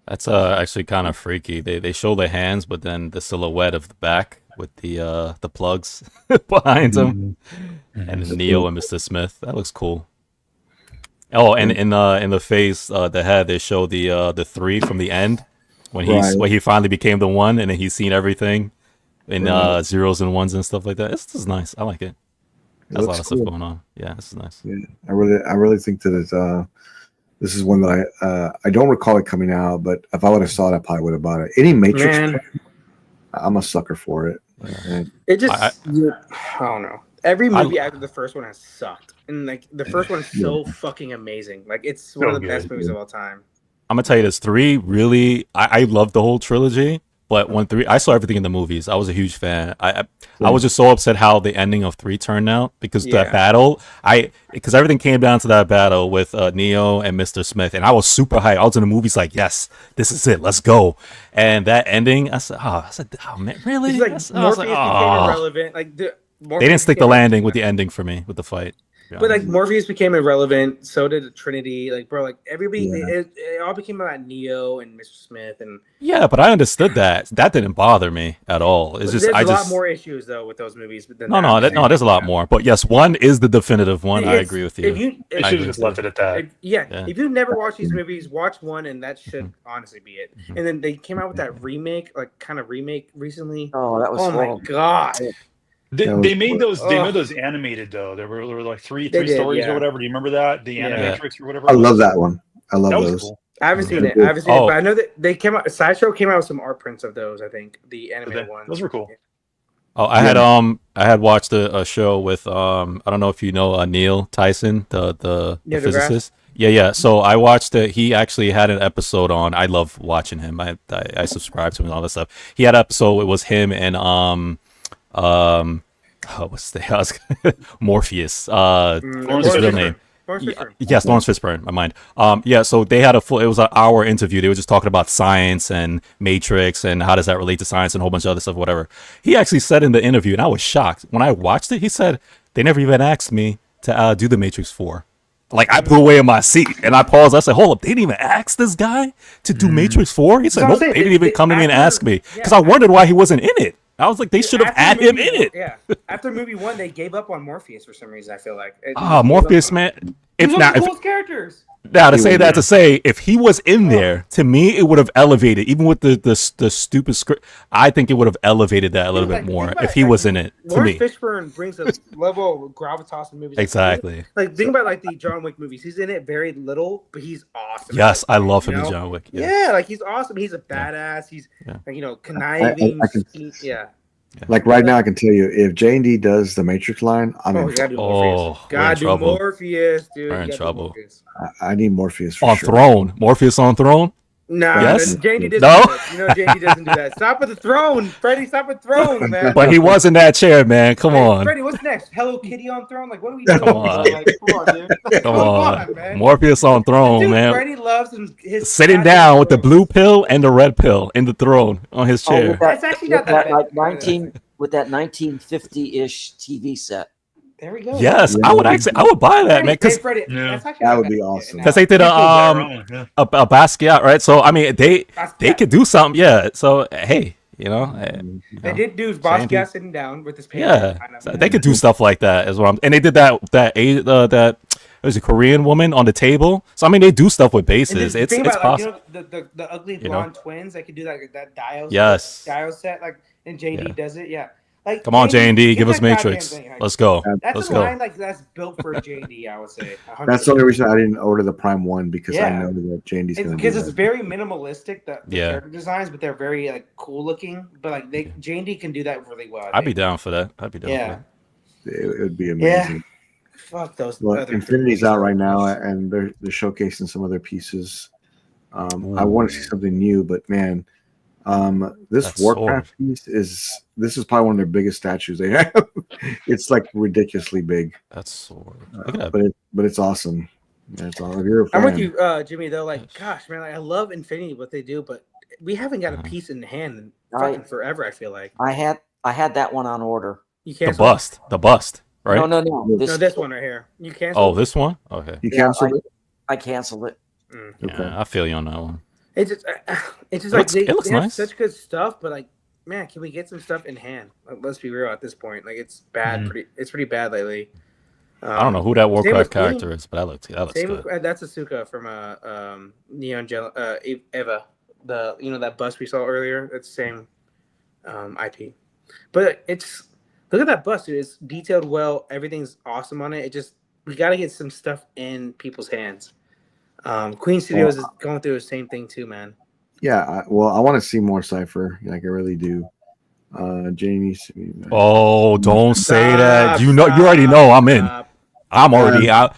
That's actually kind of freaky. They show the hands, but then the silhouette of the back with the plugs behind them, and Neo and Mr. Smith. That looks cool. Oh, and in the face, the head, they show the 3 from the end when he finally became the 1, and then he's seen everything in zeros and ones and stuff like that. This is nice. I like it. There's a lot of stuff going on. Yeah, this is nice. Yeah, I really think that this is one that I don't recall it coming out, but if I would have saw it, I probably would have bought it. Any Matrix, I'm a sucker for it. It just I don't know. Every movie after the first one has sucked, and like the first one is so fucking amazing. Like it's one of the best movies of all time. I'm gonna tell you this: 3 really. I love the whole trilogy, but when 3, I saw everything in the movies. I was a huge fan. I was just so upset how the ending of 3 turned out because that battle. Because everything came down to that battle with Neo and Mr. Smith, and I was super hyped. I was in the movies like, yes, this is it. Let's go. And that ending, I said, oh man, really? It's like Morpheus became irrelevant. Like they didn't stick the landing with the ending for me with the fight. But like Morpheus became irrelevant, so did Trinity. Like bro, like everybody, it all became about Neo and Mr. Smith and. Yeah, but I understood that. That didn't bother me at all. It's just there's a lot more issues though with those movies. But no, there's a lot more. But yes, 1 is the definitive one. I agree with you. I should have just left it at that. If you've never watched these movies, watch 1, and that should honestly be it. And then they came out with that remake, recently. Oh, that was my god. They made those animated though. There were like three stories or whatever. Do you remember that? The Animatrix or whatever. I love that one. I love those. Cool. I haven't seen it, but I know that they came out. Sideshow came out with some art prints of those. I think the animated ones. Those were cool. Oh, I had watched a show with I don't know if you know Neil Tyson, the physicist. Yeah. So I watched it. He actually had an episode on. I love watching him. I subscribe to him and all that stuff. He had an episode. It was him and what's the Morpheus? What's his real name? Yes, Lawrence Fishburne. My mind. So they had it was an hour interview. They were just talking about science and Matrix and how does that relate to science and a whole bunch of other stuff, whatever. He actually said in the interview, and I was shocked when I watched it. He said they never even asked me to do the Matrix 4. Like I blew away in my seat and I paused. I said, "Hold up! They didn't even ask this guy to do Matrix 4." He said, "Nope, they didn't even come to me and ask me," because I wondered why he wasn't in it. I was like, they should have had him in it. Yeah. After movie 1, they gave up on Morpheus for some reason. I feel like. Morpheus, man. He's one of the coolest characters. Now to say, if he was in there, to me, it would have elevated, even with the stupid script. I think it would have elevated that a little bit more if he was in it. To me, Fishburne brings a level of gravitas in movies. Exactly. Like think about like the John Wick movies. He's in it very little, but he's awesome. Yes, I love him in John Wick. Yeah, like he's awesome. He's a badass. He's like, conniving. Like right now, I can tell you if J&D does the Matrix line, I'm in trouble. Gotta do Morpheus, dude. We're in trouble. I need Morpheus on sure. Throne. Morpheus on Throne. Nah, yes? J&D doesn't do that. You know J&D doesn't do that. Stop with the throne, Freddie. Stop with Throne, man. But he was in that chair, man. Come on. Freddie, what's next? Hello Kitty on Throne? Like, what are we doing? Come on, dude. Come on, man. Morpheus on Throne, man. Freddie loves his sitting down with the blue pill and the red pill in the throne on his chair. That's actually not that bad. With that 1950-ish TV set. There we go. Yes, I would buy that, man. Because that would be awesome. Because they did a Basquiat, right? So I mean, they could do something, yeah. So hey, they did do Basquiat sitting down with his paper. Yeah, they could do stuff like that as well. And they did that there's a Korean woman on the table. So I mean, they do stuff with bases. It's possible. The ugly blonde twins that could do that Dio. Yes. Dio set, like, and JD does it. Yeah. Like, come on, J&D, give us that goddamn Matrix. thing. Like, Let's go. That's Let's a go. line like that's built for JD. I would say. 100%. That's the only reason I didn't order the Prime 1 because I know that J&D's going to do because it's that. very minimalistic. The character designs, but they're very like cool looking. But like J&D can do that really well. I'd be down for that. For that. It would be amazing. Yeah. Fuck those. Well, Infinity's out right now, and they're showcasing some of their pieces. I want to see something new, but man, this that Warcraft piece is probably one of their biggest statues they have. It's like ridiculously big. That's sword. Look at that. But it's awesome. That's all. If you're a fan, I'm with you, Jimmy. Though, like, gosh, man, like, I love Infinity, what they do, but we haven't got a piece in hand in fucking forever. I feel like I had that one on order. You canceled the bust, right? No. This one right here. You canceled. Oh, this one. Okay. You canceled it. I canceled it. Yeah, I feel you on that one. It's just like they looks have nice. such good stuff, but like, man, can we get some stuff in hand? Like, let's be real at this point. Like, it's bad. It's pretty bad lately. I don't know who that Warcraft character is, but that looks good. That's Asuka from Neon Eva. That bust we saw earlier. That's the same IP. But look at that bust, dude. It's detailed well. Everything's awesome on it. We got to get some stuff in people's hands. Queen Studios is going through the same thing too, man. Yeah, I want to see more Cypher. Like I really do. Jamie. Oh, don't say that. You already know I'm in. I'm already out,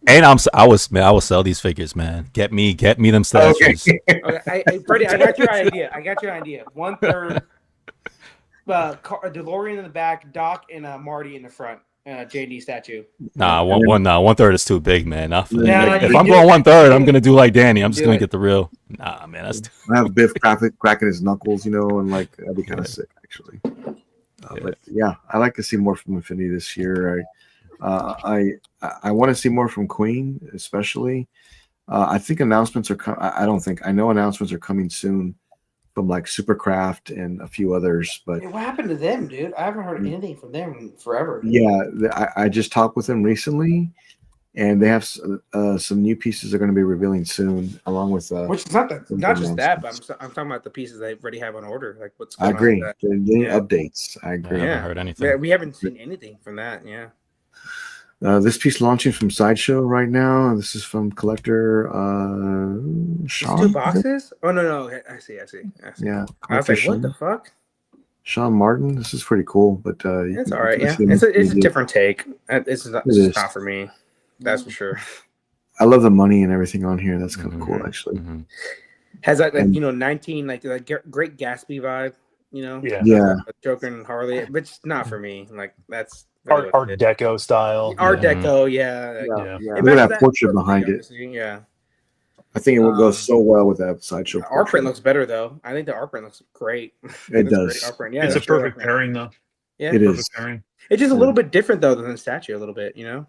and I will sell these figures, man. Get me them statues. Okay, Freddie, I got your idea. 1/3 DeLorean in the back, Doc and Marty in the front. JD statue. Nah, 1/3 is too big, man. If I'm going 1/3, I'm gonna do like Danny. I'm just gonna get the real. Nah, man, that's. I have Biff cracking his knuckles, and like that'd be kind of sick, actually. But yeah, I like to see more from Infinity this year. I want to see more from Queen, especially. I think announcements are coming. I know announcements are coming soon from like Supercraft and a few others. But what happened to them, dude? I haven't heard anything from them in forever. Yeah, I just talked with them recently, and they have some new pieces they're going to be revealing soon, along with which is not just that, but I'm talking about the pieces they already have on order. Like what's going I agree. On with that. Updates. I agree. I haven't heard anything. Yeah, we haven't seen anything from that. Yeah. This piece launching from Sideshow right now. This is from Collector Sean. 2 boxes? Oh no! I see. Yeah, I was like, what the fuck? Sean Martin. This is pretty cool, but it's all right. Yeah, it's a different take. It's not for me. That's for sure. I love the money and everything on here. That's kind of cool, actually. Has that 19 like the Great Gatsby vibe? Yeah. Joker and Harley, but it's not for me. Like that's. Art Deco style. Art Deco, yeah. Look at that portrait behind it. Yeah. I think it would go so well with that Sideshow. Art print looks better though. I think the art print looks great. It does. Art print. Yeah, it's a perfect pairing though. Yeah, it is. Pairing. It's just a little bit different though than the statue. A little bit, Yeah,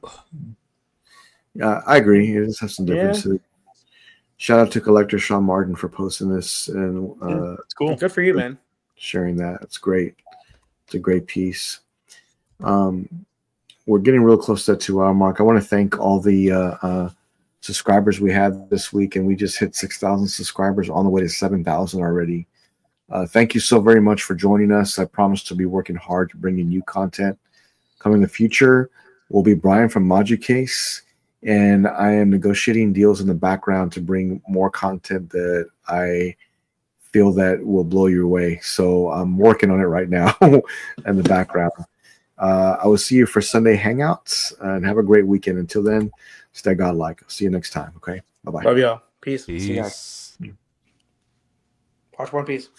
I agree. It does have some differences. Shout out to Collector Sean Martin for posting this and it's cool. Good for you, man. Sharing that. It's great. It's a great piece. We're getting real close to that 2-hour mark. I want to thank all the subscribers we had this week, and we just hit 6,000 subscribers, on the way to 7,000 already. Thank you so very much for joining us. I promise to be working hard to bring you new content. Coming in the future will be Brian from MagiCase, and I am negotiating deals in the background to bring more content that I feel that will blow you away. So I'm working on it right now in the background. I will see you for Sunday Hangouts, and have a great weekend. Until then, stay godlike. I'll see you next time. Okay. Bye-bye. Love y'all. Peace. Peace. Watch One Piece.